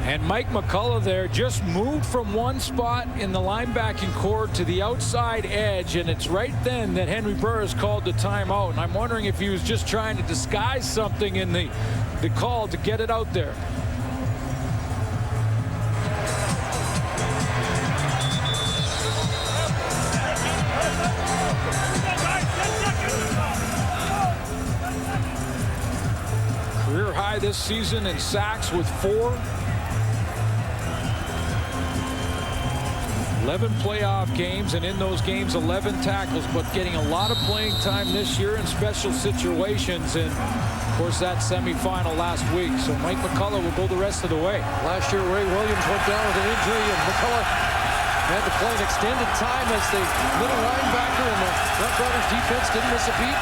And Mike McCullough there just moved from one spot in the linebacking core to the outside edge, and it's right then that Henry Burris called the timeout. And I'm wondering if he was just trying to disguise something in the call to get it out there. Career high this season in sacks with 4. 11 playoff games, and in those games 11 tackles, but getting a lot of playing time this year in special situations, and of course that semifinal last week. So Mike McCullough will go the rest of the way. Last year Ray Williams went down with an injury, and McCullough had to play an extended time as the middle linebacker, and the Roughriders defense didn't miss a beat.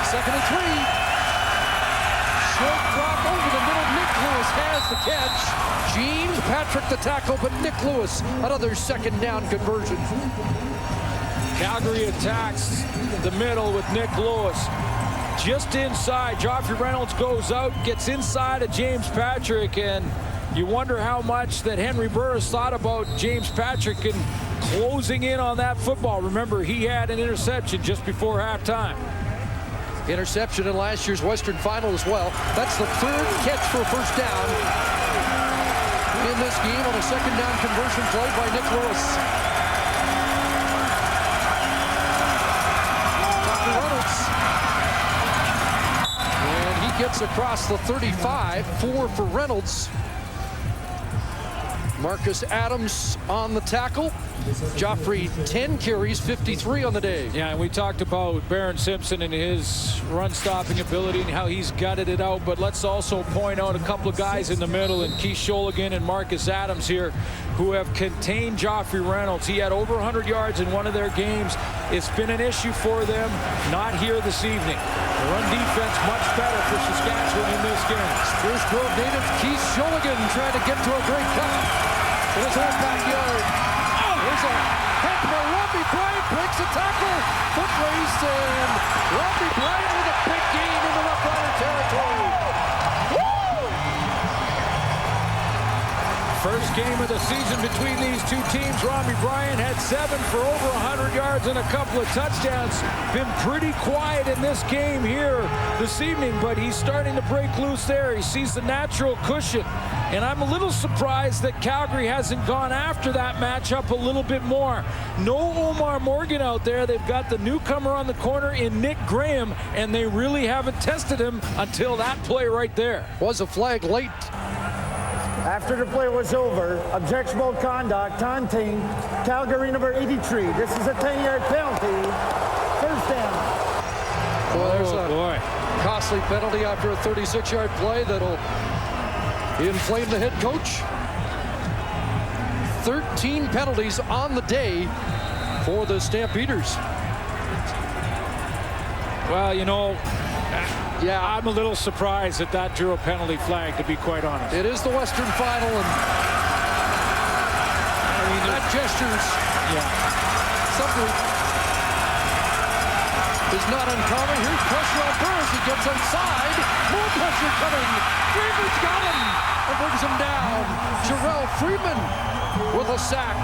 2nd and 3. Short drop over the middle. Nick Lewis has the catch. James Patrick the tackle, but Nick Lewis, another 2nd down conversion. Calgary attacks the middle with Nick Lewis. Just inside, Joffrey Reynolds goes out, gets inside of James Patrick, and you wonder how much that Henry Burris thought about James Patrick and closing in on that football. Remember, he had an interception just before halftime. Interception in last year's Western Final as well. That's the 3rd catch for a first down in this game on a 2nd down conversion play by Nick Lewis. Reynolds. And he gets across the 35. 4 for Reynolds. Marcus Adams on the tackle. Joffrey 10 carries, 53 on the day. Yeah, and we talked about Barron Simpson and his run-stopping ability and how he's gutted it out, but let's also point out a couple of guys in the middle, and Keith Sholigan and Marcus Adams here, who have contained Joffrey Reynolds. He had over 100 yards in one of their games. It's been an issue for them, not here this evening. The run defense much better for Saskatchewan in this game. Spruce Grove native Keith Sholigan trying to get to a great cut in his own backyard. There's a heck by Robbie Bryant, breaks a tackle, foot race, and Robbie Bryant with a big gain in the Rough Rider territory. First game of the season between these two teams. Robbie Bryant had 7 for over 100 yards and a couple of touchdowns. Been pretty quiet in this game here this evening, but he's starting to break loose there. He sees the natural cushion. And I'm a little surprised that Calgary hasn't gone after that matchup a little bit more. No Omar Morgan out there. They've got the newcomer on the corner in Nick Graham, and they really haven't tested him until that play right there. Was a flag late. After the play was over, objectionable conduct, taunting, Calgary number 83. This is a 10-yard penalty. First down. Boy, there's a costly penalty after a 36-yard play that'll inflame the head coach. 13 penalties on the day for the Stampeders. Well, you know, yeah, I'm a little surprised that that drew a penalty flag, to be quite honest. It is the Western Final, and I mean, that gestures something is not uncommon. Here's pressure on Burris. He gets outside. More pressure coming. Freeman's got him and brings him down. Jarrell Freeman with a sack.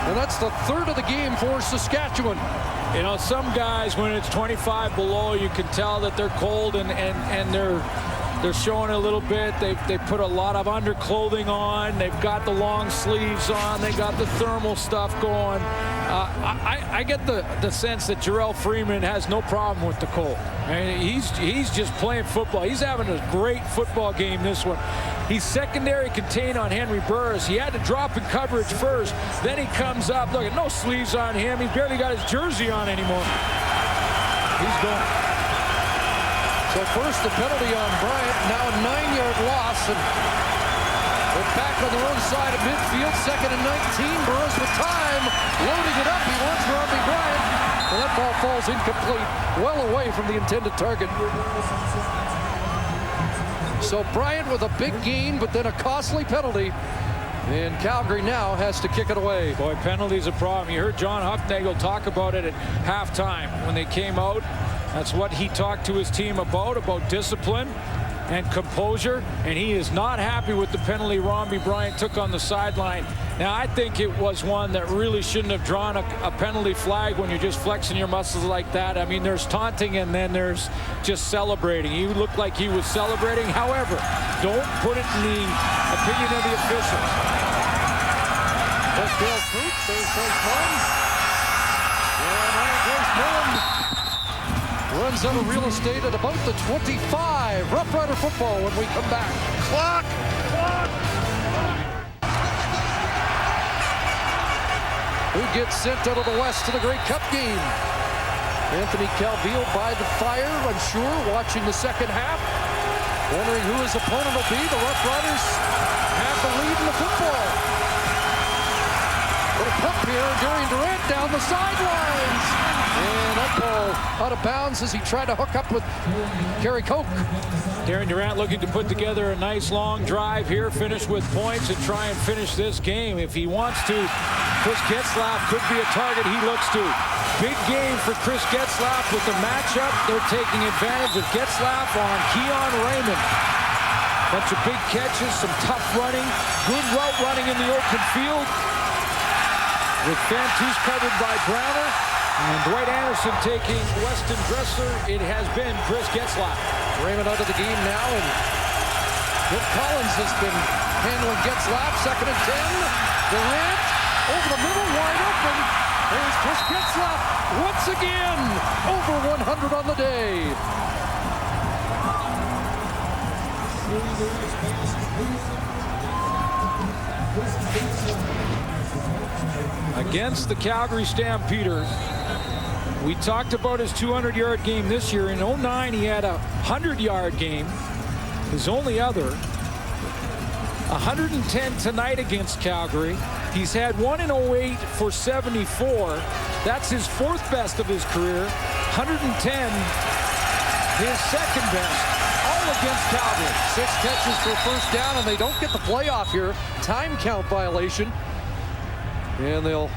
And that's the 3rd of the game for Saskatchewan. You know, some guys, when it's 25 below, you can tell that they're cold and they're They're showing a little bit. They put a lot of underclothing on. They've got the long sleeves on. They got the thermal stuff going. I get the sense that Jarrell Freeman has no problem with the cold. I mean, he's just playing football. He's having a great football game this one. He's secondary contained on Henry Burris. He had to drop in coverage first. Then he comes up. Look at no sleeves on him. He barely got his jersey on anymore. He's gone. So first the penalty on Bryant. Now a 9-yard loss. And they're back on their own side of midfield. 2nd and 19. Burris with time. Loading it up. He wants Robbie Bryant. And that ball falls incomplete. Well away from the intended target. So Bryant with a big gain, but then a costly penalty. And Calgary now has to kick it away. Boy, penalty's a problem. You heard John Hufnagel talk about it at halftime when they came out. That's what he talked to his team about discipline and composure. And he is not happy with the penalty Robbie Bryant took on the sideline. Now, I think it was one that really shouldn't have drawn a penalty flag when you're just flexing your muscles like that. I mean, there's taunting and then there's just celebrating. He looked like he was celebrating. However, don't put it in the opinion of the officials. That's Dale Fruit. There's Grace Mullen. And Grace Mullen runs out of real estate at about the 25. Rough Rider football when we come back. Clock! Who gets sent out of the West to the Grey Cup game? Anthony Calvillo by the fire, unsure, watching the second half. Wondering who his opponent will be. The Rough Riders have the lead in the football. Little pump here, Darian Durant down the sidelines. And that ball out of bounds as he tried to hook up with Gary Koch. Darian Durant looking to put together a nice long drive here, finish with points, and try and finish this game. If he wants to, Chris Getzlaf could be a target he looks to. Big game for Chris Getzlaf with the matchup. They're taking advantage of Getzlaf on Keon Raymond. Bunch of big catches, some tough running, good route running in the open field. With Fantus covered by Browner. And Dwight Anderson taking Weston Dressler. It has been Chris Getzlaf. Raymond out of the game now, and Rick Collins has been handling Getzlaf. 2nd and 10. Durant over the middle, wide open. There's Chris Getzlaf once again. Over 100 on the day. Against the Calgary Stampeders. We talked about his 200-yard game this year. In 09, he had a 100-yard game. His only other. 110 tonight against Calgary. He's had one in 08 for 74. That's his 4th best of his career. 110, his 2nd best. All against Calgary. 6 catches for a first down, and they don't get the playoff here. Time count violation. And they'll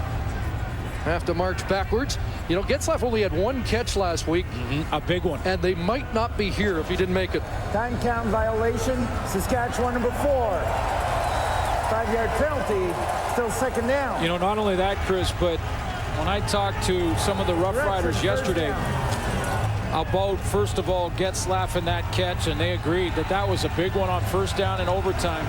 have to march backwards. You know, Getzlaf only had 1 catch last week. A big one. And they might not be here if he didn't make it. Time count violation. Saskatchewan number 4. 5-yard penalty. Still 2nd down. You know, not only that, Chris, but when I talked to some of the Rough Riders yesterday about, first of all, Getzlaf and that catch, and they agreed that that was a big one on first down in overtime.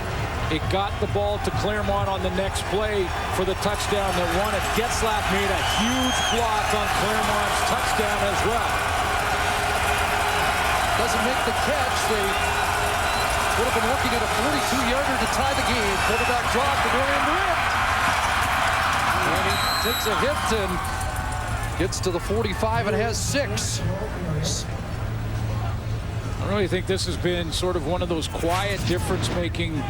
It got the ball to Claremont on the next play for the touchdown that won it. Getzlaf made a huge block on Claremont's touchdown as well. Doesn't make the catch. They would have been looking at a 42-yarder to tie the game. Quarterback draw for Darian Durant. And he takes a hit and gets to the 45 and has 6. I really think this has been sort of one of those quiet difference-making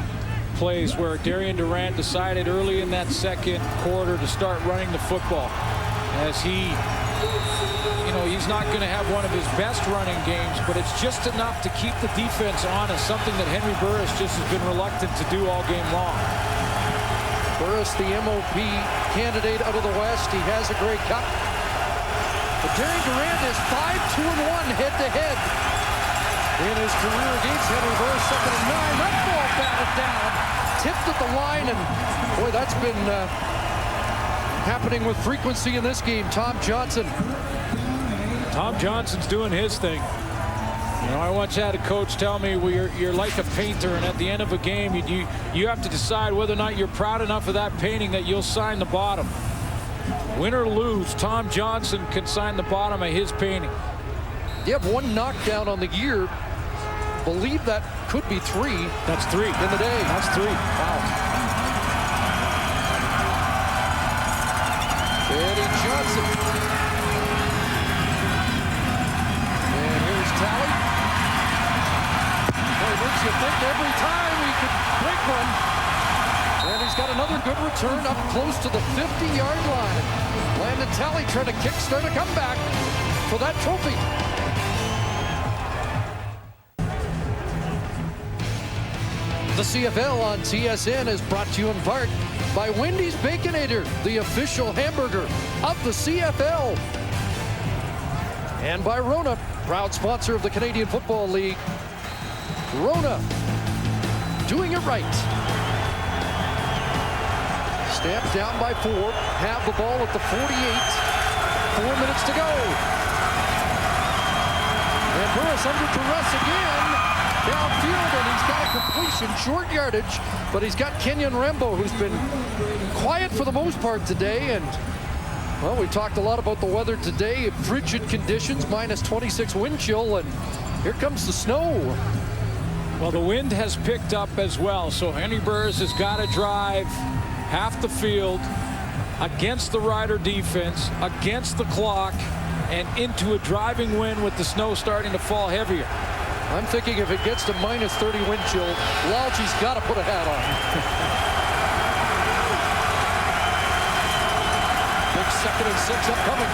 plays where Darian Durant decided early in that 2nd quarter to start running the football. As he, you know, he's not going to have one of his best running games, but it's just enough to keep the defense honest, something that Henry Burris just has been reluctant to do all game long. Burris, the MOP candidate out of the West. He has a Grey Cup. But Darian Durant is 5-2-1 head-to-head in his career against Henry Burris. 2nd and 9. That ball batted down, tipped at the line, and boy, that's been happening with frequency in this game. Tom Johnson. Tom Johnson's doing his thing. You know, I once had a coach tell me, well, you're like a painter, and at the end of a game, you have to decide whether or not you're proud enough of that painting that you'll sign the bottom. Win or lose, Tom Johnson can sign the bottom of his painting. You have one knockdown on the year. Believe that could be 3. That's 3 in the day. That's 3. Wow. Eddie Johnson. And here's Talley. Boy, makes you think every time he could break one. And he's got another good return up close to the 50-yard line. Landon Talley trying to kickstart a comeback for that trophy. The CFL on TSN is brought to you in part by Wendy's Baconator, the official hamburger of the CFL. And by Rona, proud sponsor of the Canadian Football League. Rona, doing it right. Stamped down by 4, have the ball at the 48. 4 minutes to go. And Burris under duress again. Downfield, and he's got a completion, short yardage, but he's got Kenyon Rembo, who's been quiet for the most part today. And, well, we talked a lot about the weather today. Frigid conditions, minus 26 wind chill, and here comes the snow. Well, the wind has picked up as well, so Henry Burris has got to drive half the field against the Rider defense, against the clock, and into a driving wind with the snow starting to fall heavier. I'm thinking if it gets to minus 30 wind chill, Lalchi's got to put a hat on. Big 2nd and 6 upcoming.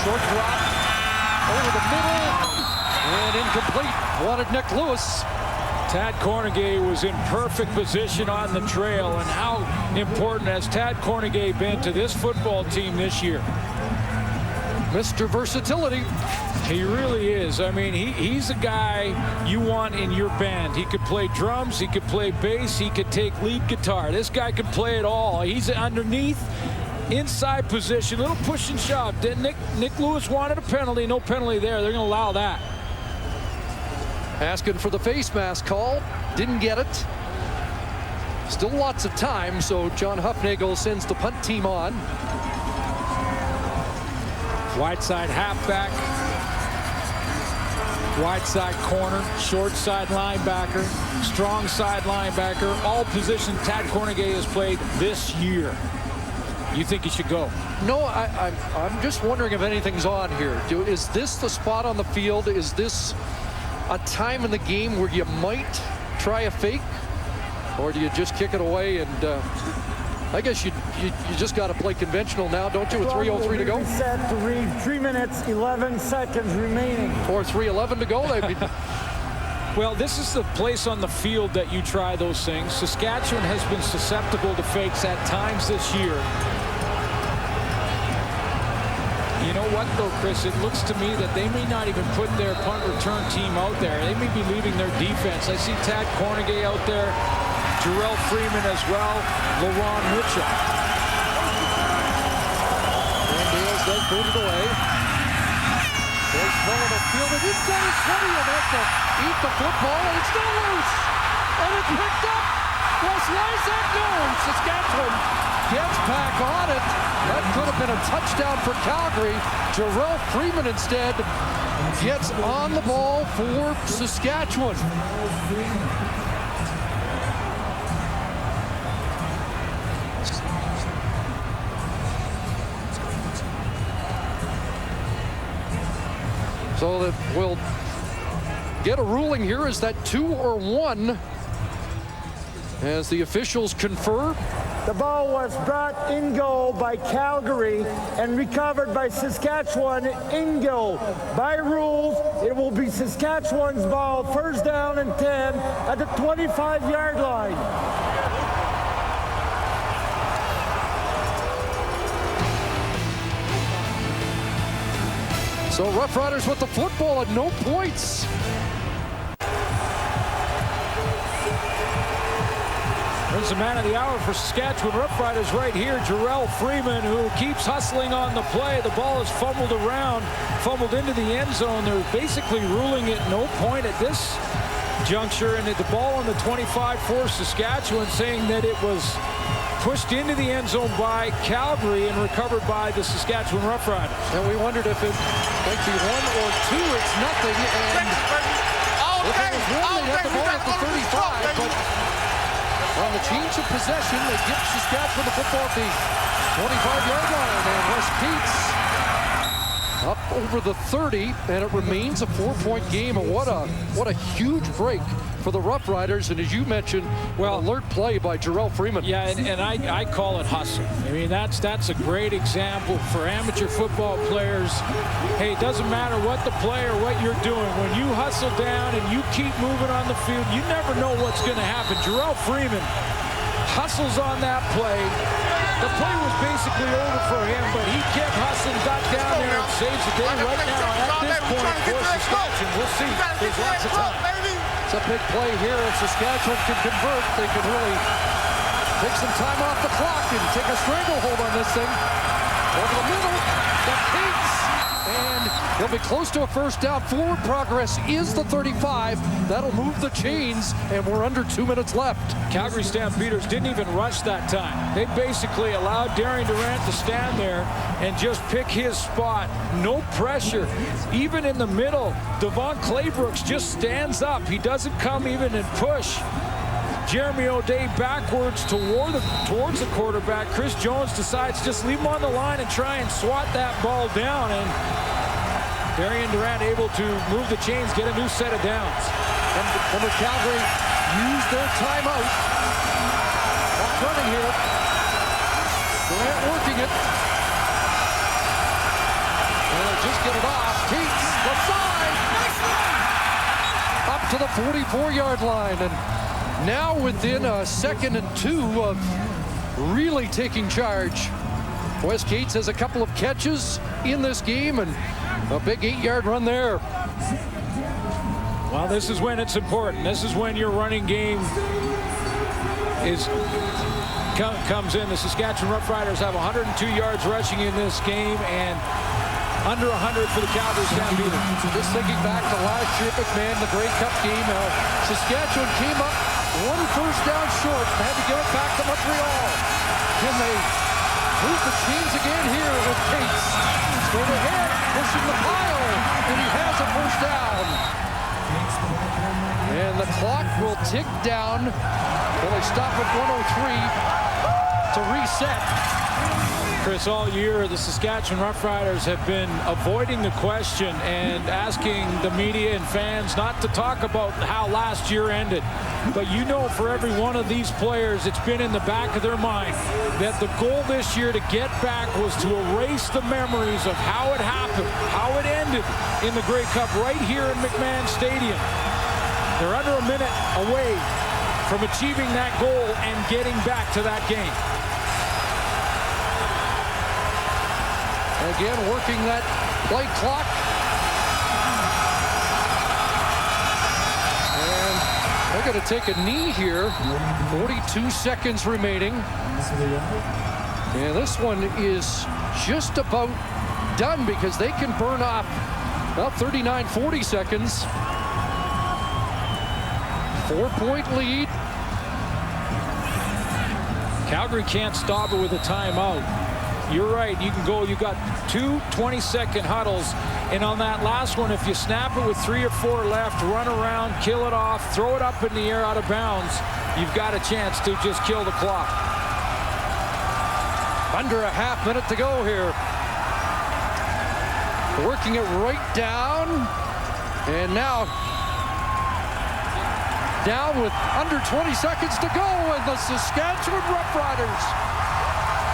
Short drop over the middle and incomplete. Wanted Nick Lewis. Tad Cornegay was in perfect position on the trail, and how important has Tad Cornegay been to this football team this year? Mr. Versatility. He really is. I mean, he's a guy you want in your band. He could play drums, he could play bass, he could take lead guitar. This guy could play it all. He's underneath, inside position, little push and shove. Nick Lewis wanted a penalty, no penalty there. They're going to allow that. Asking for the face mask call, didn't get it. Still lots of time, so John Hufnagel sends the punt team on. Wide side halfback, wide side corner, short side linebacker, strong side linebacker, all positions Tad Cornegay has played this year. You think he should go? No, I'm just wondering if anything's on here. Is this the spot on the field? Is this a time in the game where you might try a fake? Or do you just kick it away and I guess you just got to play conventional now, don't you, with 3:03 to go? Set to read 3 minutes, 11 seconds remaining. Or 3:11 to go. Well, this is the place on the field that you try those things. Saskatchewan has been susceptible to fakes at times this year. You know what, though, Chris? It looks to me that they may not even put their punt return team out there. They may be leaving their defense. I see Tad Cornegay out there. Jarrell Freeman as well, LaRon Mitchell. And Dales does boot it away. There's Mullen to field it inside his 20 and has to eat the football, and it's still loose. And it's picked up. Wes Lysak goes. Saskatchewan gets back on it. That could have been a touchdown for Calgary. Jarrell Freeman instead gets on the ball for Saskatchewan. So that we'll get a ruling here. Is that 2 or 1? As the officials confer. The ball was brought in goal by Calgary and recovered by Saskatchewan in goal. By rules, it will be Saskatchewan's ball, 1st down and 10 at the 25-yard line. So Roughriders with the football at no points. There's the man of the hour for Saskatchewan Roughriders right here, Jarrell Freeman, who keeps hustling on the play. The ball is fumbled around, fumbled into the end zone. They're basically ruling it no point at this juncture, and the ball on the 25 for Saskatchewan, saying that it was pushed into the end zone by Calgary and recovered by the Saskatchewan Roughriders. And we wondered if it might be 1 or 2. It's nothing, and if it was 1, they'd have the ball at the 35, but on the change of possession, they give Saskatchewan the football at the 25-yard line, and Wes Keats up over the 30, and it remains a 4-point game. And what a huge break for the Roughriders. And as you mentioned, well, alert play by Jarrell Freeman. Yeah, and I call it hustle. I mean, that's a great example for amateur football players. Hey, it doesn't matter what the play or what you're doing. When you hustle down and you keep moving on the field, you never know what's going to happen. Jarrell Freeman hustles on that play. The play was basically over for him, but he kept hustling, got down there, and saves the day right now at this point for Saskatchewan. We'll see. There's lots of time. It's a big play here. If Saskatchewan can convert, they can really take some time off the clock and take a stranglehold on this thing. Over the middle, the Keats, and they'll be close to a first down. Forward progress is the 35. That'll move the chains, and we're under 2 minutes left. Calgary Stampeders didn't even rush that time. They basically allowed Darian Durant to stand there and just pick his spot. No pressure. Even in the middle, Devon Claybrooks just stands up. He doesn't come even and push Jeremy O'Day backwards towards the quarterback. Chris Jones decides to just leave him on the line and try and swat that ball down. And Darian Durant able to move the chains, get a new set of downs. And Calgary use their timeout. Clock running here. Durant working it. And they just get it off. Keats, left side. Up to the 44-yard line. And now within a 2nd and 2 of really taking charge. Wes Keats has a couple of catches in this game and a big 8-yard run there. Well, this is when it's important. This is when your running game comes in. The Saskatchewan Roughriders have 102 yards rushing in this game and under 100 for the Calgary Stampeders. Just thinking back to last year at McMahon, the Grey Cup game, Saskatchewan came up 1 first down short and had to give it back to Montreal. Can they move the chains again here with Keats? Straight ahead, pushing the pile, and he has a first down. And the clock will tick down. Well, they stop at 1:03 to reset. Chris, all year the Saskatchewan Roughriders have been avoiding the question and asking the media and fans not to talk about how last year ended. But you know, for every one of these players, it's been in the back of their mind that the goal this year to get back was to erase the memories of how it happened, how it ended in the Grey Cup right here in McMahon Stadium. They're under a minute away from achieving that goal and getting back to that game. Again, working that play clock. And they're going to take a knee here. 42 seconds remaining. And this one is just about done because they can burn off about 39, 40 seconds. 4-point lead. Calgary can't stop it with a timeout. You're right. You can go. You got 2 20-second huddles. And on that last one, if you snap it with 3 or 4 left, run around, kill it off, throw it up in the air out of bounds, you've got a chance to just kill the clock. Under a half minute to go here. Working it right down. And now down with under 20 seconds to go. And the Saskatchewan Roughriders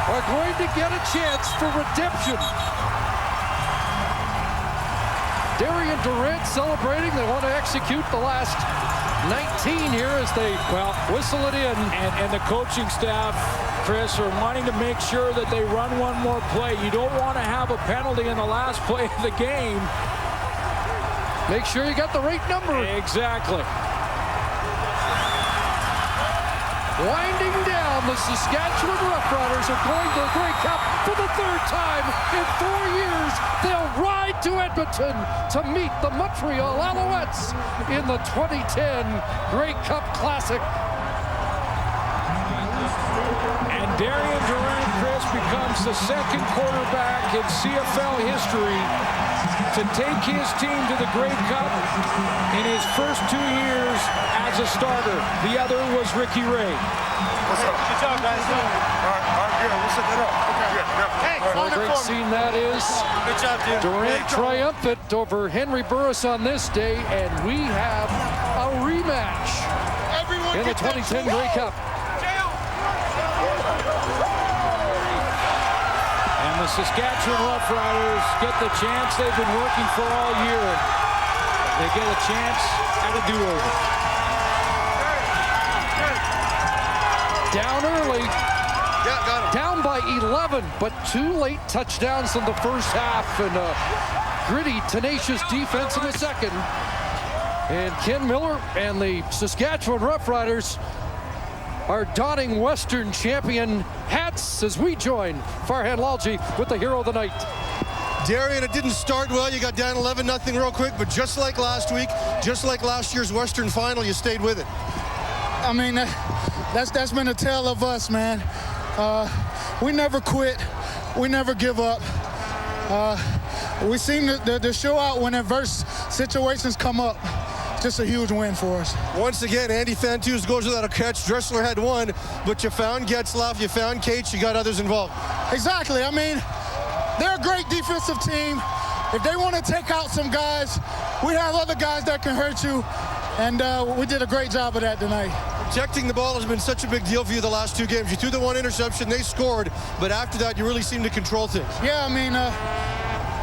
are going to get a chance for redemption. Darian Durant celebrating. They want to execute the last 19 here as they whistle it in. And the coaching staff, Chris, are wanting to make sure that they run one more play. You don't want to have a penalty in the last play of the game. Make sure you got the right number. Exactly. Winding down, the Saskatchewan Roughriders are going to the Grey Cup for the third time in 4 years. They'll ride to Edmonton to meet the Montreal Alouettes in the 2010 Grey Cup Classic. And Darian Durant, Chris, becomes the second quarterback in CFL history to take his team to the Grey Cup in his first 2 years as a starter. The other was Ricky Ray. What's up? Good job, guys. All right, good. We'll set that up. Okay. Hey, What a great scene that is. Good job, dude. Durant triumphant over Henry Burris on this day, and we have a rematch in the 2010 Grey Cup. And the Saskatchewan Roughriders get the chance they've been working for all year. They get a chance at a do-over. Down early, down by 11, but 2 late touchdowns in the first half and a gritty, tenacious defense in the second. And Ken Miller and the Saskatchewan Roughriders are donning Western champion hats as we join Farhan Lalji with the hero of the night. Darian, it didn't start well. You got down 11-0 real quick, but just like last week, just like last year's Western final, you stayed with it. I mean, that's been a tale of us, man. We never quit. We never give up. We seem to show out when adverse situations come up. Just a huge win for us. Once again, Andy Fantus goes without a catch. Dressler had one, but you found Getzlaff, you found Cates, you got others involved. Exactly. I mean, they're a great defensive team. If they want to take out some guys, we have other guys that can hurt you, and we did a great job of that tonight. Protecting the ball has been such a big deal for you the last 2 games. You threw the 1 interception, they scored, but after that, you really seem to control things. Yeah, I mean,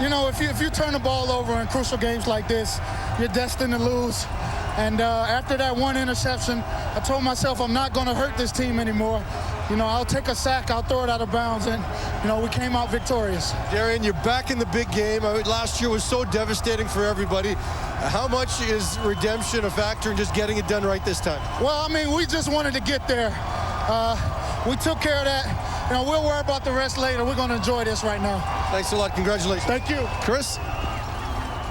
you know, if you turn the ball over in crucial games like this, you're destined to lose. And after that 1 interception, I told myself I'm not going to hurt this team anymore. You know, I'll take a sack, I'll throw it out of bounds, and, you know, we came out victorious. Darian, you're back in the big game. I mean, last year was so devastating for everybody. How much is redemption a factor in just getting it done right this time? Well, I mean, we just wanted to get there. We took care of that. You know, we'll worry about the rest later. We're going to enjoy this right now. Thanks a lot. Congratulations. Thank you. Chris?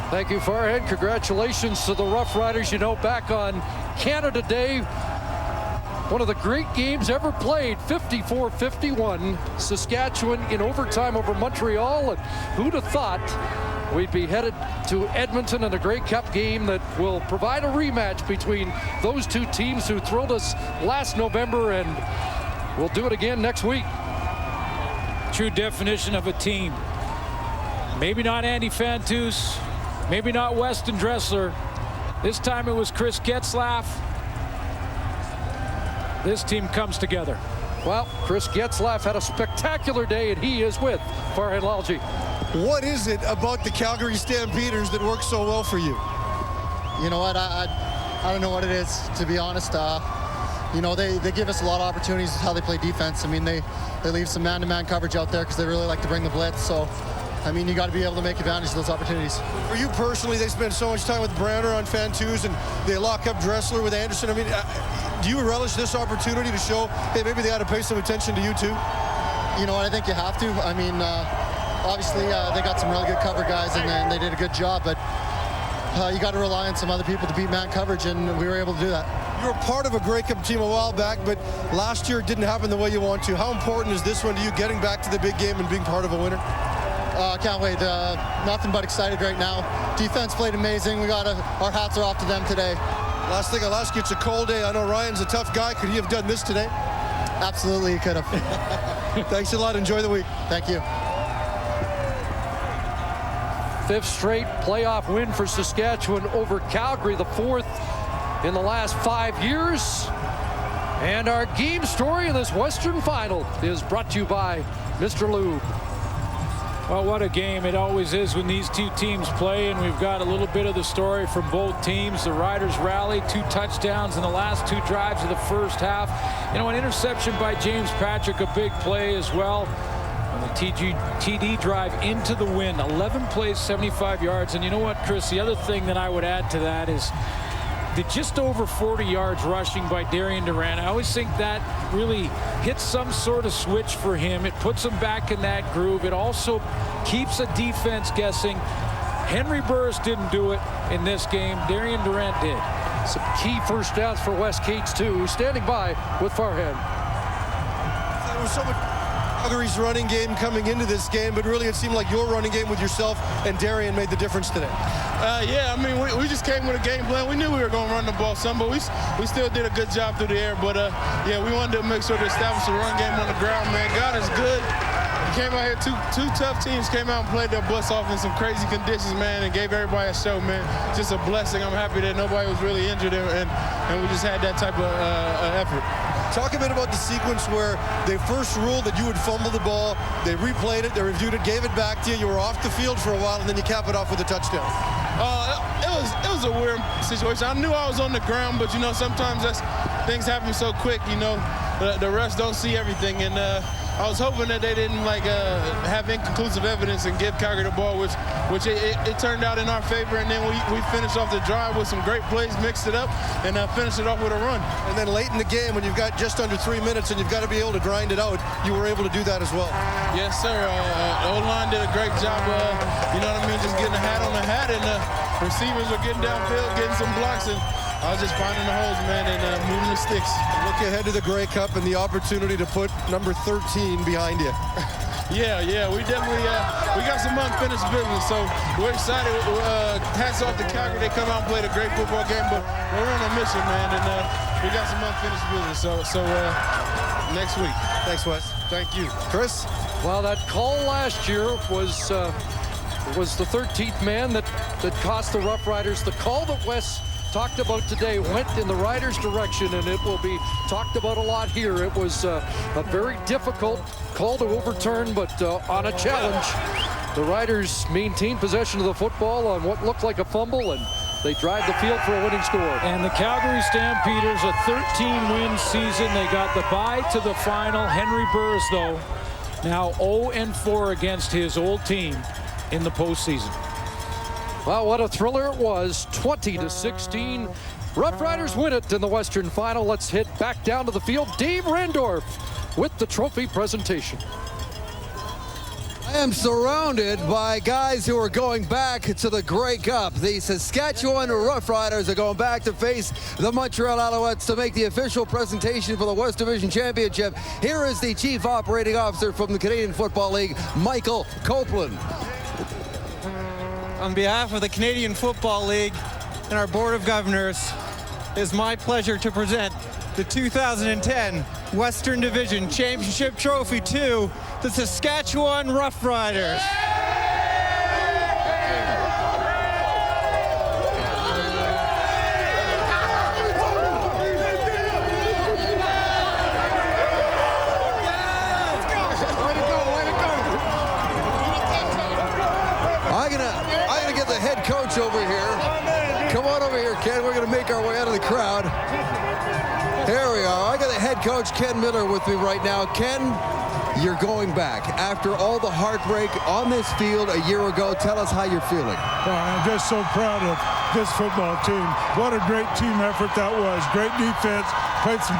Thank you, Farhan. Congratulations to the Roughriders. You know, back on Canada Day, one of the great games ever played, 54-51. Saskatchewan in overtime over Montreal. And who'd have thought we'd be headed to Edmonton in a Grey Cup game that will provide a rematch between those 2 teams who thrilled us last November, and we'll do it again next week. True definition of a team. Maybe not Andy Fantus, maybe not Weston Dressler. This time it was Chris Getzlaff. This team comes together. Well, Chris Getzlaff had a spectacular day, and he is with Farhan Lalji. What is it about the Calgary Stampeders that works so well for you? You know what, I don't know what it is, to be honest. You know, they give us a lot of opportunities how they play defense. I mean, they leave some man-to-man coverage out there because they really like to bring the blitz. So, I mean, you got to be able to make advantage of those opportunities. For you personally, they spend so much time with Browner on Fantus, and they lock up Dressler with Anderson. I mean, do you relish this opportunity to show, hey, maybe they ought to pay some attention to you too? You know what, I think you have to. I mean, obviously, they got some really good cover guys, and they did a good job, but you got to rely on some other people to beat man coverage, and we were able to do that. You were part of a Grey Cup team a while back, but last year it didn't happen the way you want to. How important is this one to you, getting back to the big game and being part of a winner? Can't wait. Nothing but excited right now. Defense played amazing. Our hats are off to them today. Last thing I'll ask you, it's a cold day. I know Ryan's a tough guy. Could he have done this today? Absolutely, he could have. Thanks a lot. Enjoy the week. Thank you. 5th straight playoff win for Saskatchewan over Calgary, the 4th in the last 5 years. And our game story in this Western final is brought to you by Mr. Lube. Well, what a game it always is when these 2 teams play, and we've got a little bit of the story from both teams. The Riders rallied, 2 touchdowns in the last 2 drives of the first half. You know, an interception by James Patrick, a big play as well. And the TD drive into the win, 11 plays, 75 yards. And you know what, Chris, the other thing that I would add to that is did just over 40 yards rushing by Darian Durant. I always think that really hits some sort of switch for him. It puts him back in that groove. It also keeps a defense guessing. Henry Burris didn't do it in this game. Darian Durant did. Some key first downs for Wes Cates, too, standing by with Farhan. There was so much Calgary's running game coming into this game, but really it seemed like your running game with yourself and Darian made the difference today. Yeah, I mean, we just came with a game plan. We knew we were going to run the ball some, but we still did a good job through the air. But, yeah, we wanted to make sure to establish a run game on the ground, man. God is good. Came out here, two tough teams came out and played their butts off in some crazy conditions, man, and gave everybody a show, man. Just a blessing. I'm happy that nobody was really injured, and we just had that type of effort. Talk a bit about the sequence where they first ruled that you would fumble the ball, they replayed it, they reviewed it, gave it back to you, you were off the field for a while, and then you cap it off with a touchdown. It was a weird situation. I knew I was on the ground, but, you know, sometimes things happen so quick, you know. The refs don't see everything, and I was hoping that they didn't have inconclusive evidence and give Calgary the ball, which it turned out in our favor, and then we finished off the drive with some great plays, mixed it up, and finished it off with a run. And then late in the game, when you've got just under 3 minutes and you've got to be able to grind it out, you were able to do that as well. Yes, sir. The O-line did a great job, you know what I mean, just getting a hat on the hat, and receivers were getting downfield, getting some blocks, and I was just finding the holes, man, and moving the sticks. Look ahead to the Grey Cup and the opportunity to put number 13 behind you. Yeah, we definitely we got some unfinished business, so we're excited. Hats off to Calgary. They come out and played a great football game, but we're on a mission, man, and we got some unfinished business. So next week. Thanks, Wes. Thank you, Chris. Well, that call last year was the 13th man that cost the Roughriders. The call that Wes talked about today went in the Riders' direction, and it will be talked about a lot here. It was a very difficult call to overturn, but on a challenge. The Riders maintained possession of the football on what looked like a fumble, and they drive the field for a winning score. And the Calgary Stampeders, a 13-win season. They got the bye to the final. Henry Burris, though, now 0-4 against his old team in the postseason. Well, what a thriller it was. 20-16. Roughriders win it in the Western Final. Let's head back down to the field. Dave Randorf with the trophy presentation. I am surrounded by guys who are going back to the Grey Cup. The Saskatchewan Roughriders are going back to face the Montreal Alouettes to make the official presentation for the West Division Championship. Here is the Chief Operating Officer from the Canadian Football League, Michael Copeland. On behalf of the Canadian Football League and our Board of Governors, it is my pleasure to present the 2010 Western Division Championship Trophy to the Saskatchewan Roughriders. I'm gonna get the head coach over here. Come on over here, Ken. We're gonna make our way out of the crowd. Here we are. I got the head coach, Ken Miller, with me right now. Ken, you're going back. After all the heartbreak on this field a year ago, tell us how you're feeling. Well, I'm just so proud of this football team. What a great team effort that was. Great defense, played some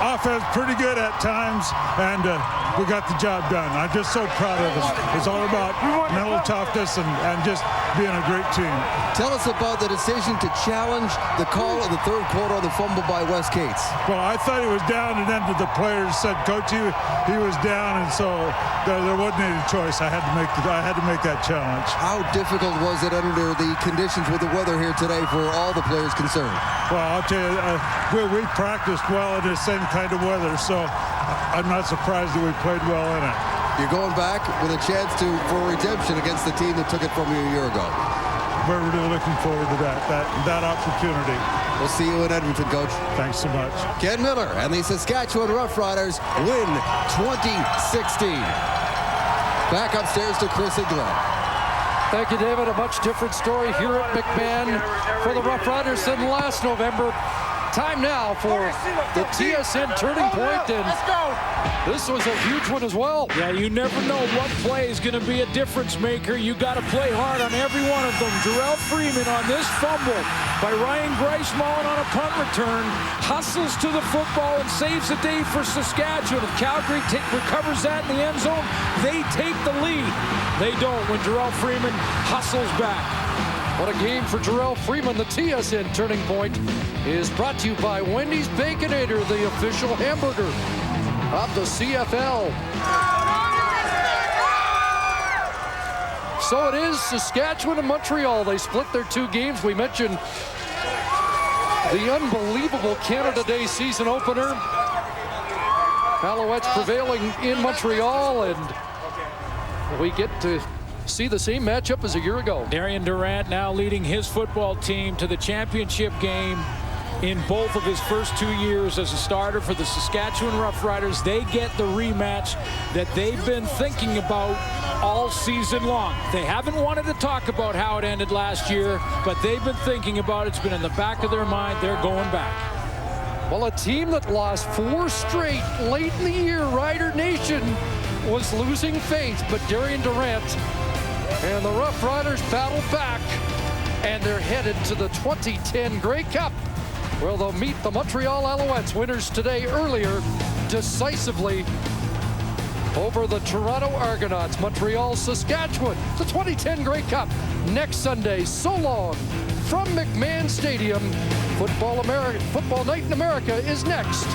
offense pretty good at times, and we got the job done. I'm just so proud of us. It's all about mental toughness and just being a great team. Tell us about the decision to challenge the call of the third quarter on the fumble by Wes Cates. Well, I thought he was down, and then the players said, "Coach, he was down," and so there wasn't any choice. I had to make that challenge. How difficult was it under the conditions with the weather here today for all the players concerned? Well, I'll tell you, we practiced well in the same kind of weather, so I'm not surprised that we played well in it. You're going back with a chance for redemption against the team that took it from you a year ago. We're really looking forward to that opportunity. We'll see you in Edmonton, Coach. Thanks so much. Ken Miller and the Saskatchewan Roughriders win 2016. Back upstairs to Chris and Glenn. Thank you, David. A much different story here at McMahon for the Roughriders than last November. Time now for the TSN turning point, and this was a huge one as well. Yeah, you never know what play is going to be a difference maker. You got to play hard on every one of them. Jarrell Freeman on this fumble by Ryan Greismullen on a punt return, hustles to the football and saves the day for Saskatchewan. If Calgary recovers that in the end zone, they take the lead. They don't when Jarrell Freeman hustles back. What a game for Jarrell Freeman. The TSN turning point is brought to you by Wendy's Baconator, the official hamburger of the CFL. So it is Saskatchewan and Montreal. They split their two games. We mentioned the unbelievable Canada Day season opener. Alouettes prevailing in Montreal, and we get to see the same matchup as a year ago. Darian Durant now leading his football team to the championship game in both of his first 2 years as a starter for the Saskatchewan Roughriders. They get the rematch that they've been thinking about all season long. They haven't wanted to talk about how it ended last year, but they've been thinking about it. It's been in the back of their mind. They're going back. Well, a team that lost 4 straight late in the year, Rider Nation, was losing faith, but Darian Durant and the Roughriders battle back, and they're headed to the 2010 Grey Cup, where they'll meet the Montreal Alouettes, winners today earlier decisively over the Toronto Argonauts. Montreal, Saskatchewan, the 2010 Grey Cup next Sunday. So long from McMahon Stadium. Football Night in America is next.